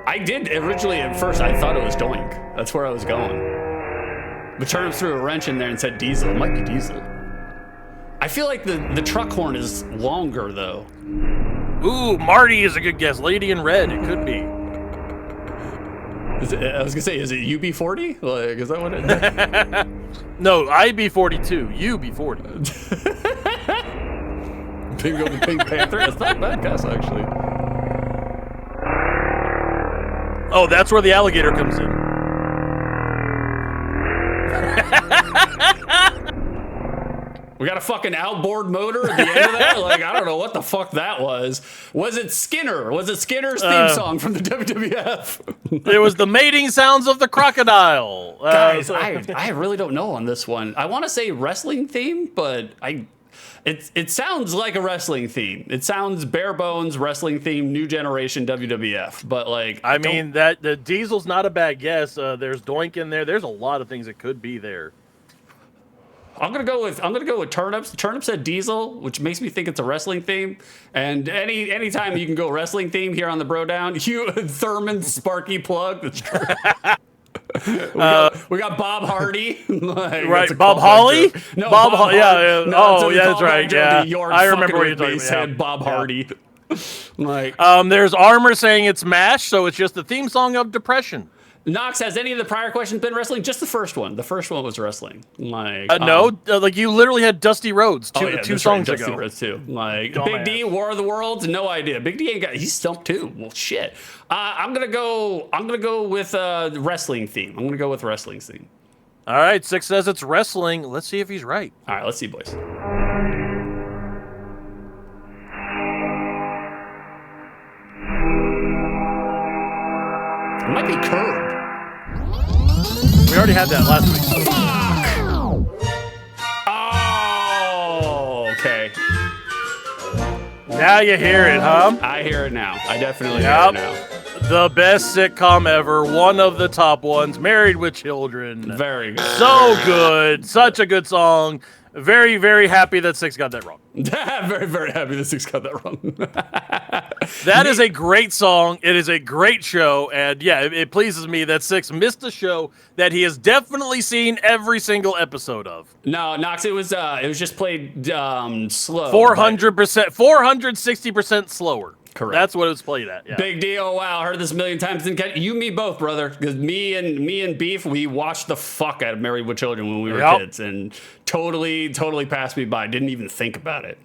I did originally, at first, I thought it was Doink. That's where I was going. But Turnips threw a wrench in there and said Diesel. It might be Diesel. I feel like the truck horn is longer, though. Ooh, Marty is a good guess. Lady in Red, it could be. I was gonna say, is it UB40? Like, is that what it is? No, IB42, UB40. Bingo the Pink Panther? That's not a bad guess, actually. Oh, that's where the alligator comes in. We got a fucking outboard motor at the end of that? Like, I don't know what the fuck that was. Was it Skinner? Was it Skinner's theme song from the WWF? It was the mating sounds of the crocodile. Guys, I really don't know on this one. I want to say wrestling theme, but it sounds like a wrestling theme. It sounds bare bones wrestling theme, new generation WWF. But like, I mean, that the Diesel's not a bad guess. There's Doink in there. There's a lot of things that could be there. I'm gonna go with Turnips. Turnip said Diesel, which makes me think it's a wrestling theme. And anytime you can go wrestling theme here on the BroDown, you Thurman Sparky plug. That's true. we got Bob Hardy, like, right? Bob Holly? No, Bob Holly. Yeah. No, that's right. Yeah, I remember what you're talking about. Yeah. Bob Hardy. Like, there's Armor saying it's MASH, so it's just the theme song of Depression. Knox, has any of the prior questions been wrestling? Just the first one. The first one was wrestling. Like no, like you literally had Dusty Rhodes two songs Dusty ago. Rhodes too. Like Dumbass. Big D, War of the Worlds, no idea. Big D ain't got. He's stumped too. Well, shit. I'm gonna go with wrestling theme. I'm gonna go with wrestling theme. All right, Six says it's wrestling. Let's see if he's right. All right, let's see, boys. It might be Curb. We already had that last week. Fuck! Oh, okay. Now you hear it, huh? I hear it now. I definitely hear it now. The best sitcom ever. One of the top ones. Married with Children. Very good. So good. Such a good song. Very, very happy that Six got that wrong. Very, very happy that Six got that wrong. That is a great song. It is a great show. And yeah, it pleases me that Six missed a show that he has definitely seen every single episode of. No, Knox, it was just played slow. 400%, 460% slower. Correct. That's what it was played at. Yeah. Big D. Oh wow, heard this a million times. You, me both, brother. Because me and Beef, we watched the fuck out of Married with Children when we were kids, and totally passed me by. Didn't even think about it.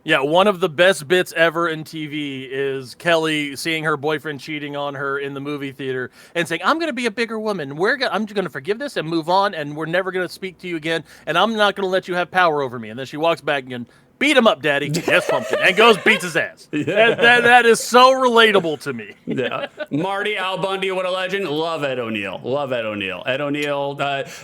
Yeah, one of the best bits ever in TV is Kelly seeing her boyfriend cheating on her in the movie theater and saying, "I'm going to be a bigger woman. I'm going to forgive this and move on, and we're never going to speak to you again, and I'm not going to let you have power over me." And then she walks back and beat him up, Daddy. Yes, Pumpkin. And goes beats his ass. Yeah. That is so relatable to me. Yeah. Marty, Al Bundy, what a legend. Love Ed O'Neill. Ed O'Neill.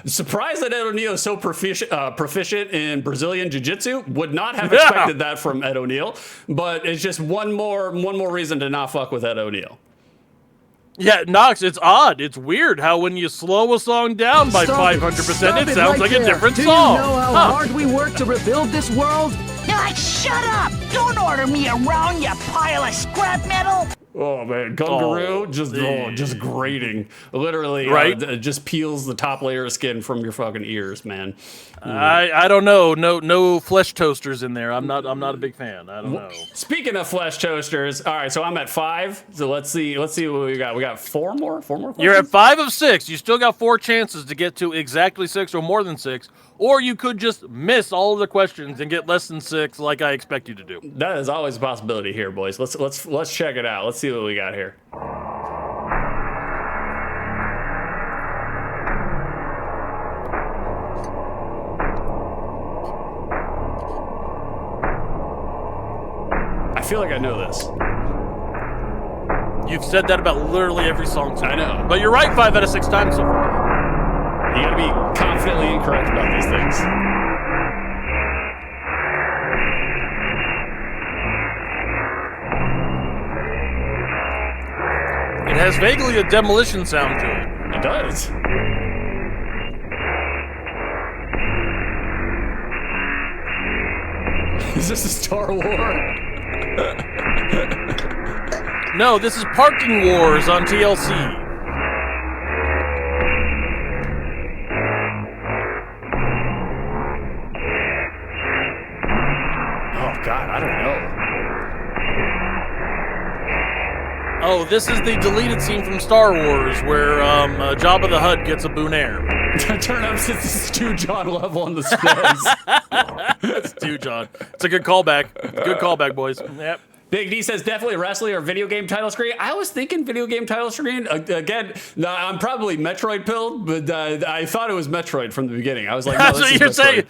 Surprised that Ed O'Neill is so proficient in Brazilian Jiu-Jitsu. Would not have expected that from Ed O'Neill. But it's just one more reason to not fuck with Ed O'Neill. Yeah, Knox, it's odd. It's weird how when you slow a song down by 500%, it sounds like a different song. Do you know how hard we work to rebuild this world? Shut up! Don't order me around, you pile of scrap metal! Oh man, Gungaroo, just grating. Literally, right? Just peels the top layer of skin from your fucking ears, man. I don't know. No flesh toasters in there. I'm not a big fan. I don't know. Speaking of flesh toasters, all right. So I'm at 5. So let's see what we got. We got 4 more. 4 more questions? You're at 5 of 6. You still got 4 chances to get to exactly 6 or more than 6. Or you could just miss all of the questions and get less than 6, like I expect you to do. That is always a possibility here, boys. Let's check it out. Let's see what we got here. I feel like I know this. You've said that about literally every song so far. I know. But you're right 5 out of 6 times so far. You gotta be confidently incorrect about these things. It has vaguely a Demolition sound to it. It does. Is this a Star War? No, this is Parking Wars on TLC. Oh God, I don't know. Oh, this is the deleted scene from Star Wars where Jabba the Hutt gets a Boonair. Turn up since this is Stu John level on the scrolls. That's Stu John. It's a good callback. Good callback, boys. Yep. Big D says definitely wrestling or video game title screen. I was thinking video game title screen. Again, I'm probably Metroid pilled, but I thought it was Metroid from the beginning. I was like, no, that's what you're saying.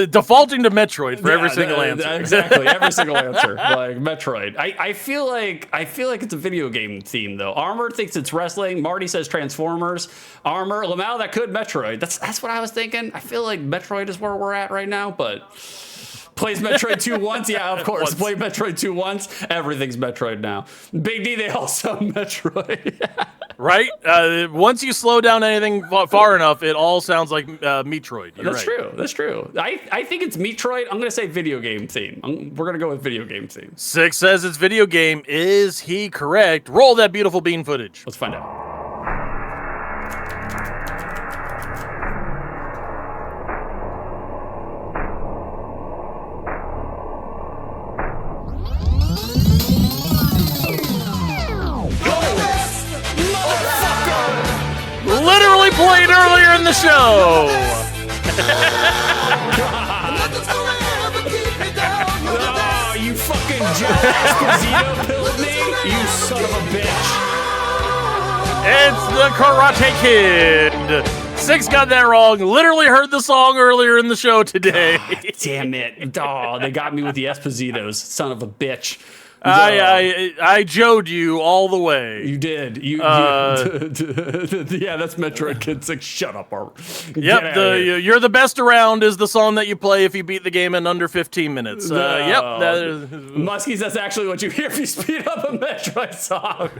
Defaulting to Metroid for every single answer. Exactly, every single answer. Like Metroid. I feel like it's a video game theme though. Armor thinks it's wrestling. Marty says Transformers. Armor. Lamau, that could Metroid. That's what I was thinking. I feel like Metroid is where we're at right now, but Plays Metroid 2 once? Yeah, of course. Play Metroid 2 once. Everything's Metroid now. Big D, they also Metroid. Right? Once you slow down anything far enough, it all sounds like Metroid. That's true. That's true. I think it's Metroid. I'm going to say video game theme. We're going to go with video game theme. Six says it's video game. Is he correct? Roll that beautiful bean footage. Let's find out. Literally played earlier in the show. Oh, you fucking Joe Esposito pilled me, you son of a bitch. It's the Karate Kid. Six got that wrong. Literally heard the song earlier in the show today. Damn it. Oh, they got me with the Espositos, son of a bitch. I Joed you all the way. You did. Yeah, that's Metroid Kid 6. Shut up, Art. Yep, You're the Best Around is the song that you play if you beat the game in under 15 minutes. Yep. Muskies, that's actually what you hear if you speed up a Metroid song.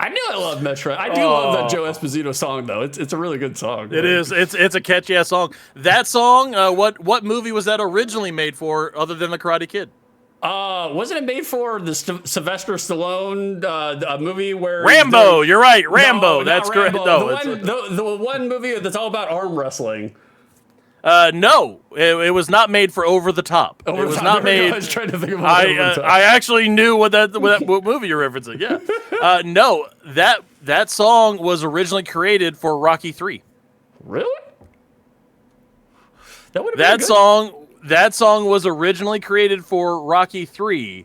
I knew I loved Metroid. I do love that Joe Esposito song, though. It's a really good song. It is. It's a catchy-ass song. That song, what movie was that originally made for other than The Karate Kid? Wasn't it made for the Sylvester Stallone movie where Rambo? You're right, Rambo. No, that's correct. Rambo. No, the one movie that's all about arm wrestling. No, it was not made for Over the Top. It was not made. I was trying to think of I actually knew what movie you're referencing. Yeah. No, that song was originally created for Rocky 3. Really? That song was originally created for Rocky 3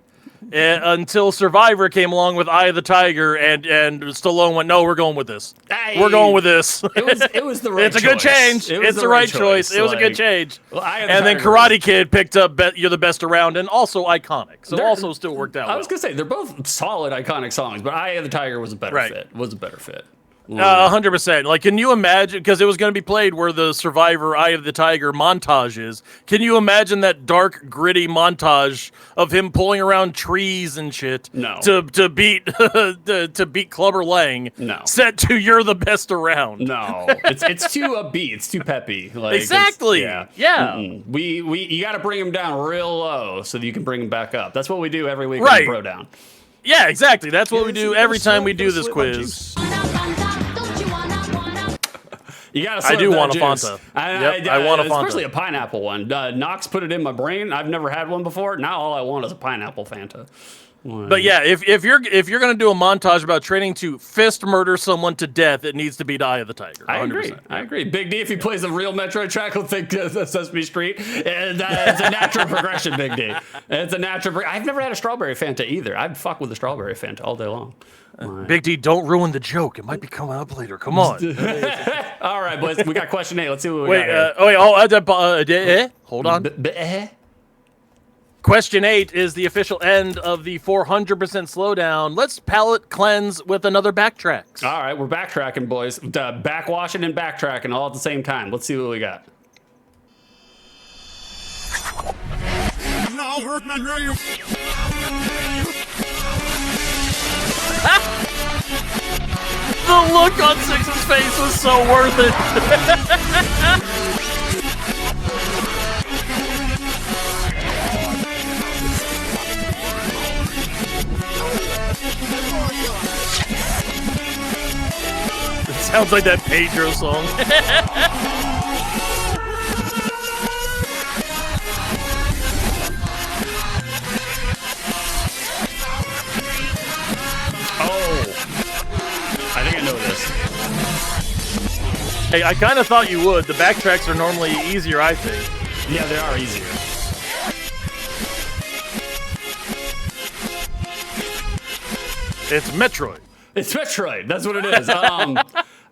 until Survivor came along with Eye of the Tiger, and Stallone went, no, we're going with this. We're going with this. It was the right It's a good change. It's the right choice. It was a good change. Well, and then Karate Kid picked up You're the Best Around, and also iconic. So also still worked out. I was going to say, they're both solid, iconic songs, but Eye of the Tiger was a better fit. 100%. Like, can you imagine? Because it was going to be played where the Survivor Eye of the Tiger montage is. Can you imagine that dark, gritty montage of him pulling around trees and shit? No. To beat to beat Clubber Lang. No. Set to You're the Best Around. No. It's too upbeat. It's too peppy. Like, exactly. Yeah. You got to bring him down real low so that you can bring him back up. That's what we do every week on BroDown. Yeah, exactly. That's what we do every time we do this quiz. You gotta I do want juice. a Fanta. I want a Fanta. Especially a pineapple one. Knox put it in my brain. I've never had one before. Now all I want is a pineapple Fanta. But yeah, if you're gonna do a montage about training to fist murder someone to death, it needs to be Eye of the Tiger. 100%. I agree. Big D, if he plays a real Metroid track, he'll think Sesame Street. And it's a natural progression, Big D. It's a natural. I've never had a strawberry Fanta either. I'd fuck with a strawberry Fanta all day long. Big D, don't ruin the joke. It might be coming up later. Come on. All right, boys. We got question 8. Let's see what we got here. Hold on. Question 8 is the official end of the 400% slowdown. Let's palate cleanse with another backtracks. All right, we're backtracking, boys. Backwashing and backtracking all at the same time. Let's see what we got. The look on Six's face was so worth it. It sounds like that Pedro song. I think I know this. Hey, I kind of thought you would. The backtracks are normally easier, I think. Yeah, they are easier. It's Metroid. It's Metroid. That's what it is.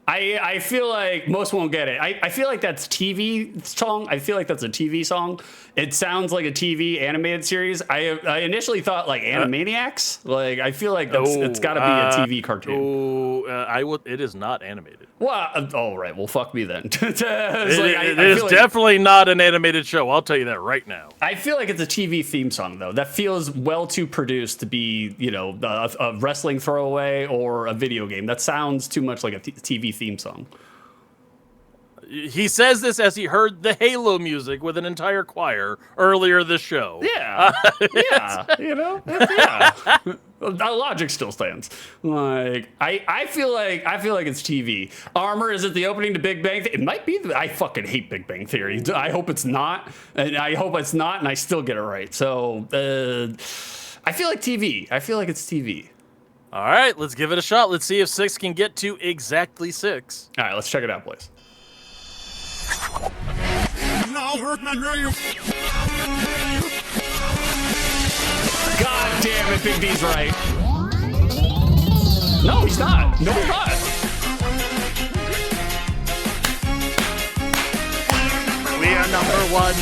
I feel like most won't get it. I feel like that's TV song. I feel like that's a TV song. It sounds like a TV animated series. I initially thought like Animaniacs. Like I feel like it's got to be a TV cartoon. It is not animated. Well, all right. Well, fuck me then. It is definitely not an animated show. I'll tell you that right now. I feel like it's a TV theme song, though. That feels well too produced to be, a wrestling throwaway or a video game. That sounds too much like a TV theme song. He says this as he heard the Halo music with an entire choir earlier this show. Yeah, yeah. Our logic still stands. Like I feel like it's TV. Armor, is it the opening to Big Bang? It might be. I fucking hate Big Bang Theory. I hope it's not, and I still get it right. So I feel like TV. I feel like it's TV. All right, let's give it a shot. Let's see if 6 can get to exactly 6. All right, let's check it out, boys. God damn it, Big D's right. No, he's not. No, he's not. We are number 1.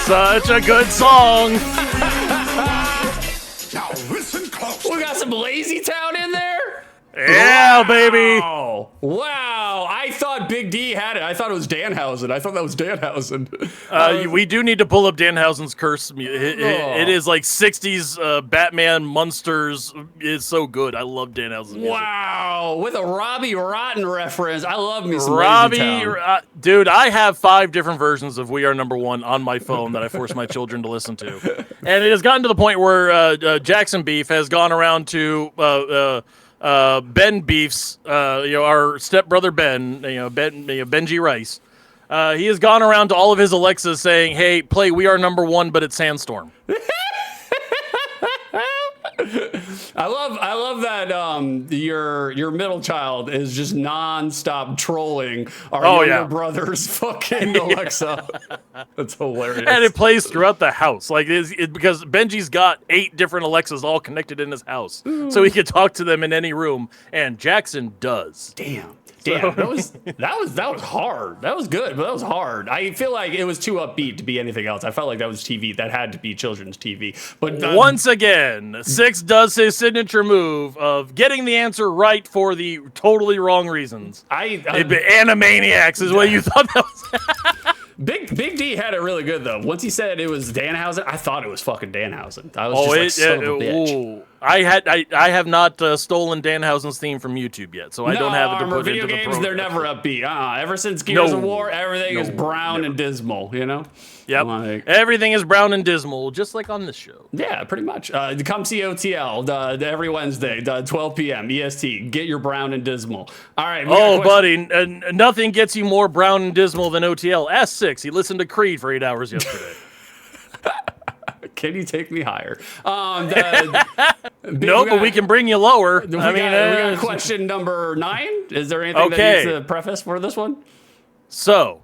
Such a good song. Now listen close. We got some Lazy Town in there. Yeah, baby. Wow. I thought Big D had it. I thought it was Danhausen. I thought that was Danhausen. We do need to pull up Danhausen's curse. It is like 60s Batman Monsters. It's so good. I love Danhausen's music. Wow. With a Robbie Rotten reference. I love me some Robbie. Lazy Town. Dude, I have 5 different versions of We Are Number 1 on my phone that I force my children to listen to. And it has gotten to the point where Jackson Beef has gone around to... Ben Beef's, our stepbrother Ben, Benji Rice. He has gone around to all of his Alexas saying, "Hey, play We Are Number 1, but it's Sandstorm." I love that your middle child is just nonstop trolling our younger brother's fucking Alexa. That's hilarious. And it plays throughout the house, like because Benji's got 8 different Alexas all connected in his house, so he can talk to them in any room. And Jackson does. Damn, that was hard. That was good, but that was hard. I feel like it was too upbeat to be anything else. I felt like that was TV. That had to be children's TV. But once again, 6 does his signature move of getting the answer right for the totally wrong reasons. Animaniacs is what you thought that was. Big D had it really good though. Once he said it was Danhausen, I thought it was fucking Danhausen. I was son of a bitch. I have not stolen Danhausen's theme from YouTube yet, so I don't have it to put video into games, the program. they're never upbeat. Ever since Gears of War, everything is brown and dismal, Yep. Everything is brown and dismal, just like on this show. Yeah, pretty much. Come see OTL every Wednesday, 12 p.m. EST. Get your brown and dismal. All right. Buddy, nothing gets you more brown and dismal than OTL. S6, he listened to Creed for 8 hours yesterday. Can you take me higher? No, but we can bring you lower. We got question number 9. Is there anything that needs to preface for this one? So,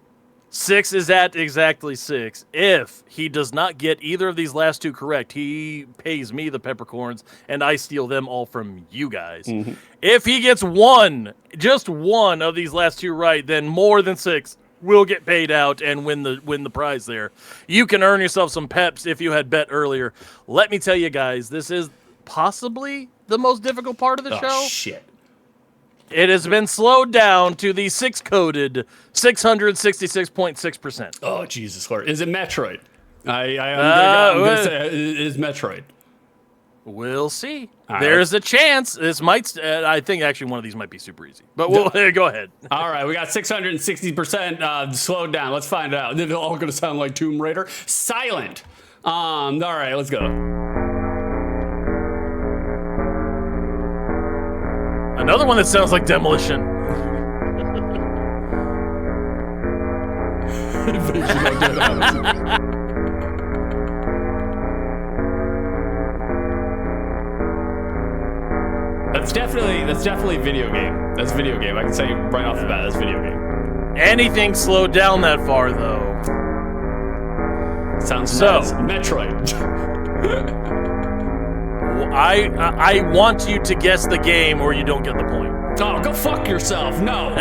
6 is at exactly 6. If he does not get either of these last 2 correct, he pays me the peppercorns, and I steal them all from you guys. Mm-hmm. If he gets just one of these last 2 right, then more than 6 will get paid out and win the prize there. You can earn yourself some peps if you had bet earlier. Let me tell you guys, this is possibly the most difficult part of the show. Oh, shit. It has been slowed down to the 6-coded 666.6%. Oh, Jesus Lord. Is it Metroid? I'm gonna say it is Metroid. We'll see. There's a chance. This might. I think actually one of these might be super easy. But we'll go ahead. All right, we got 660% slowed down. Let's find out. They're all going to sound like Tomb Raider. Silent. All right, let's go. Another one that sounds like Demolition. That's definitely video game. That's video game. I can say right off the bat, that's video game. Anything slowed down that far, though. Sounds nice. Metroid. I want you to guess the game, or you don't get the point. Oh, go fuck yourself. No.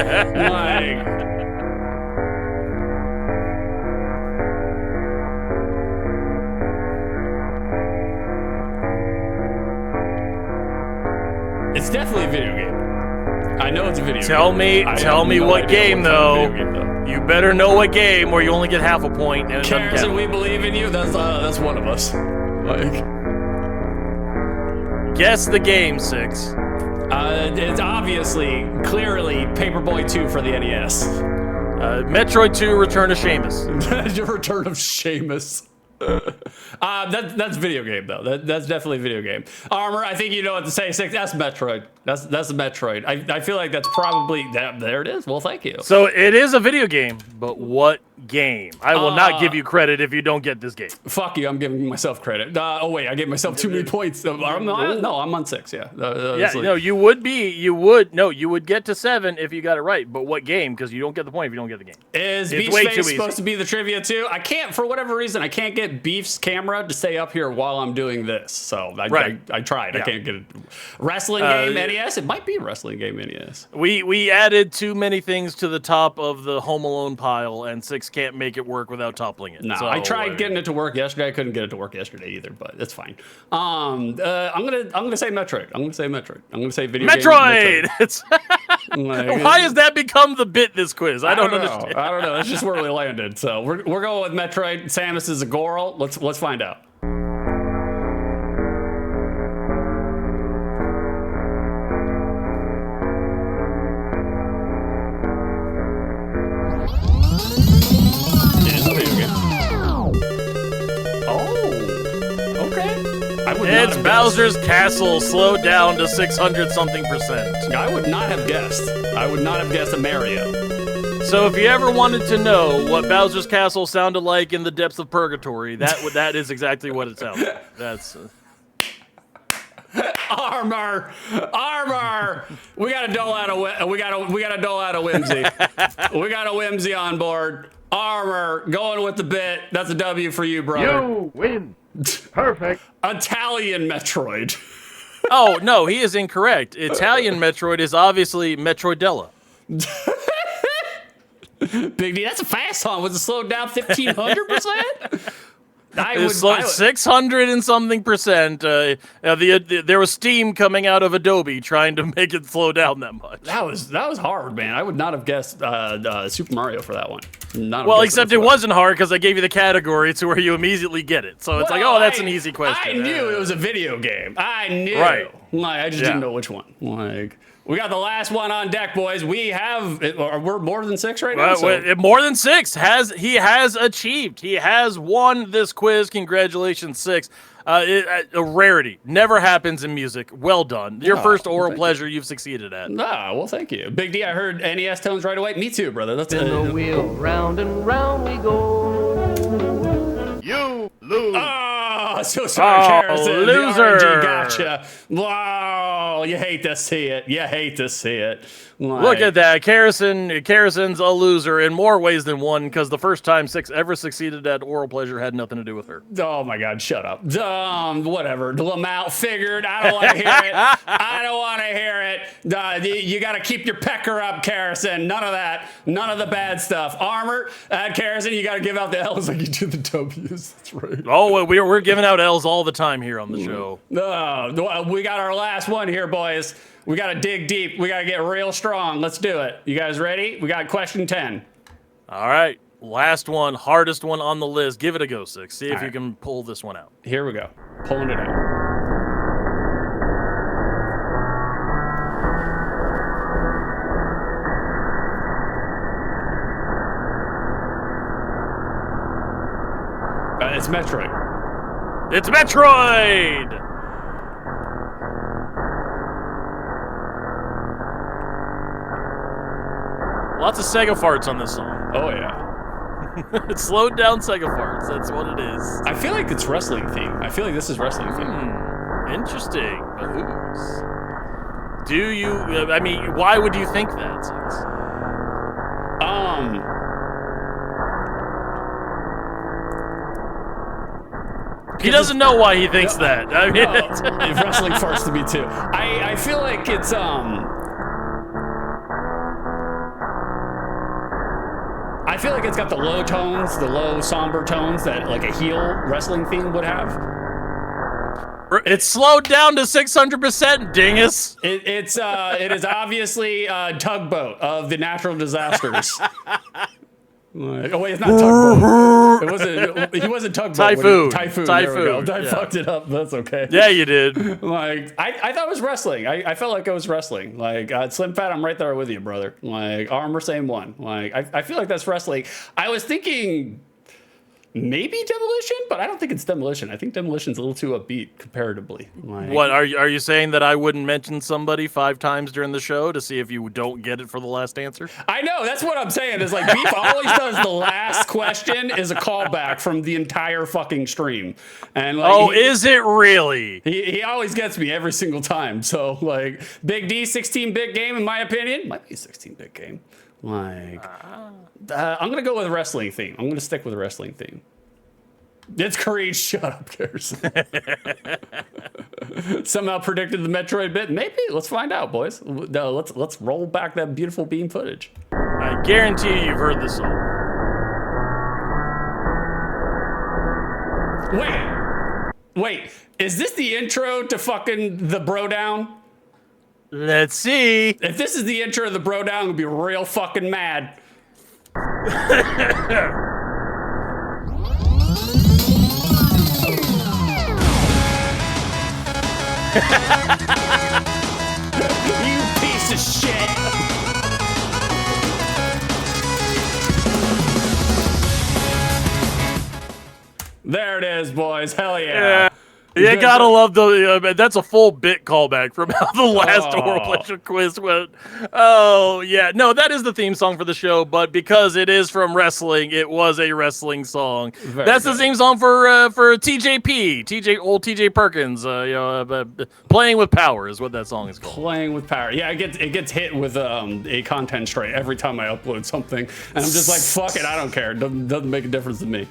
It's definitely a video game. I know it's a video Tell game. Tell me what game, though. You better know what game, or you only get half a point. And Carson, we believe in you. That's one of us. Like, guess the game, 6. It's obviously, clearly, Paperboy 2 for the NES. Metroid 2: Return of Sheamus. Your Return of Sheamus. That's video game though. That's definitely video game. Armor, I think you know what to say. 6. That's Metroid. That's a Metroid. I feel like that's probably there. It is. Well, thank you. So it is a video game, but what game? I will not give you credit if you don't get this game. Fuck you. I'm giving myself credit. Oh wait, I gave myself too many points. No, I'm on 6. Yeah. No, you would get to 7 if you got it right. But what game? Because you don't get the point if you don't get the game. Is Beef's face supposed to be the trivia too? I can't, for whatever reason, I can't get Beef's camera to stay up here while I'm doing this. So I tried. Yeah. I can't get it. Wrestling game NES? It might be a wrestling game NES. We added too many things to the top of the Home Alone pile, and 6 can't make it work without toppling it. No, so, I tried getting it to work yesterday. I couldn't get it to work yesterday either, but it's fine. I'm gonna say Metroid. I'm gonna say video Metroid. Game. It's why has that become the bit this quiz? I don't understand. I don't know. That's just where we landed. So we're going with Metroid. Samus is a Aural. Let's find out. It's Bowser's Castle, slowed down to 600-something%. I would not have guessed. A Mario. So if you ever wanted to know what Bowser's Castle sounded like in the depths of purgatory, that is exactly what it sounds like. That's Armor. We got to dole out a whimsy. We got a whimsy on board. Armor going with the bit. That's a W for you, brother. You win. Perfect. Italian Metroid. Oh, no, he is incorrect. Italian Metroid is obviously Metroidella. Big D, that's a fast song. Was it slowed down 1,500%? It's 600 and something percent. There was steam coming out of Adobe trying to make it slow down that much. That was hard, man. I would not have guessed Super Mario for that one. Well, except it wasn't hard because I gave you the category to where you immediately get it. So it's that's an easy question. I knew it was a video game. I knew. Right. I just didn't know which one. We got the last one on deck, boys. We're more than 6 right now. More than 6. He has achieved. He has won this quiz. Congratulations, 6. A rarity. Never happens in music. Well done. Your first Aural Pleasure you've succeeded at. Well, thank you. Big D, I heard NES tones right away. Me too, brother. That's in the wheel, round and round we go. You lose. Oh, so sorry, Harrison. Loser. The RNG gotcha. Wow, you hate to see it. Look at that. Harrison's a loser in more ways than one because the first time 6 ever succeeded at Aural Pleasure had nothing to do with her. Oh my God, shut up. Whatever. Lamau figured. I don't want to hear it. You got to keep your pecker up, Harrison. None of that. None of the bad stuff. Armor, Harrison, you got to give out the L's like you do the W's. That's right. Oh, we're giving out L's all the time here on the show. We got our last one here, boys. We got to dig deep. We got to get real strong. Let's do it. You guys ready? We got question 10. All right. Last one, hardest one on the list. Give it a go, 6. See if you can pull this one out. Here we go. Pulling it out. It's Metroid. It's Metroid! Lots of Sega farts on this song. Oh, yeah. It's slowed down Sega farts. That's what it is. I feel like it's wrestling theme. I feel like this is wrestling theme. Interesting. But whose? Do you... I mean, why would you think that, 6? He doesn't know why he thinks that. I mean, wrestling farts to me, too. I feel like it's... I feel like it's got the low tones, the low somber tones that like a heel wrestling theme would have. It's slowed down to 600%, dingus. It is obviously Tugboat of the natural disasters. Oh wait, it's not Tugboat. He wasn't Tugboat. Typhoon. Typhoon. Typhoon. There we go. I fucked it up. That's okay. Yeah, you did. Like I thought it was wrestling. I felt like it was wrestling. Like Slim Fat, I'm right there with you, brother. Like Armor, same one. Like I feel like that's wrestling. I was thinking maybe Demolition, but I don't think it's Demolition. I think Demolition's a little too upbeat comparatively. Like, What are you saying that I wouldn't mention somebody 5 times during the show to see if you don't get it for the last answer? I know, that's what I'm saying. Is like Beef always does the last question is a callback from the entire fucking stream. And like, is it really? He always gets me every single time. So like Big D 16-bit game in my opinion might be a 16-bit game. Like I'm gonna go with a wrestling theme. I'm gonna stick with a wrestling theme. It's Creed. Shut up, Cares. Somehow predicted the Metroid bit. Maybe. Let's find out, boys. No, let's roll back that beautiful beam footage. I guarantee you've heard this song. Wait. Is this the intro to fucking the BroDown? Let's see. If this is the intro of the BroDown, I'm gonna be real fucking mad. You piece of shit. There it is, boys. Hell yeah. You gotta love the. That's a full bit callback from how the last Aural Pleasure quiz went. Oh yeah, no, that is the theme song for the show. But because it is from wrestling, it was a wrestling song. That's the theme song for TJP, TJ Perkins. Playing with Power is what that song is called. Playing with Power. Yeah, it gets hit with a content strike every time I upload something, and I'm just like, fuck it, I don't care. It doesn't make a difference to me.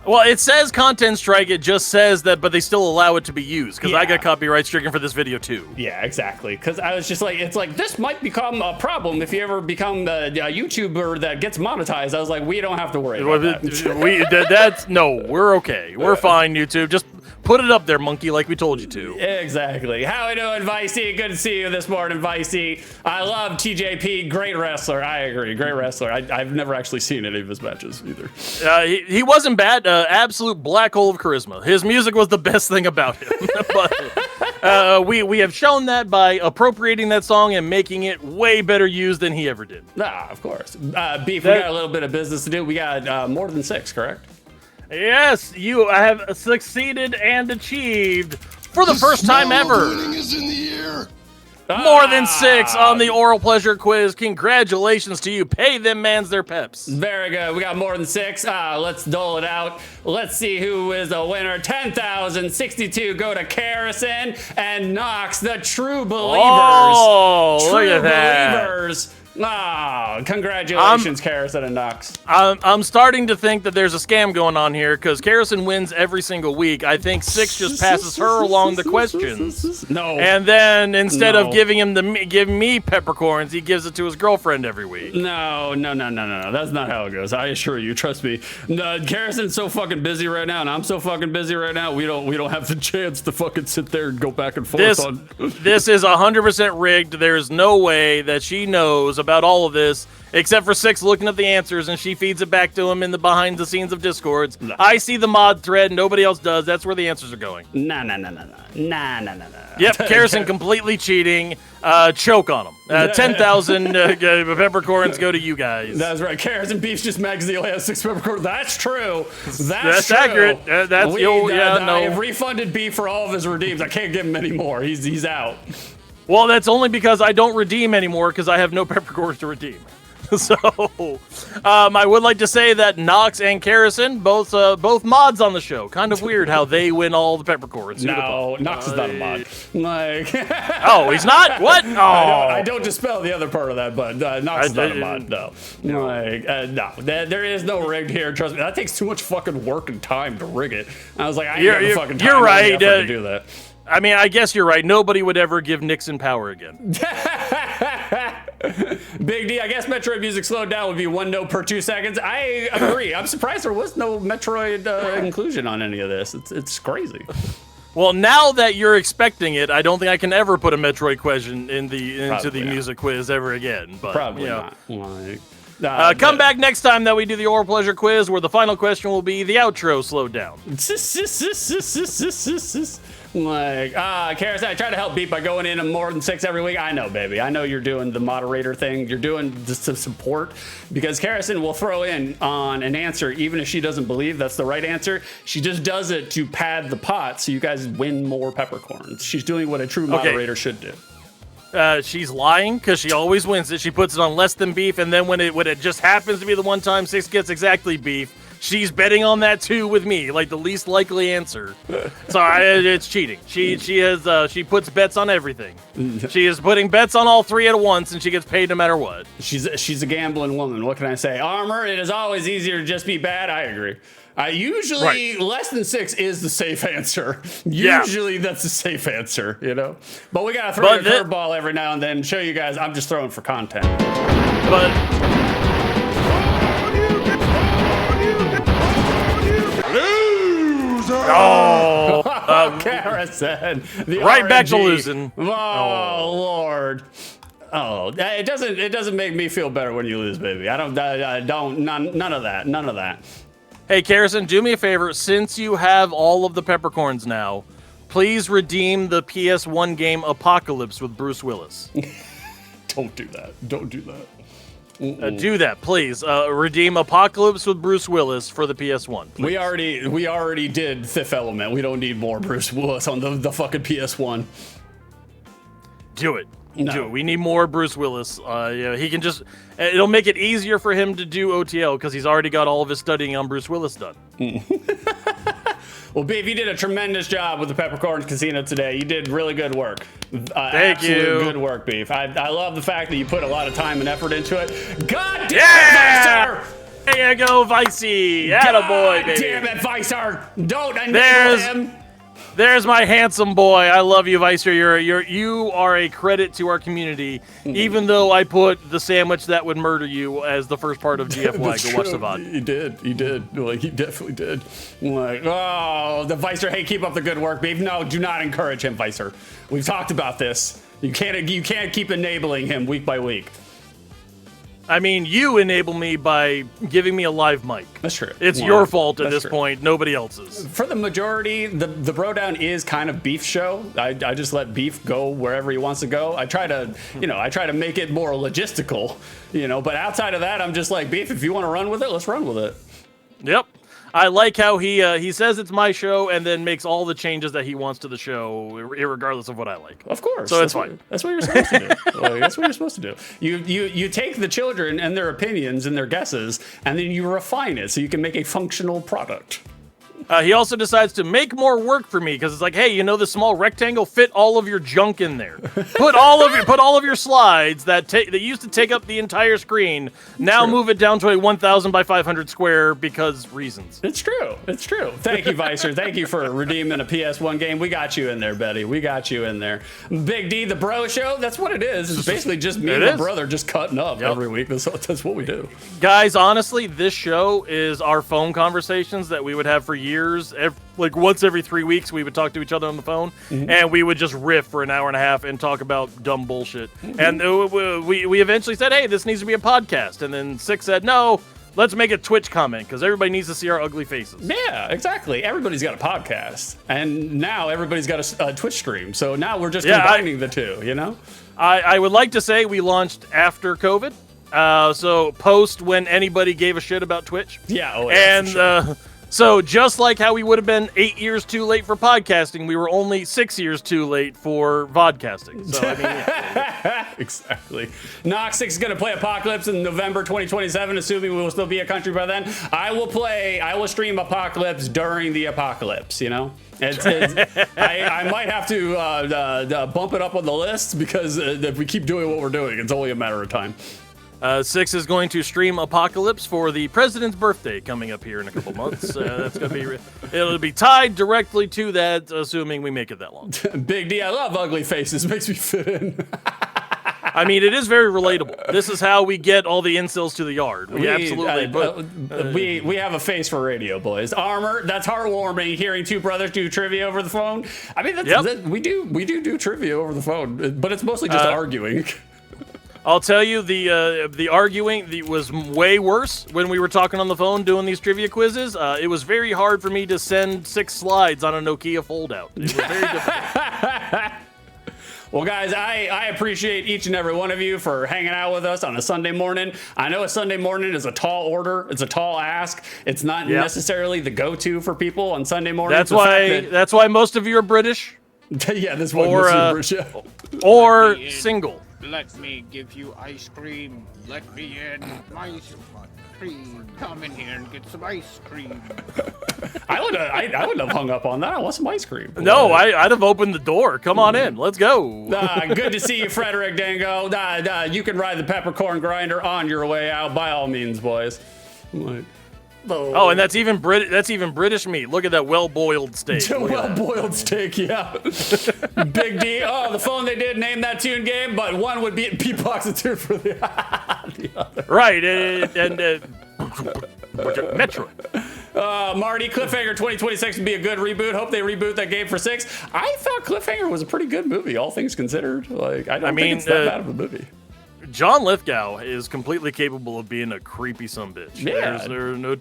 Well, it says content strike. It just says that, but they still allow it to be used because I got copyright stricken for this video too. Yeah, exactly. Because I was just like, it's like this might become a problem if you ever become a YouTuber that gets monetized. I was like, we don't have to worry about that. No, we're okay. We're fine, YouTube. Just put it up there, monkey, like we told you to. Exactly. How we doing, Vicey? Good to see you this morning, Vicey. I love TJP. Great wrestler. I agree. Great wrestler. I've never actually seen any of his matches either. He wasn't bad. Absolute black hole of charisma. His music was the best thing about him. But we have shown that by appropriating that song and making it way better used than he ever did. Of course. Beef, we got a little bit of business to do. We got more than 6, correct? Yes, you have succeeded and achieved for the first time ever. Winning is in the air. More than 6 on the Aural Pleasure quiz. Congratulations to you. Pay them mans their peps. Very good. We got more than 6. Let's dole it out. Let's see who is the winner. 10,062 go to Carrison and Knox, the true believers. Oh, look at that. Believers. Congratulations, Carrison and Knox. I'm starting to think that there's a scam going on here because Carrison wins every single week. I think 6 just passes her along the questions. No. And then instead of giving me peppercorns, he gives it to his girlfriend every week. No. That's not how it goes. I assure you. Trust me. No, Carrison's so fucking busy right now, and I'm so fucking busy right now. We don't have the chance to fucking sit there and go back and forth This is 100% rigged. There's no way that she knows about all of this, except for 6 looking at the answers, and she feeds it back to him in the behind the scenes of Discords. No. I see the mod thread, nobody else does. That's where the answers are going. Nah. Yep, Carrison completely cheating. Choke on him. 10,000 peppercorns go to you guys. That's right. Carrison Beef's just mad because he only has 6 peppercorns. That's true. That's true. Accurate. I refunded Beef for all of his redeems. I can't give him any more. He's out. Well, that's only because I don't redeem anymore because I have no peppercorns to redeem. So, I would like to say that Knox and Carrison, both mods on the show. Kind of weird how they win all the peppercorns. No, Knox is not a mod. Like, oh, he's not? What? Oh. I don't dispel the other part of that, but Knox is not a mod. No. No. There is no rigged here. Trust me. That takes too much fucking work and time to rig it. I was like, I ain't got the fucking time you're right. to do that. I mean, I guess you're right. Nobody would ever give Nixon power again. Big D, I guess Metroid music slowed down would be 1 note per 2 seconds. I agree. I'm surprised there was no Metroid inclusion on any of this. It's crazy. Well, now that you're expecting it, I don't think I can ever put a Metroid question into the music quiz ever again. But Probably you know. not. Come back next time that we do the Aural Pleasure quiz, where the final question will be the outro slowed down. Karis, I try to help Beat by going in more than 6 every week. I know, baby. I know you're doing the moderator thing. You're doing just some support because Karison will throw in on an answer even if she doesn't believe that's the right answer. She just does it to pad the pot so you guys win more peppercorns. She's doing what a true moderator should do. She's lying because she always wins it. She puts it on less than beef, and then when it just happens to be the one time 6 gets exactly beef, she's betting on that too with me, like the least likely answer. So it's cheating. She puts bets on everything. She is putting bets on all 3 at once, and she gets paid no matter what. She's a gambling woman. What can I say? Armor, it is always easier to just be bad. I agree. Usually less than 6 is the safe answer. Usually that's the safe answer, you know? But we gotta throw a curveball every now and then and show you guys I'm just throwing for content. But Karison, right RNG. back to losing. Oh Lord. Oh, it doesn't make me feel better when you lose, baby. I don't none of that. Hey, Karison, do me a favor. Since you have all of the peppercorns now, please redeem the PS1 game Apocalypse with Bruce Willis. Don't do that. Do that, please. Redeem Apocalypse with Bruce Willis for the PS1. Please. We already did Fifth Element. We don't need more Bruce Willis on the fucking PS1. Do it. No. Do it. We need more Bruce Willis. He can just. It'll make it easier for him to do OTL because he's already got all of his studying on Bruce Willis done. Well, Beef, you did a tremendous job with the Peppercorn Casino today. You did really good work. Thank you. Good work, Beef. I love the fact that you put a lot of time and effort into it. God damn it, Vicer! There you go, Vicey. Attaboy, baby. Damn it, Vicer! Don't enable him. There's my handsome boy. I love you, Vicer. You are a credit to our community, even though I put the sandwich that would murder you as the first part of GFY. Go watch the VOD. You did. Like, you definitely did. Like, oh, the Vicer, hey, keep up the good work, babe. No, do not encourage him, Vicer. We've talked about this. You can't keep enabling him week by week. I mean, you enable me by giving me a live mic. That's true. It's your fault at this point, nobody else's. For the majority, the BroDown is kind of Beef's show. I just let Beef go wherever he wants to go. I try to make it more logistical, but outside of that, I'm just like, Beef, if you want to run with it, let's run with it. Yep. I like how he says it's my show and then makes all the changes that he wants to the show, regardless of what I like. Of course, so it's fine. That's what you're supposed to do. That's what you're supposed to do. You take the children and their opinions and their guesses, and then you refine it so you can make a functional product. He also decides to make more work for me because it's like, hey, this small rectangle, fit all of your junk in there. Put all of your slides that used to take up the entire screen. Now move it down to a 1,000 by 500 square because reasons. It's true. Thank you, Vicer. Thank you for redeeming a PS1 game. We got you in there, Betty. We got you in there. Big D, the Bro Show. That's what it is. It's basically just me and my brother just cutting up every week. That's what we do. Guys, honestly, this show is our phone conversations that we would have for years. Like once every 3 weeks, we would talk to each other on the phone, and we would just riff for an hour and a half and talk about dumb bullshit. And we eventually said, hey, this needs to be a podcast. And then Six said, no, let's make a Twitch comment because everybody needs to see our ugly faces. Yeah, exactly. Everybody's got a podcast, and now everybody's got a Twitch stream. So now we're just combining the two, I would like to say we launched after COVID. So post when anybody gave a shit about Twitch. Yeah, so just like how we would have been 8 years too late for podcasting, we were only 6 years too late for vodcasting. So I mean, yeah. Exactly. Nox 6 is going to play Apocalypse in November 2027, assuming we will still be a country by then. I will stream Apocalypse during the apocalypse, I might have to bump it up on the list because if we keep doing what we're doing, it's only a matter of time. Six is going to stream Apocalypse for the president's birthday coming up here in a couple months. That's going to be it'll be tied directly to that, assuming we make it that long. Big D, I love ugly faces. Makes me fit in. I mean, it is very relatable. This is how we get all the incels to the yard. We absolutely. We have a face for radio, boys. Armor, that's heartwarming. Hearing two brothers do trivia over the phone. I mean, we do trivia over the phone, but it's mostly just arguing. I'll tell you, the arguing was way worse when we were talking on the phone doing these trivia quizzes. It was very hard for me to send 6 slides on a Nokia foldout. It was very difficult. Well, guys, I appreciate each and every one of you for hanging out with us on a Sunday morning. I know a Sunday morning is a tall order. It's a tall ask. It's not necessarily the go-to for people on Sunday morning. That's why most of you are British. Yeah, that's why most of you are British. Or single. Let me give you ice cream. Let me in. Ice cream. Come in here and get some ice cream. I wouldn't have hung up on that. I want some ice cream. No, I'd have opened the door. Come on in. Let's go. Good to see you, Frederick Dango. You can ride the peppercorn grinder on your way out, by all means, boys. Oh, and that's even British meat. Look at that well-boiled steak. Well-boiled steak, yeah. Big D. Oh, the phone they did name that tune game, but one would be beatbox and two for the other. Right, and Metroid. Marty, Cliffhanger 2026 would be a good reboot. Hope they reboot that game for 6. I thought Cliffhanger was a pretty good movie, all things considered. Like, I don't think it's that bad of a movie. John Lithgow is completely capable of being a creepy sumbitch. Yeah. There's no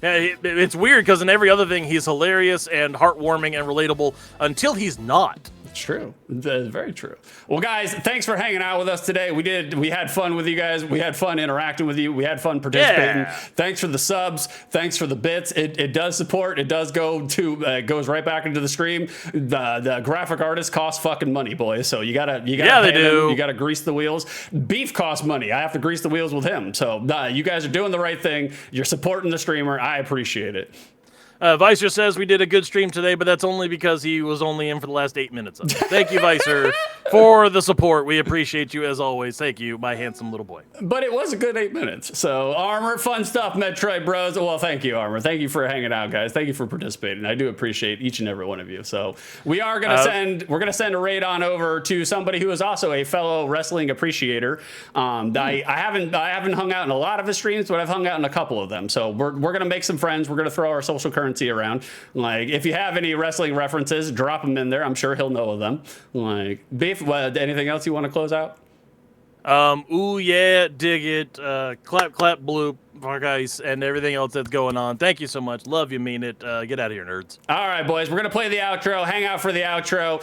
it's weird because in every other thing he's hilarious and heartwarming and relatable until he's not. It's true. That's very true. Well, guys, thanks for hanging out with us today. We had fun with you guys. We had fun interacting with you. We had fun participating. Yeah. Thanks for the subs. Thanks for the bits. It does support. It does go to it goes right back into the stream. The graphic artists cost fucking money, boys. So you gotta they do. You gotta grease the wheels. Beef costs money. I have to grease the wheels with him. So you guys are doing the right thing. You're supporting the streamer. I appreciate it. Vicer says we did a good stream today, but that's only because he was only in for the last 8 minutes of it. Thank you, Vicer, for the support. We appreciate you as always. Thank you, my handsome little boy. But it was a good 8 minutes. So, Armor, fun stuff, Metroid Bros. Well, thank you, Armor. Thank you for hanging out, guys. Thank you for participating. I do appreciate each and every one of you. So, we're gonna send a raid on over to somebody who is also a fellow wrestling appreciator. I haven't hung out in a lot of his streams, but I've hung out in a couple of them. So, we're gonna make some friends. We're gonna throw our social currency around. Like, if you have any wrestling references, drop them in there. I'm sure he'll know of them. Like, Beef, anything else you want to close out? Ooh yeah, dig it, clap clap bloop, guys, and everything else that's going on. Thank you so much. Love you, mean it. Get out of here, nerds. All right, boys, we're gonna play the outro. Hang out for the outro.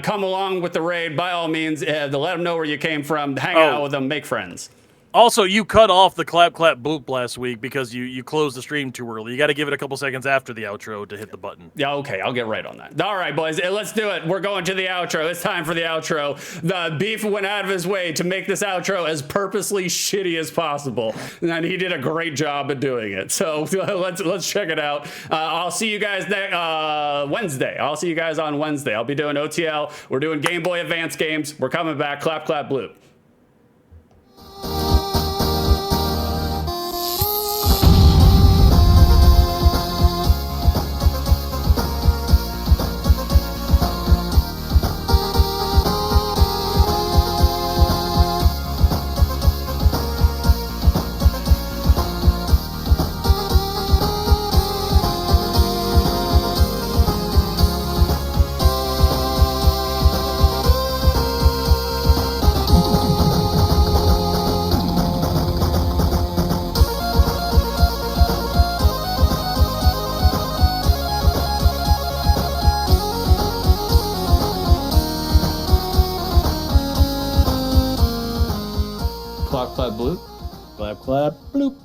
Come along with the raid by all means. To let them know where you came from. Hang out with them. Make friends. Also, you cut off the clap clap bloop last week because you closed the stream too early. You got to give it a couple seconds after the outro to hit the button. Yeah, okay, I'll get right on that. All right, boys, let's do it. We're going to the outro. It's time for the outro. The Beef went out of his way to make this outro as purposely shitty as possible, and he did a great job at doing it. So let's check it out. I'll see you guys Wednesday. I'll see you guys on Wednesday. I'll be doing OTL. We're doing Game Boy Advance games. We're coming back. Clap clap bloop. Clap, clap, bloop. Clap, clap, bloop.